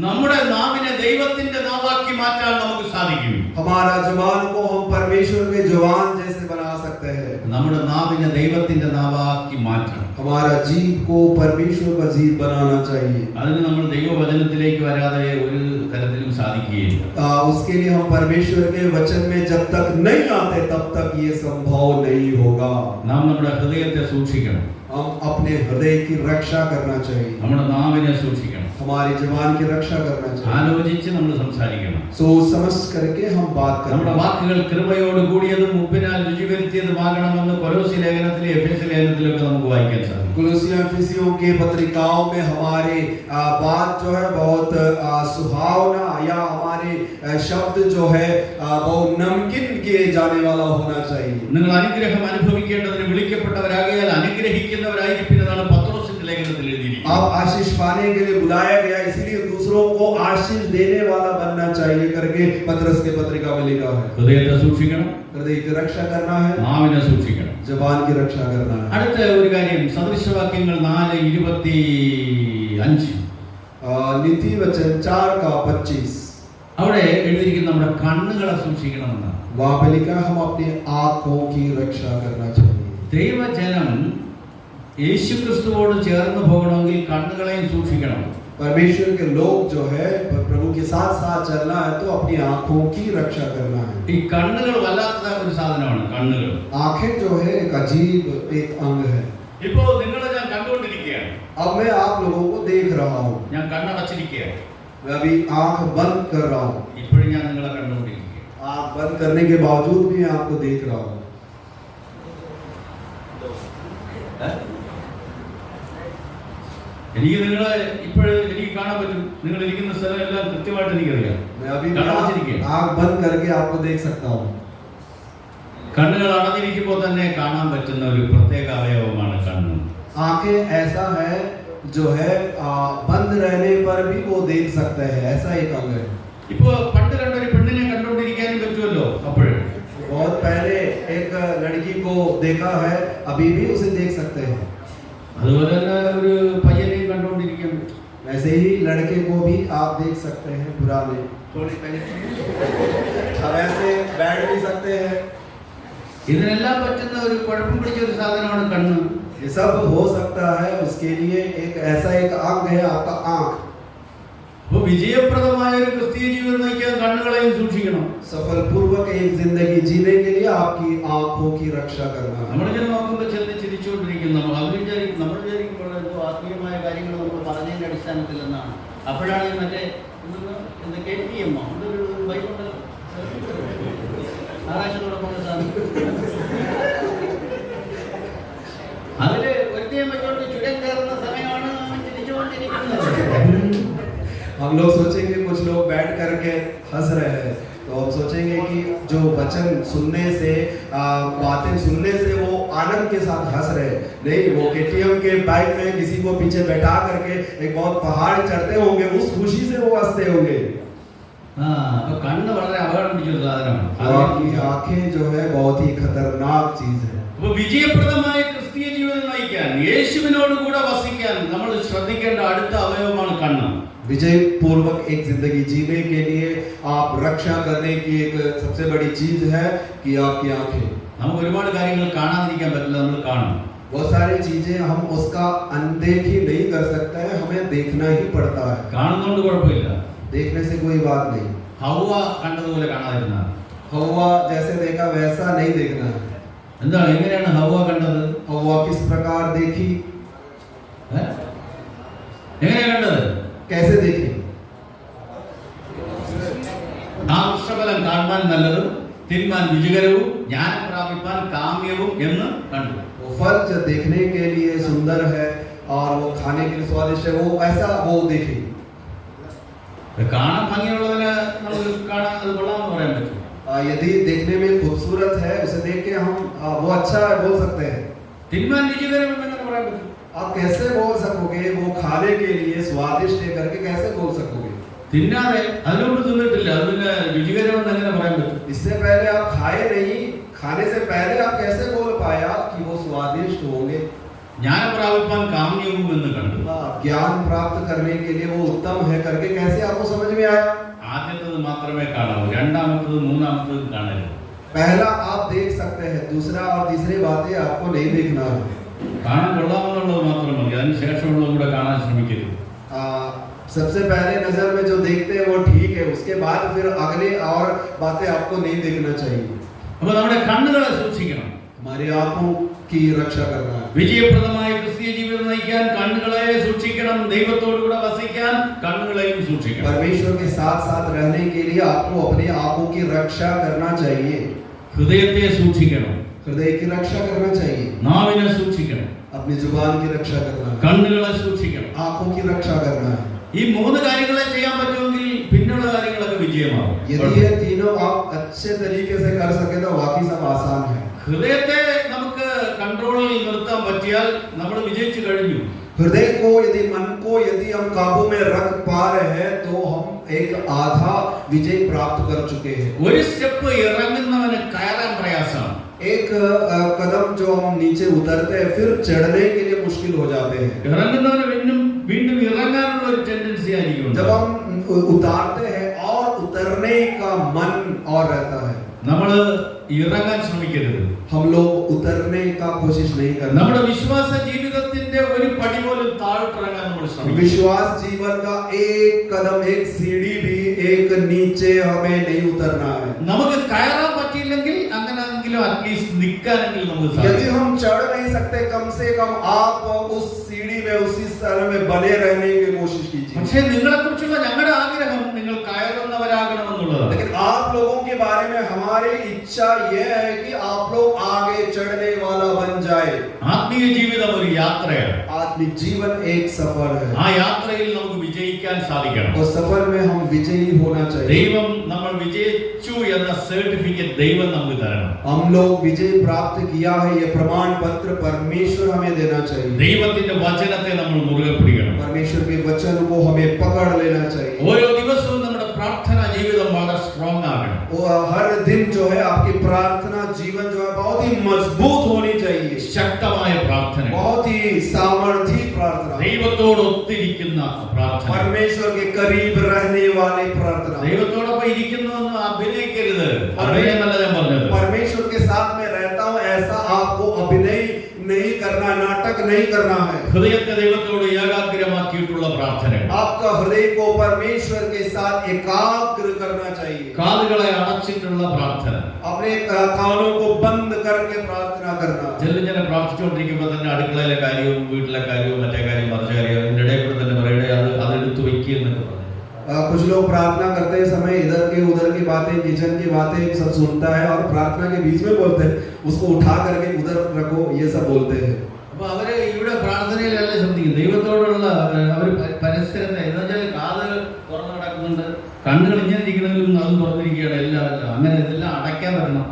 നമ്മുടെ നാവിനെ ദൈവത്തിന്റെ നാവാക്കി മാറ്റാൻ നമുക്ക് സാധിക്കും. हमारा जुबान को हम परमेश्वर के जुबान जैसे बना सकते हैं. നമ്മുടെ നാവിനെ ദൈവത്തിന്റെ നാവാക്കി മാറ്റണം. हमारा जीभ को परमेश्वर का जीभ बनाना चाहिए. അതിന് നമ്മൾ ദൈവവചനത്തിലേക്ക് വരാതെ ഒരു തരത്തിലും സാധിക്കുകയില്ല. उसके लिए हम परमेश्वर के वचन में जब तक नहीं आते तब तक ये संभव नहीं होगा. നാം നമ്മുടെ ഹൃദയത്തെ സൂക്ഷിക്കണം. हम अपने हृदय की रक्षा करना चाहिए. നമ്മുടെ നാവിനെ സൂക്ഷിക്കണം. हमारी जुबान की रक्षा करना चाहिए. ആലോചിച്ച് നമ്മൾ സംസാരിക്കണം. सोच समझ करके हम बात നമ്മുടെ करें. വാക്കുകൾ കൃപയോട് കൂടിയതും ഉപ്പിനാൽ രുചി വരുത്തിയതുമാകണമെന്ന് കൊലോസി ലേഖനത്തിലെ എഫേസ്യ ലേഖനത്തിലൊക്കെ നമുക്ക് വായിക്കാൻ സാധിക്കും. कुलुसियों एफिसियों के पत्रिकाओं में हमारे बात जो है बहुत सुहावना या हमारे शब्द जो है बहुत नमकीन किए जाने वाला होना चाहिए. നിങ്ങൾ അനുഗ്രഹം അനുഭവിക്കേണ്ടതിന് വിളിക്കപ്പെട്ടവരാകിയാൽ അനുഗ്രഹിക്കുന്നവരായിരിക്കുന്നതാണ് പത്രോസിന്റെ ലേഖനത്തിൽ എഴുതിയിരിക്കുന്നത്. आप आशीष पाने के लिए बुलाया गया, इसलिए दूसरों को आशीष देने वाला बनना चाहिए करके पत्रस के पत्रिका में लिखा है. ഹൃദയത്തെ സൂക്ഷിക്കണം. हृदय की रक्षा करना है, നാവിനെ സൂക്ഷിക്കണം. जुबान की रक्षा करना है. അടുത്ത ഒരു കാര്യം സദൃശവാക്യങ്ങൾ 4:25 नीति वचन 4:25 അവിടെ എഴുതിയിരിക്കുന്ന നമ്മുടെ കണ്ണുകളെ സൂക്ഷിക്കണമെന്നാണ്. वहां पे लिखा हम अपनी आंखों की रक्षा करना चाहिए. ദൈവജനം യേശുക്രിസ്തുവോട് ചേർന്ന് പോകണമെങ്കിൽ കണ്ണുകളെയും സൂക്ഷിക്കണം. परमेश्वर के लोग जो है प्रभु के साथ साथ चलना है तो अपनी आंखों की रक्षा करना है. ഈ കണ്ണുകൾ വല്ലാത്ത ഒരു സാധനമാണ്. കണ്ണുകൾ आंखें जो है एक अजीब एक अंग है. ഇപ്പോ നിങ്ങളെ ഞാൻ കണ്ടുകൊണ്ടിരിക്കുകയാണ്. अब मैं आप लोगों को देख रहा हूँ. ഞാൻ കണ്ണടച്ചിരിക്കുകയാണ്. मैं अभी आंख बंद कर रहा हूँ. ഇപ്പോഴും ഞാൻ നിങ്ങളെ കണ്ടുകൊണ്ടിരിക്കുകയാണ്. आंख बंद करने के बावजूद भी मैं आपको देख रहा हूँ. എനിക്ക് നിങ്ങളെ ഇപ്പോഴും എനിക്ക് കാണാൻ പറ്റും. നിങ്ങൾ ഇരിക്കുന്ന സ്ഥലം എല്ലാം കൃത്യമായിട്ട് എനിക്കറിയാം. मैं अभी കണ്ണടച്ചിരിക്കുകയാണ്. आंख बंद करके आपको देख सकता हूँ. കണ്ണുകൾ അടഞ്ഞിരിക്കുമ്പോൾ തന്നെ കാണാൻ പറ്റുന്ന ഒരു പ്രത്യേക അവയവമാണ് കണ്ണ്. आंखें ऐसा है जो है बंद रहने पर भी वो देख सकते हैं, ऐसा एक अंग है. ഇപ്പോ പണ്ട് കണ്ടൊരു പെണ്ണിനെ കണ്ടുകൊണ്ടിരിക്കാനും പറ്റുമല്ലോ. അപ്പോഴും बहुत पहले एक लड़की को देखा है, अभी भी उसे देख सकते हैं. അതുപോലെ തന്നെ ഒരു പയ്യനെയും കണ്ടുകൊണ്ടിരിക്കാൻ പറ്റും. वैसे ही लड़के को भी आप देख सकते हैं पुराने. अब ऐसे बैठ भी सकते हैं. ഇതിനെല്ലാം പറ്റുന്ന ഒരു കുഴപ്പം പിടിച്ച ഒരു സാധനമാണ് കണ്ണ്. ये सब हो सकता है, उसके लिए एक ऐसा एक अंग है आपका आंख. അപ്പോൾ വിജയപ്രദമായ ഒരു ക്രിസ്തീയ ജീവിതം നയിക്കാൻ കണ്ണുകളെയും സൂക്ഷിക്കണം. सफल पूर्वक एक जिंदगी जीने के लिए आपकी आंखों की रक्षा करना है. നമ്മളിങ്ങനെ നോക്കുമ്പോൾ ചിരിച്ചുകൊണ്ടിരിക്കുന്നു. നമ്മൾ വിചാരിക്കുമ്പോൾ എന്തോ ആത്മീയമായ കാര്യങ്ങൾ നമ്മൾ പറഞ്ഞതിന്റെ അടിസ്ഥാനത്തിൽ എന്നാണ്. അപ്പോഴാണ് മറ്റേ KTM എന്തൊരു ബൈക്കുണ്ടല്ലോ, ആകാശത്തോടെ പോകുന്ന സാധനം, അതില് ഒറ്റയും വെച്ചോണ്ട് ചുരം കയറുന്ന സമയമാണ് നമ്മൾ ചിരിച്ചുകൊണ്ടിരിക്കുന്നത്. हम लोग सोचेंगे कुछ लोग बैठ करके हंस रहे हैं, तो हम सोचेंगे कि जो वचन सुनने से बातें सुनने से वो आनंद के साथ हंस रहे हैं. नहीं, वो KTM के बाइक में किसी को पीछे बैठा करके एक बहुत पहाड़ चढ़ते होंगे, उस खुशी से वो हंसते होंगे. അപ്പൊ കണ്ണ് വളരെ അപകടം പിടിച്ചൊരു സാധനമാണ്. आपकी आंखें जो है बहुत ही खतरनाक चीज है. അപ്പൊ വിജയപ്രദമായ ക്രിസ്തീയ ജീവിതം നയിക്കാൻ, യേശുവിനോട് കൂടെ വസിക്കാൻ നമ്മൾ ശ്രദ്ധിക്കേണ്ട അടുത്ത അവയവമാണ് കണ്ണ്. विजय पूर्वक एक जिंदगी जीने के लिए आप रक्षा करने की एक सबसे बड़ी चीज है कि आपकी आंखें. നമുക്ക് ഒരുപാട് കാര്യങ്ങൾ കാണാതിരിക്കാൻ പറ്റില്ല, നമ്മൾ കാണും. बहुत सारी चीजें हम उसका अनदेखी नहीं कर सकते हैं, हमें देखना ही पड़ता है. കാണുന്നതുകൊണ്ട് കുഴപ്പമില്ല. देखने से कोई बात नहीं. ഹവ്വ കണ്ടതുപോലെ കാണാതിരുന്ന, हवा जैसे देखा वैसा नहीं देखना है. എന്താണ്, എങ്ങനെയാണ് ഹവ്വ കണ്ടത്? हवा किस प्रकार देखी, എങ്ങനെയാ കണ്ടത്? कैसे देखी? ആ വൃക്ഷഫലം കാണാൻ നല്ലതും തിന്മാൻ രുചികരവും ജ്ഞാനം പ്രാപിപ്പാൻ കാമ്യവും എന്ന് കണ്ടു. वो फल जो देखने के लिए सुंदर है और वो खाने के लिए स्वादिष्ट है, वो ऐसा वो देखी. കാണാൻ ഭംഗിയുള്ളതിന് നമ്മൾ കാണാൻ അത് കൊള്ളാമെന്ന് പറയാൻ പറ്റും. यदि देखने में खूबसूरत है, उसे देख के हम वो अच्छा है बोल सकते हैं. തിന്മാൻ രുചികരം എന്ന് പറയാൻ പറ്റും. आप कैसे बोल सकोगे? वो खाने के लिए स्वादिष्ट है करके कैसे बोल सकोगे? തിന്നാതെ അതിനോട് തിന്നിട്ടില്ല, അതിന് രുചികരമെന്ന് എങ്ങനെ പറയാൻ പറ്റും? इससे पहले आप खाए नहीं, खाने से पहले आप कैसे बोल पाया कि वो स्वादिष्ट होंगे? ജ്ഞാനം പ്രാപിപ്പാൻ കാമ്യവും എന്ന് കണ്ടു. ज्ञान प्राप्त करने के लिए वो उत्तम है करके कैसे आपको समझ में आया? ആദ്യത്തത് മാത്രമേ കാണാവൂ, രണ്ടാമത്തത് മൂന്നാമത്തത് കാണരുത്. पहला आप देख सकते हैं, दूसरा और तीसरी बातें आपको नहीं देखना है. കാണാൻ കൊള്ളാമെന്നുള്ളത് മാത്രം മതി, അതിന് ശേഷമുള്ളത് കൂടെ കാണാൻ ശ്രമിക്കരുത്. सबसे पहले नजर में जो देखते हैं वो ठीक है, उसके बाद फिर अगले और बातें आपको नहीं देखना चाहिए. അപ്പൊ നമ്മുടെ കണ്ണുകളെ സൂക്ഷിക്കണം. हमारी आंखों की रक्षा करना है. വിജയപ്രദമായ ക്രിസ്തീയ ജീവിതം നയിക്കാൻ കണ്ണുകളെ സൂക്ഷിക്കണം. ദൈവത്തോടുകൂടെ വസിക്കാൻ കണ്ണുകളെയും സൂക്ഷിക്കണം. परमेश्वर के साथ साथ रहने के लिए आपको अपनी आंखों की रक्षा करना चाहिए. ഹൃദയത്തെ സൂക്ഷിക്കണം, हृदय की रक्षा करना चाहिए. നാവിനെ സൂക്ഷിക്കണം, अपनी जुबान की रक्षा करना है. കണ്ണുകളെ സൂക്ഷിക്കണം. आंखों की रक्षा करना है. ഈ മൂന്ന് കാര്യങ്ങളെ ചെയ്യാൻ പറ്റുമെങ്കിൽ പിന്നെയുള്ള കാര്യങ്ങളൊക്കെ വിജയമാവും. यदि ये तीनों आप अच्छे तरीके से कर सके तो बाकी सब आसान है. ഹൃദയത്തെ നമുക്ക് കൺട്രോളിൽ നിർത്താൻ പറ്റിയാൽ നമ്മൾ വിജയിച്ചു കഴിഞ്ഞു. हृदय को यदि मन को यदि हम काबू में रख पा रहे हैं तो हम एक आधा विजय प्राप्त कर चुके हैं. ഒരു സ്റ്റെപ്പ് ഇറങ്ങുന്നവന് കയറാൻ പ്രയാസമാണ്. एक कदम जो हम नीचे उतरते हैं फिर चढ़ने के लिए मुश्किल हो जाते हैं. ഇറങ്ങുന്നവന് വീണ്ടും ഇറങ്ങാനുള്ള ഒരു ടെൻഡൻസി ആയിരിക്കും. जब हम उतारते हैं और उतरने का मन और रहता है. നമ്മൾ ഇറങ്ങാൻ ശ്രമിക്കരുത്. हम लोग उतरने का कोशिश नहीं करते. നമ്മുടെ വിശ്വാസ ജീവിതത്തിന്റെ ഒരു പടി പോലും താഴോട്ടിറങ്ങാൻ നമ്മൾ ശ്രമിക്കും. विश्वास जीवन का एक कदम, एक सीढ़ी भी एक नीचे हमें नहीं उतरना है. നമുക്ക് കയറാൻ പറ്റിയില്ലെങ്കിൽ അങ്ങനെയെങ്കിലും അറ്റ്ലീസ്റ്റ് നിൽക്കാനെങ്കിലും നമുക്ക് यदि സാധിക്കും. हम चढ़ नहीं सकते कम से कम आप उस सीढ़ी में उसी स्थल में बने रहने की कोशिश कीजिए. പക്ഷേ നിങ്ങളെ കുറിച്ചുള്ള ഞങ്ങളുടെ ആഗ്രഹം നിങ്ങൾ കയറുന്നവരാകണമെന്നുള്ളതാണ്. लेकिन आप लोगों के बारे में हमारी इच्छा यह है कि आप लोग आगे चढ़ने वाला बन जाए. ആത്മീയ ജീവിതം ഒരു യാത്രയാണ്. आत्मिक जीवन एक सफर है. ആ യാത്രയിൽ നമുക്ക് വിജയിക്കാൻ സാധിക്കണം. उस सफर में हम विजयी होना चाहिए. ദൈവം നമ്മൾ വിജയിച്ചു എന്ന സർട്ടിഫിക്കറ്റ് ദൈവം നമുക്ക് തരണം. हम लोग विजय प्राप्त किया है ये प्रमाण पत्र परमेश्वर हमें देना चाहिए. ദൈവത്തിന്റെ വചനത്തെ നമ്മൾ മുറുകെ പിടിക്കണം. परमेश्वर के वचन को हमें पकड़ लेना चाहिए. ഓരോ ദിവസവും നമ്മുടെ പ്രാർത്ഥനാ ജീവിതം വളരെ സ്ട്രോങ് ആകണം. हर दिन जो है आपकी प्रार्थना जीवन जो है बहुत ही मजबूत होनी चाहिए. ശക്തമായ പ്രാർത്ഥന, बहुत ही सामर्थी प्रार्थना, ദൈവത്തോട് ഒത്തിരിക്കുന്ന പ്രാർത്ഥന. परमेश्वर के करीब रहने वाली प्रार्थना. ദൈവത്തോടൊപ്പം ഇരിക്കുന്നുവെന്ന് അഭിനയിക്കരുത്. അഭിനയമല്ല ഞാൻ പറഞ്ഞത്. परमेश्वर के साथ में रहता हूँ ऐसा आपको अभिनय नहीं करना, नाटक नहीं करना है. ഹൃദയത്തെ ദൈവത്തോട് ഏകാഗ്രമാക്കിയിട്ടുള്ള പ്രാർത്ഥന. आपका हृदय को परमेश्वर के साथ एकाग्र करना चाहिए. കാതുകളെ അടച്ചിട്ടുള്ള പ്രാർത്ഥന. अपने कानों को बंद करके प्रार्थना करना. ചെല്ലിങ്ങനെ പ്രാർത്ഥിച്ചുകൊണ്ടിരിക്കുമ്പോൾ തന്നെ അടുക്കളയിലെ കാര്യവും വീട്ടിലെ കാര്യവും മറ്റേ കാര്യം മറിച്ച കാര്യം ഇതിന്റെ ഇടയിൽ കൂടെ തന്നെ പറയണേ അതെടുത്ത് വയ്ക്കുക എന്നൊക്കെ പറഞ്ഞു. कुछ लोग प्रार्थना करते समय इधर के उधर की बातें, किचन की बातें सब सुनता है और प्रार्थना के बीच में बोलते हैं उसको उठा करके उधर रखो, ये सब बोलते हैं. അപ്പൊ അവര് ഇവിടെ പ്രാർത്ഥനയിലല്ല ശ്രദ്ധിക്കും, ദൈവത്തോടുള്ള അവർ പരിസരത്തെ എന്ന് വെച്ചാൽ കാത് തുറന്നു കിടക്കുന്നുണ്ട്, കണ്ണുകൾ ഇങ്ങനെ ഇരിക്കണമെങ്കിലും അതും തുറന്നിരിക്കുകയാണ്. എല്ലാം അങ്ങനെ ഇതെല്ലാം അടയ്ക്കാൻ പറ്റണം.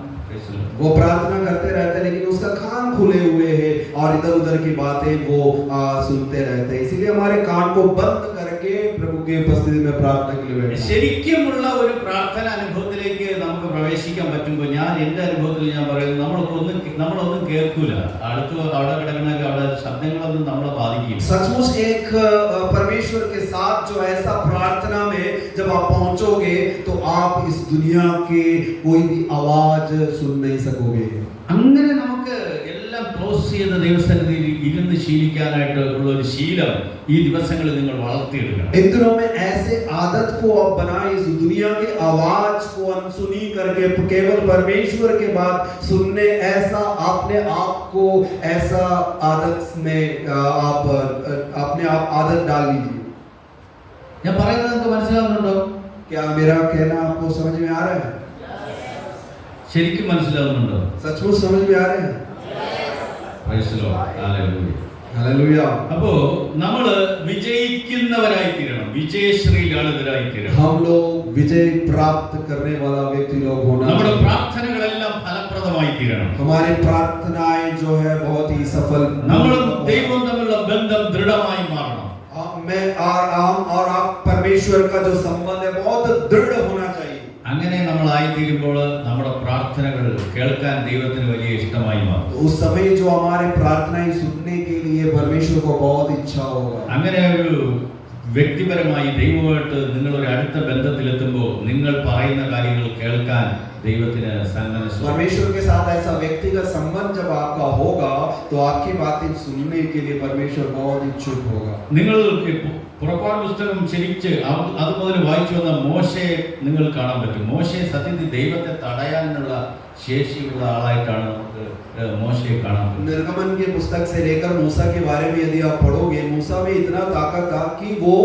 वो प्रार्थना करते रहते हैं लेकिन उसका कान खुले हुए हैं और इधर उधर की बातें वो सुनते रहते हैं. इसीलिए हमारे कान को बंद करके प्रभु की उपस्थिति में प्रार्थना के लिए बैठना. ശരിക്കുമുള്ള ഒരു പ്രാർത്ഥന അനുഭവത്തിലേക്ക് നമുക്ക് പ്രവേശിക്കാൻ പറ്റുമ്പോൾ ഞാൻ എന്റെ അനുഭവത്തിൽ ഞാൻ പറയുന്നത് നമ്മളൊന്നും കേൾക്കൂല. അടുത്ത് അവിടെ കിടക്കണ അവിടെ ശബ്ദങ്ങളൊന്നും നമ്മളെ ബാധിക്കും. सचमुच एक परमेश्वर के साथ जो ऐसा प्रार्थना में जब आप पहुंचोगे तो आप इस दुनिया के कोई भी आवाज सुन नहीं सकोगे. അങ്ങനെ നമുക്ക് എല്ലാം ക്ലോസ് ചെയ്ത ദൈവസന്നിധിയിൽ ഇരുന്ന് ശീലിക്കാനായിട്ട് ഉള്ള ഒരു ശീലം ഈ ദിവസങ്ങളിൽ നിങ്ങൾ വളർത്തിയെടുക്കണം. इन दिनों में ऐसे आदत को आप बनाए, इस दुनिया के आवाज को अनसुनी करके केवल परमेश्वर के बात सुनने, ऐसा अपने आप को ऐसा आदत में आप अपने आप आदत डाल लीजिए. ഞാൻ പറയുന്നത് നിങ്ങൾക്ക് മനസ്സിലാവുന്നുണ്ടോ? क्या मेरा कहना आपको समझ में आ रहा है? ശരിക്കും മനസ്സിലാവുന്നുണ്ടോ? सचमुच समझ में आ रहे हैं? Praise the Lord. Hallelujah. Hallelujah. അപ്പോ നമ്മള് വിജയിക്കുന്നവരായി തീരണം, വിജയശ്രീലാളിതരായി തീരണം. हम लोग विजय प्राप्त करने वाला व्यक्ति लोग होना നമ്മുടെ चाहिए. പ്രാർത്ഥനകളെല്ലാം ഫലപ്രദമായി തീരണം. हमारी प्रार्थनाएं जो है बहुत ही सफल. നമ്മളും ദൈവവും തമ്മിലുള്ള ബന്ധം ദൃഢമായി മാറണം. मैं और आप परमेश्वर परमेश्वर का जो संबंध है बहुत दृढ़ होना चाहिए। അങ്ങനെ നമ്മളായിത്തീരുമ്പോൾ നമ്മുടെ പ്രാർത്ഥനകൾ കേൾക്കാൻ ദൈവത്തിന് വലിയ ഇഷ്ടമായി മാറും. तो उस समय जो हमारे प्रार्थनाएं सुनने के लिए परमेश्वर को बहुत इच्छा होगा। അങ്ങനെ ഒരു വ്യക്തിപരമായി ദൈവമായിട്ട് നിങ്ങൾ ഒരു അടുത്ത ബന്ധത്തിലെത്തുമ്പോൾ നിങ്ങൾ പറയുന്ന കാര്യങ്ങൾ കേൾക്കാൻ ദൈവത്തിന് സന്മനസ്സുണ്ട്. परमेश्वर के साथ ऐसा व्यक्तिगत संबंध जब आपका होगा तो आपकी बातें सुनने के लिए परमेश्वर बहुत इच्छुक होगा। നിങ്ങൾ പുറപ്പാട് പുസ്തകം ശരിച്ച് അത് മുതൽ വായിച്ചു വന്ന മോശയെ നിങ്ങൾ കാണാൻ പറ്റും. മോശയെ സത്യത്തിൽ ദൈവത്തെ തടയാനുള്ള ശേഷിയുള്ള ആളായിട്ടാണ് നമുക്ക് മോശയെ കാണാൻ പറ്റും. निर्गमन के पुस्तक से लेकर मूसा के बारे में यदि आप पढ़ोगे, मूसा में इतना ताकत था कि वो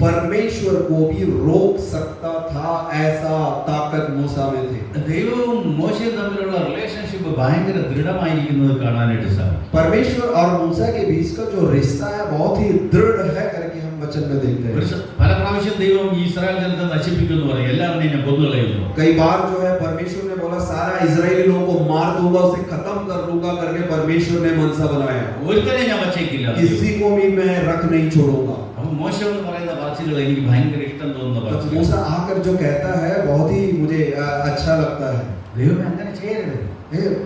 परमेश्वर को भी रोक सकता था, ऐसा ताकत मूसा में थी। ദൈവവും മോശയും തമ്മിലുള്ള റിലേഷൻഷിപ്പ് ഭയങ്കര ദൃഢമായിരിക്കുന്നത് കാണാനായിട്ട് സാധിക്കും. परमेश्वर और मूसा के बीच का जो रिश्ता है बहुत ही दृढ़ है करके हम वचन में देखते हैं। പല പ്രാവശ്യം ദൈവം ഇസ്രായേൽ ജനത്തെ നശിപ്പിക്കുന്നു പറയും, എല്ലാവരെയും ഞാൻ കൊന്നുകളയുന്നു. कई बार जो है परमेश्वर ने बोला सारा इजरायली लोगों को मार दूंगा, उसे खत्म कर दूंगा करके परमेश्वर ने मनसा बनाया। ഒരുത്തനെ ഞാൻ വച്ചേക്കില്ല, किसी को भी मैं रख नहीं छोड़ूंगा। അപ്പൊ മോശ എന്ന് പറയുന്ന വാക്കുകൾ എനിക്ക് ഭയങ്കര ഇഷ്ടം തോന്നുന്ന तो വാക്കുകൾ. मूसा आकर जो कहता है बहुत ही मुझे अच्छा लगता है। ദൈവമേ അങ്ങനെ ചെയ്യരുത്.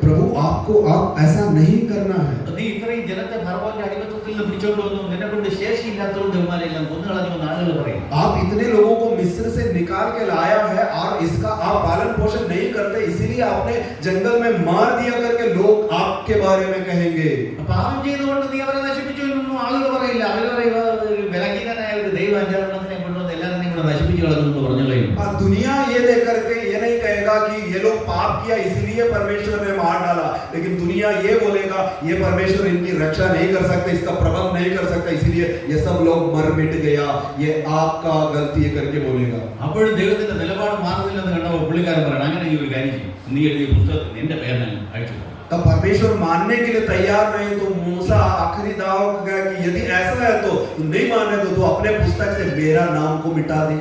प्रभु आपको आप ऐसा नहीं करना है। നീ ഇത്രയും ജനത്തെ ഫറവോന്റെ അടിമത്തത്തിൽ നിന്ന് പിടിച്ചോണ്ട് വന്നു, നിന്നെ കൊണ്ട് ശേഷിയില്ലാത്തതുകൊണ്ട് ഇവന്മാരെല്ലാം കൊന്നുകളഞ്ഞു ആളുകൾ പറയും. आप इतने लोगों को मिस्र से निकाल के लाया है और इसका आप पालन पोषण नहीं करते, इसीलिए आपने जंगल में मार दिया करके लोग आपके बारे में कहेंगे। പാപം ചെയ്തുകൊണ്ട് നീ അവരെ നശിപ്പിച്ചു എന്നൊന്നും ആളുകൾ പറയില്ല. അവർ പറയുക വിലഹീനനായ ഒരു ദൈവം അഞ്ചാറെണ്ണത്തിനെ കൊണ്ടുവന്ന് എല്ലാവരെയും കൂടെ നശിപ്പിച്ചു കളഞ്ഞു എന്ന് പറഞ്ഞു കളയും. दुनिया ये देख करके ये नहीं कहेगा कि ये लोग पाप किया इसलिए परमेश्वर ने मार डाला, लेकिन दुनिया ये बोलेगा ये परमेश्वर इनकी रक्षा नहीं कर सकता, इसका प्रबंध नहीं कर सकता, इसीलिए ये सब लोग मर मिट गया, ये आपका गलती है करके बोलेगा। അപ്പോഴും ദൈവത്തിന്റെ നിലപാട് മാറുന്നില്ലെന്ന് കണ്ടപ്പോൾ പുള്ളിക്കാരൻ പറയണം, അങ്ങനെ ഈ ഒരു കാര്യം ചെയ്യും, നീ എഴുതിയ പുസ്തകത്തിൽ നിന്റെ പേര് അയച്ചു. तब परमेश्वर मानने के लिए तैयार नहीं तो मूसा आखिरी दाव गया कि यदि ऐसा है तो नहीं माने तो तू अपने पुस्तक से मेरा नाम को मिटा दे।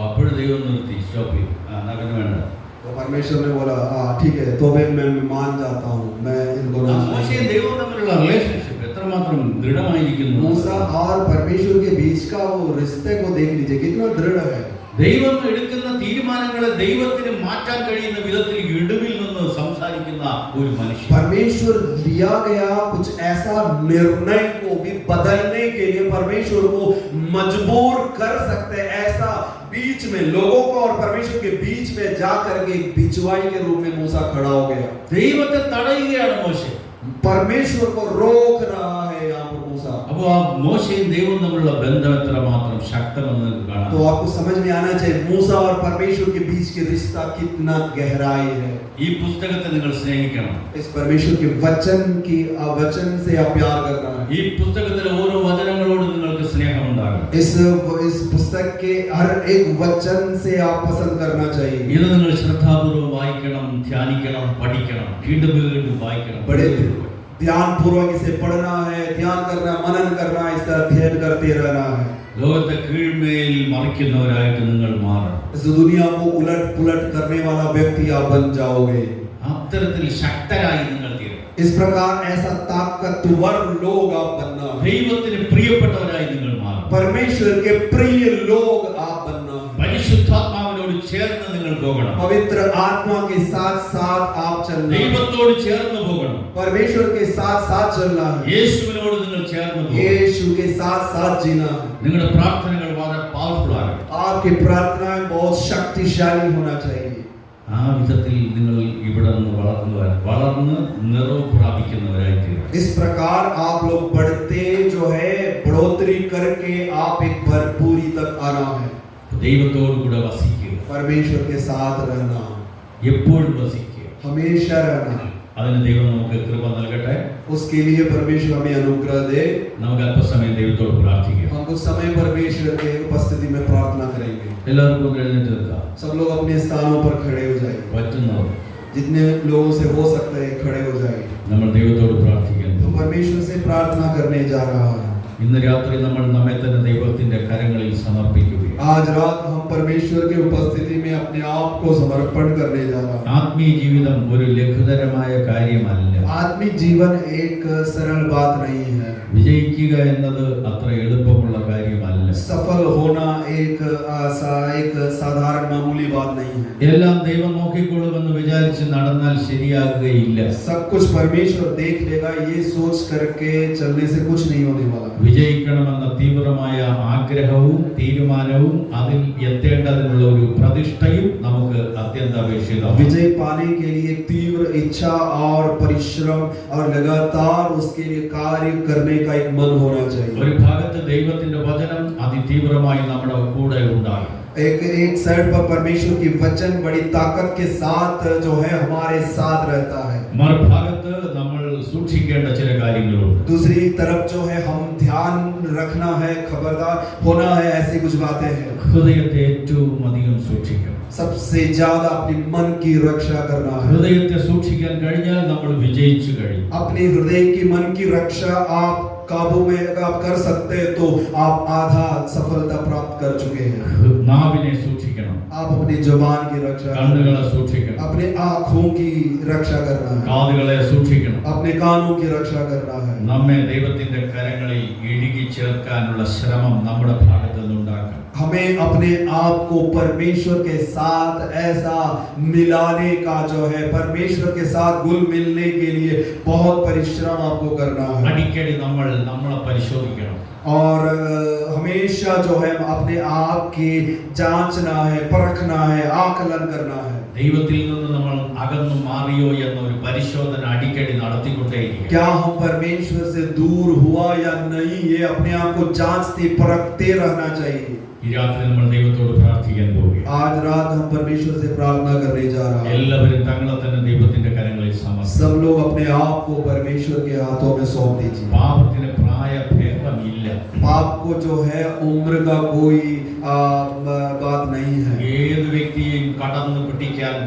അപ്പോഴും ദൈവം നിർത്തി, സ്റ്റോപ്പ് ചെയ്യും. എന്നാ പിന്നെ വേണ്ട. तो परमेश्वर ने बोला हाँ ठीक है, तो मैं मान जाता हूँ, मैं इनको മോശയും ദൈവവും തമ്മിലുള്ള റിലേഷൻഷിപ്പ് എത്രമാത്രം ദൃഢമായിരിക്കുന്നു. मूसा और परमेश्वर के बीच का वो रिश्ते को देख लीजिए कितना दृढ़ है। ദൈവം എടുക്കുന്ന തീരുമാനങ്ങളെ ദൈവത്തിന് മാറ്റാൻ കഴിയുന്ന വിധത്തിൽ ഇടിവിൽ നിന്ന് സംസാരിക്കുന്ന ഒരു മനുഷ്യൻ. परमेश्वर लिया गया कुछ ऐसा निर्णय को भी बदलने के लिए परमेश्वर को मजबूर कर सकते हैं, ऐसा बीच में लोगों को और परमेश्वर के बीच में जाकर के बिचवाई के रूप में मूसा खड़ा हो गया। ദൈവത്തെ തടയുകയാണ് മോശ. परमेश्वर को रोक रहा है यहाँ पर मूसा। അപ്പോ ആ മോശയും ദൈവവും തമ്മിലുള്ള ബന്ധം എത്രമാത്രം ശക്തമെന്ന് കാണാം. तो आपको समझ में आना चाहिए मूसा और परमेश्वर के बीच के रिश्ता कितना गहराई है। ഈ പുസ്തകത്തെ നിങ്ങൾ സ്നേഹിക്കണം. इस परमेश्वर के वचन वचन से आप प्यार करना है। ഈ പുസ്തകത്തിലെ ഓരോ വചനങ്ങളോട് നിങ്ങൾക്ക് സ്നേഹം ഉണ്ടാകണം. इस पुस्तक के हर एक वचन से आप पसंद करना चाहिए। ഇത് നിങ്ങൾ ശ്രദ്ധാപൂർവ്വം വായിക്കണം, ധ്യാനിക്കണം, പഠിക്കണം, വീണ്ടും വീണ്ടും വായിക്കണം. बड़े ध्यान पूर्वक इसे पढ़ना है, ध्यान करना, मनन करना, इसका अध्ययन करते रहना है। ലോകത്തെ കീഴ്മേൽ മറിക്കുന്നവരായിട്ട് നിങ്ങൾ മാറണം. इस दुनिया को उलट पुलट करने वाला व्यक्ति आप बन जाओगे। അത്തരത്തിൽ ശക്തരായി നിങ്ങൾ തീരണം. इस प्रकार ऐसा ताकतवर लोग आप बनना है। ദൈവത്തിന് പ്രിയപ്പെട്ടവരായി നിങ്ങൾ മാറണം. परमेश्वर के प्रिय लोग आप बनना है। പരിശുദ്ധാത്മാവിനോട് ചേർന്ന് നിങ്ങൾ പോകണം. पवित्र आत्मा के साथ साथ आप चलना है। ദൈവത്തോട് ചേർന്ന് പോകണം. परमेश्वर के साथ साथ चलना है। യേശുവിനോട് നിങ്ങൾ ചേർന്ന് പോകണം. यीशु के साथ साथ जीना है। നിങ്ങളുടെ പ്രാർത്ഥനകൾ വളരെ പവർഫുൾ ആകണം. आपकी प्रार्थनाएं बहुत शक्तिशाली होना चाहिए। ആ വിധത്തിൽ നിങ്ങൾ ഇവിടെ നിന്ന് വളർന്ന് നിറവ് പ്രാപിക്കുന്നവരായി തീരണം. इस प्रकार आप लोग बढ़ते जो है बढ़ोतरी करके आप एक भरपूरी तक आना है। ദൈവത്തോടു കൂടെ വസിക്കുക. परमेश्वर के साथ रहना, എപ്പോഴും വസിക്കുക. हमेशा रहना। അതിന് ദൈവം നമുക്ക് കൃപ നൽകട്ടെ. उसके लिए परमेश्वर हमें अनुग्रह दे। നമുക്ക് അല്പസമയം ദൈവത്തോട് പ്രാർത്ഥിക്കാം. हम कुछ समय परमेश्वर के उपस्थिति में प्रार्थना करेंगे। എല്ലാവർക്കും ഒന്ന് എഴുന്നേറ്റ് നിൽക്കാം. सब लोग अपने स्थानों पर खड़े हो जाएंगे। പറ്റുന്നവർ जितने लोगों से हो सकता है खड़े हो जाएंगे। നമ്മൾ ദൈവത്തോട് പ്രാർത്ഥിക്കാൻ तो परमेश्वर से प्रार्थना करने जा रहा है। ഇന്ന് രാത്രി നമ്മൾ നമ്മെ തന്നെ ദൈവത്തിന്റെ കരങ്ങളിൽ സമർപ്പിക്കുകയും आज रात हम परमेश्वर की उपस्थिति में अपने आप को समर्पण करने जा रहा हूँ। ആത്മീയ ജീവിതം ഒരു ലഘുതരമായ കാര്യമല്ല. आत्मिक जीवन एक सरल बात नहीं है। വിജയിക്കുക എന്നത് അത്ര എളുപ്പമുള്ള കാര്യമല്ല. सफल होना एक साधारण मामूली बात नहीं है। എല്ലാം ദൈവം നോക്കിക്കൊള്ളുമെന്ന് വിചാരിച്ച് നടന്നാൽ ശരിയാകുകയില്ല. सब कुछ परमेश्वर देख लेगा ये सोच करके चलने से कुछ नहीं होने वाला। വിജയിക്കണമെന്ന തീവ്രമായ ആഗ്രഹവും തീരുമാനവും അതിൽ എത്തേണ്ടതിനുള്ള ഒരു പ്രതിഷ്ഠയും നമുക്ക് അത്യന്താപേക്ഷിതമാണ്. विजय पाने के लिए तीव्र इच्छा और परिश्रम और लगातार उसके लिए कार्य करने का एक मन होना चाहिए। ഒരു ഭാഗത്ത് ദൈവത്തിന്റെ വചനം അതിതീവ്രമായി നമ്മുടെ കൂടെ ഉണ്ടാകും. एक साइड पर परमेश्वर की वचन बड़ी ताकत के साथ जो है हमारे साथ रहता है। മറുഭാഗത്ത് നമ്മൾ സൂക്ഷിക്കേണ്ട ചില കാര്യങ്ങളുണ്ട്. दूसरी तरफ जो है हम ध्यान रखना है, खबरदार होना है, ऐसी कुछ बातें हैं। ഹൃദയത്തെ ഏറ്റവും അധികം സൂക്ഷിക്കണം. सबसे ज्यादा अपने मन की रक्षा करना है। ഹൃദയത്തെ സൂക്ഷിക്കാൻ കഴിഞ്ഞാൽ നമ്മൾ വിജയിച്ചു കഴിയും. अपने हृदय की मन की रक्षा आप काबू में अगर आप कर सकते हैं तो आप आधा सफलता प्राप्त कर चुके हैं। നാവിനെ സൂക്ഷിക്കണം. आप अपनी जुबान की रक्षा, കണ്ണുകളെ സൂക്ഷിക്കണം. अपने आँखों की रक्षा करना है, കാതുകളെ സൂക്ഷിക്കണം. अपने कानों की रक्षा करना है। നമ്മെ ദൈവത്തിന്റെ കരങ്ങളിൽ ഇഴുകി ചേർക്കാനുള്ള ശ്രമം നമ്മുടെ ഭാഗത്തു നിന്നുണ്ടാക്കണം. हमें अपने आप को परमेश्वर के साथ ऐसा मिलाने का जो है, परमेश्वर के साथ घुल मिलने के लिए बहुत परिश्रम आपको करना है। അടിക്കടി നമ്മളെ പരിശോധിക്കണം. और हमेशा जो है अपने आप की जांचना है, परखना है, आकलन करना है। ദൈവത്തിൽ നിന്ന് നമ്മൾ അകന്നു മാറിയോ എന്ന ഒരു പരിശോധന അടിക്കടി നടത്തിക്കൊണ്ടേയിരിക്കും. क्या हम परमेश्वर से दूर हुआ या नहीं, ये अपने आप को जांचते परखते रहना चाहिए। ഈ രാത്രി നമ്മൾ ദൈവത്തോട് പ്രാർത്ഥിക്കാൻ പോവുകയാണ്. आज रात हम परमेश्वर से प्रार्थना करने जा रहे हैं। എല്ലാവരും തങ്ങളെ തന്നെ ദൈവത്തിന്റെ കരങ്ങളിൽ സമർപ്പിക്കും. सब लोग अपने आप को परमेश्वर के हाथों में सौंप दीजिए। പാപത്തിന് പ്രായഭേദമില്ല. पाप को जो है उम्र का कोई बात नहीं है। ഏത് വ്യക്തിയെയും കടന്നു പിടിക്കാൻ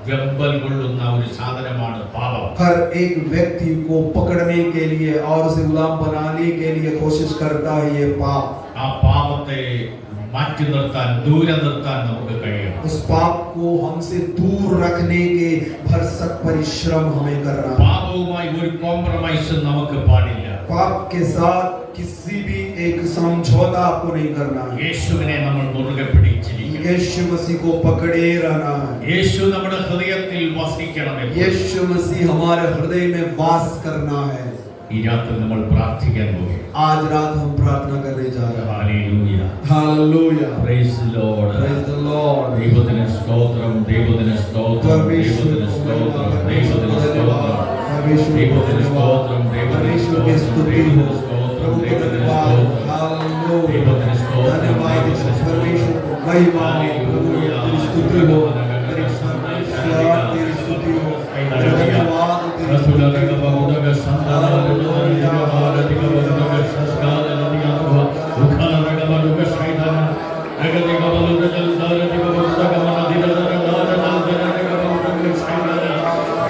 വെമ്പൽ കൊള്ളുന്ന ഒരു സാധനമാണ് പാപം. हर एक व्यक्ति को पकड़ने के लिए और उसे गुलाम बनाने के लिए कोशिश करता है ये पाप। ആ പാപത്തെ മാറ്റി നിർത്താൻ, ദൂരെ നിർത്താൻ നമുക്ക് കഴിയണം. उस पाप को हमसे दूर रखने के भरसक परिश्रम हमें करना है। പാപവുമായി ഒരു കോംപ്രമൈസ് നമുക്ക് പാടില്ല. पाप के साथ किसी भी एक समझौता आपको नहीं करना है। യേശുവിനെ നമ്മൾ മുറുകെ പിടിച്ചിരിക്കണം. यीशु मसीह को पकड़े रहना है। യേശു നമ്മുടെ ഹൃദയത്തിൽ വസിക്കണം. यीशु मसीह हमारे हृदय में वास करना है। ഈ രാത്രി നമ്മൾ പ്രാർത്ഥിക്കാൻ പോകുകയാണ്. आज रात हम प्रार्थना करने जा रहे हैं। Hallelujah. Hallelujah, praise the Lord. Praise the Lord. ദൈവത്തിന് സ്തോത്രം, ദൈവത്തിന് സ്തോത്രം, ദൈവത്തിന് സ്തോത്രം, ദൈവത്തിന് സ്തോത്രം, ദൈവത്തിന് സ്തോത്രം, ദൈവത്തിന് സ്തോത്രം, ദൈവത്തിന് സ്തോത്രം, ദൈവത്തിന് സ്തോത്രം, ദൈവത്തിന് സ്തോത്രം, ദൈവത്തിന് സ്തോത്രം. ഹല്ലേലൂയ. स्तुति हो, तेरी सर्वश्रेष्ठता, तेरी स्तुति हो, तेरा धन्यवाद हो, तेरी स्तुति हो।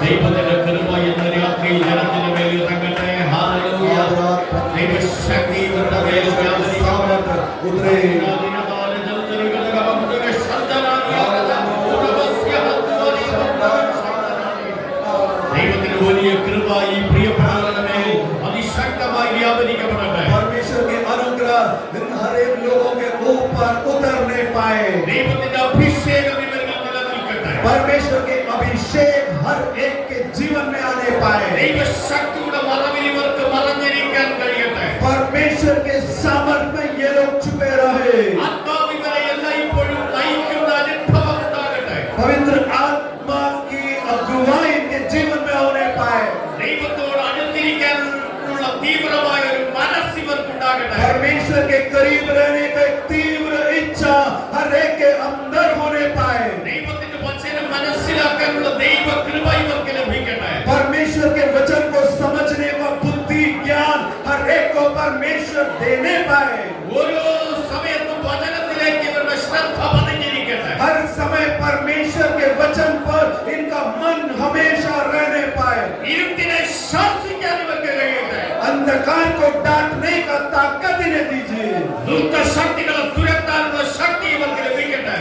ദൈവത്തിന്റെ കൃപ എന്ന രാത്രിയിൽ ജനത്തിന് മേൽ ഇറങ്ങട്ടെ. ഹല്ലേലൂയ. ദൈവശക്തി ഇവരുടെ മേൽ വ്യാപരിക്കട്ടെ. उतरे ദൈവത്തിന്റെ വലിയ കൃപ ഈ പ്രിയപ്പെട്ടവരുടെ മേൽ അതിശക്തമായി വ്യാപരിക്കപ്പെടട്ടെ. परमेश्वर के अनुग्रह हर एक लोगों के ऊपर उतरने पाए। ദൈവത്തിന്റെ അഭിഷേകം ഇവരിൽ നിലനിൽക്കട്ടെ. परमेश्वर के अभिषेक हर एक के जीवन में आने पाए। ദൈവശക്തിയുടെ മറവിൽ ഇവർക്ക് മറഞ്ഞിരിക്കാൻ കഴിയട്ടെ. परमेश्वर के सामर्थ्य में ये लोग छुपे रहे। ആത്മാവ് ഇവരെ എല്ലായ്പ്പോഴും നയിക്കുന്ന അനുഭവം ഉണ്ടാകട്ടെ. पवित्र आत्मा की अगुवाई इनके जीवन में होने पाए। ദൈവത്തോട് അടുത്തിരിക്കാനുള്ള തീവ്രമായ ഒരു മനസ്സ് ഇവർക്കുണ്ടാകട്ടെ. परमेश्वर के करीब रहने का एक तीव्र इच्छा हर एक के अंदर होने पाए। ദൈവത്തിന്റെ വചനം മനസ്സിലാക്കാനുള്ള ദൈവ കൃപ ഇവർക്ക് ലഭിക്കട്ടെ. परमेश्वर के वचन को समझने का बुद्धि ज्ञान हर एक को परमेश्वर देने पाए। ഓരോ സമയത്തും വചനത്തിലേക്ക് ഇവരുടെ ശ്രദ്ധ പതിഞ്ഞിരിക്കട്ടെ. हर समय परमेश्वर के वचन पर इनका मन हमेशा रहने पाए। ഇരുട്ടിനെ ശാസിക്കാൻ ഇവർക്ക് കഴിയട്ടെ. अंधकार को डांटने का ताकत इन्हें दीजिए। ദുഷ്ട ശക്തികളെ തുരത്താനുള്ള ശക്തി ഇവർക്ക് ലഭിക്കട്ടെ.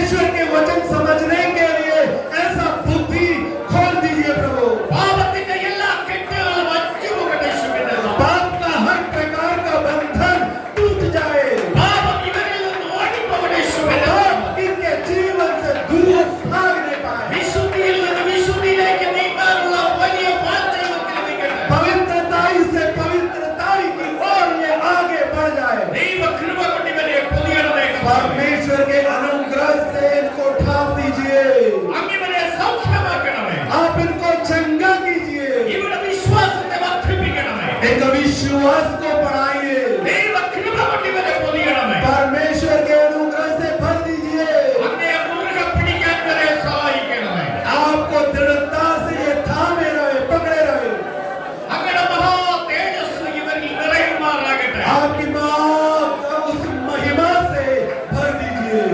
परमेश्वर के वचन समझने के लिए ऐसा बुद्धि खोल दीजिए प्रभु। പാപത്തിന്റെ എല്ലാ കെട്ടുകളും അഴിച്ചുപോകട്ടെ യേശുവിന്റെ നാമത്തിൽ. पाप का हर प्रकार का बंधन टूट जाए। പാപം ഇവരിൽ നിന്ന് ഓടിപ്പോകട്ടെ യേശുവിന്റെ पाप നാമത്തിൽ. इनके जीवन से दूर भाग नहीं पाए। വിശുദ്ധിയിൽ നിന്ന് വിശുദ്ധിയിലേക്ക് നീങ്ങാനുള്ള വലിയ മാറ്റം ലഭിക്കട്ടെ. पवित्रताई से पवित्रताई की ओर ये आगे बढ़ जाए। ദൈവ കൃപ കൊണ്ട് ഇവരെ പൊതിയണമേ കർത്താവേ. परमेश्वर के अनुग्रह से इनको ढाप दीजिए। അങ്ങ് ഇവരെ സൗഖ്യമാക്കണമേ. आप इनको चंगा कीजिए। ഇവരുടെ വിശ്വാസത്തെ വർദ്ധിപ്പിക്കണമേ. इनका विश्वास को बढ़ाइए। ദൈവ കൃപ കൊണ്ട് ഇവരെ പൊതിയണമേ. परमेश्वर के अनुग्रह से भर दीजिए। അങ്ങയെ മുറുകെ പിടിക്കാൻ ഇവരെ സഹായിക്കണമേ. आपको दृढ़ता से ये थामे रहे, पकड़े रहे। അങ്ങയുടെ മഹാ തേജസ് ഇവരിൽ നിറയുമാറാകട്ടെ. आपकी माँ उस महिमा से भर दीजिए।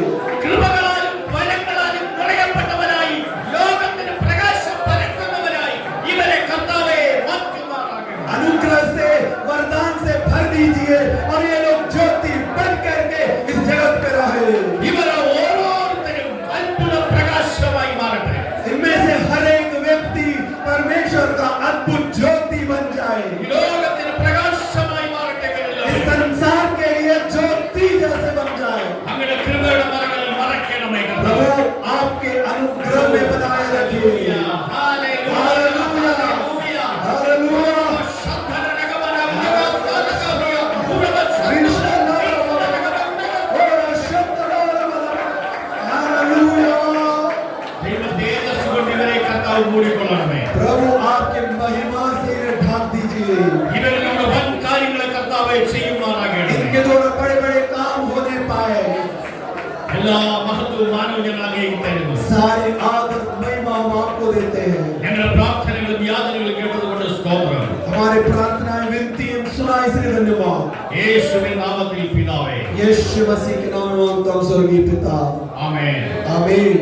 കൃപകളാലും വരങ്ങളാലും നിറയപ്പെട്ടവരായി ലോകത്തിന് പ്രകാശം പരത്തുന്നവരായി ഇവരെ കർത്താവേ മാറ്റുമാറാകട്ടെ. अनुग्रह से वरदान से भर दीजिए और ये लोग ज्योति बन करके इस जगत पे रहे। ഇവരെ ഓരോരുത്തരും അത്ഭുത പ്രകാശമായി മാറട്ടെ. इनमें से हर एक व्यक्ति परमेश्वर का अद्भुत ज्योति बन जाए। ഈ ലോകത്തിന് പ്രകാശമായി മാറട്ടെ इस ഇവരെല്ലാവരും. संसार के लिए ज्योति जैसे बन जाए। അങ്ങയുടെ കൃപയുടെ മറകളിൽ മറയ്ക്കണമേ കർത്താവേ. प्रभु आपके अनुग्रह में बनाए रखिए। ഹല്ലേലൂയ. Hallelujah, hallelujah. हालेलुया। प्रभु आपके महिमा से इन्हें ढांप दीजिए। इनके द्वारा बड़े बड़े काम होने पाए। सारे आदर महिमा हम आपको देते हैं। हमारे प्रार्थनाएं विनती हम सुनाई से धन्यवाद। यीशु मसीह के नाम में मांगता हूं स्वर्गीय पिता। आमीन आमीन।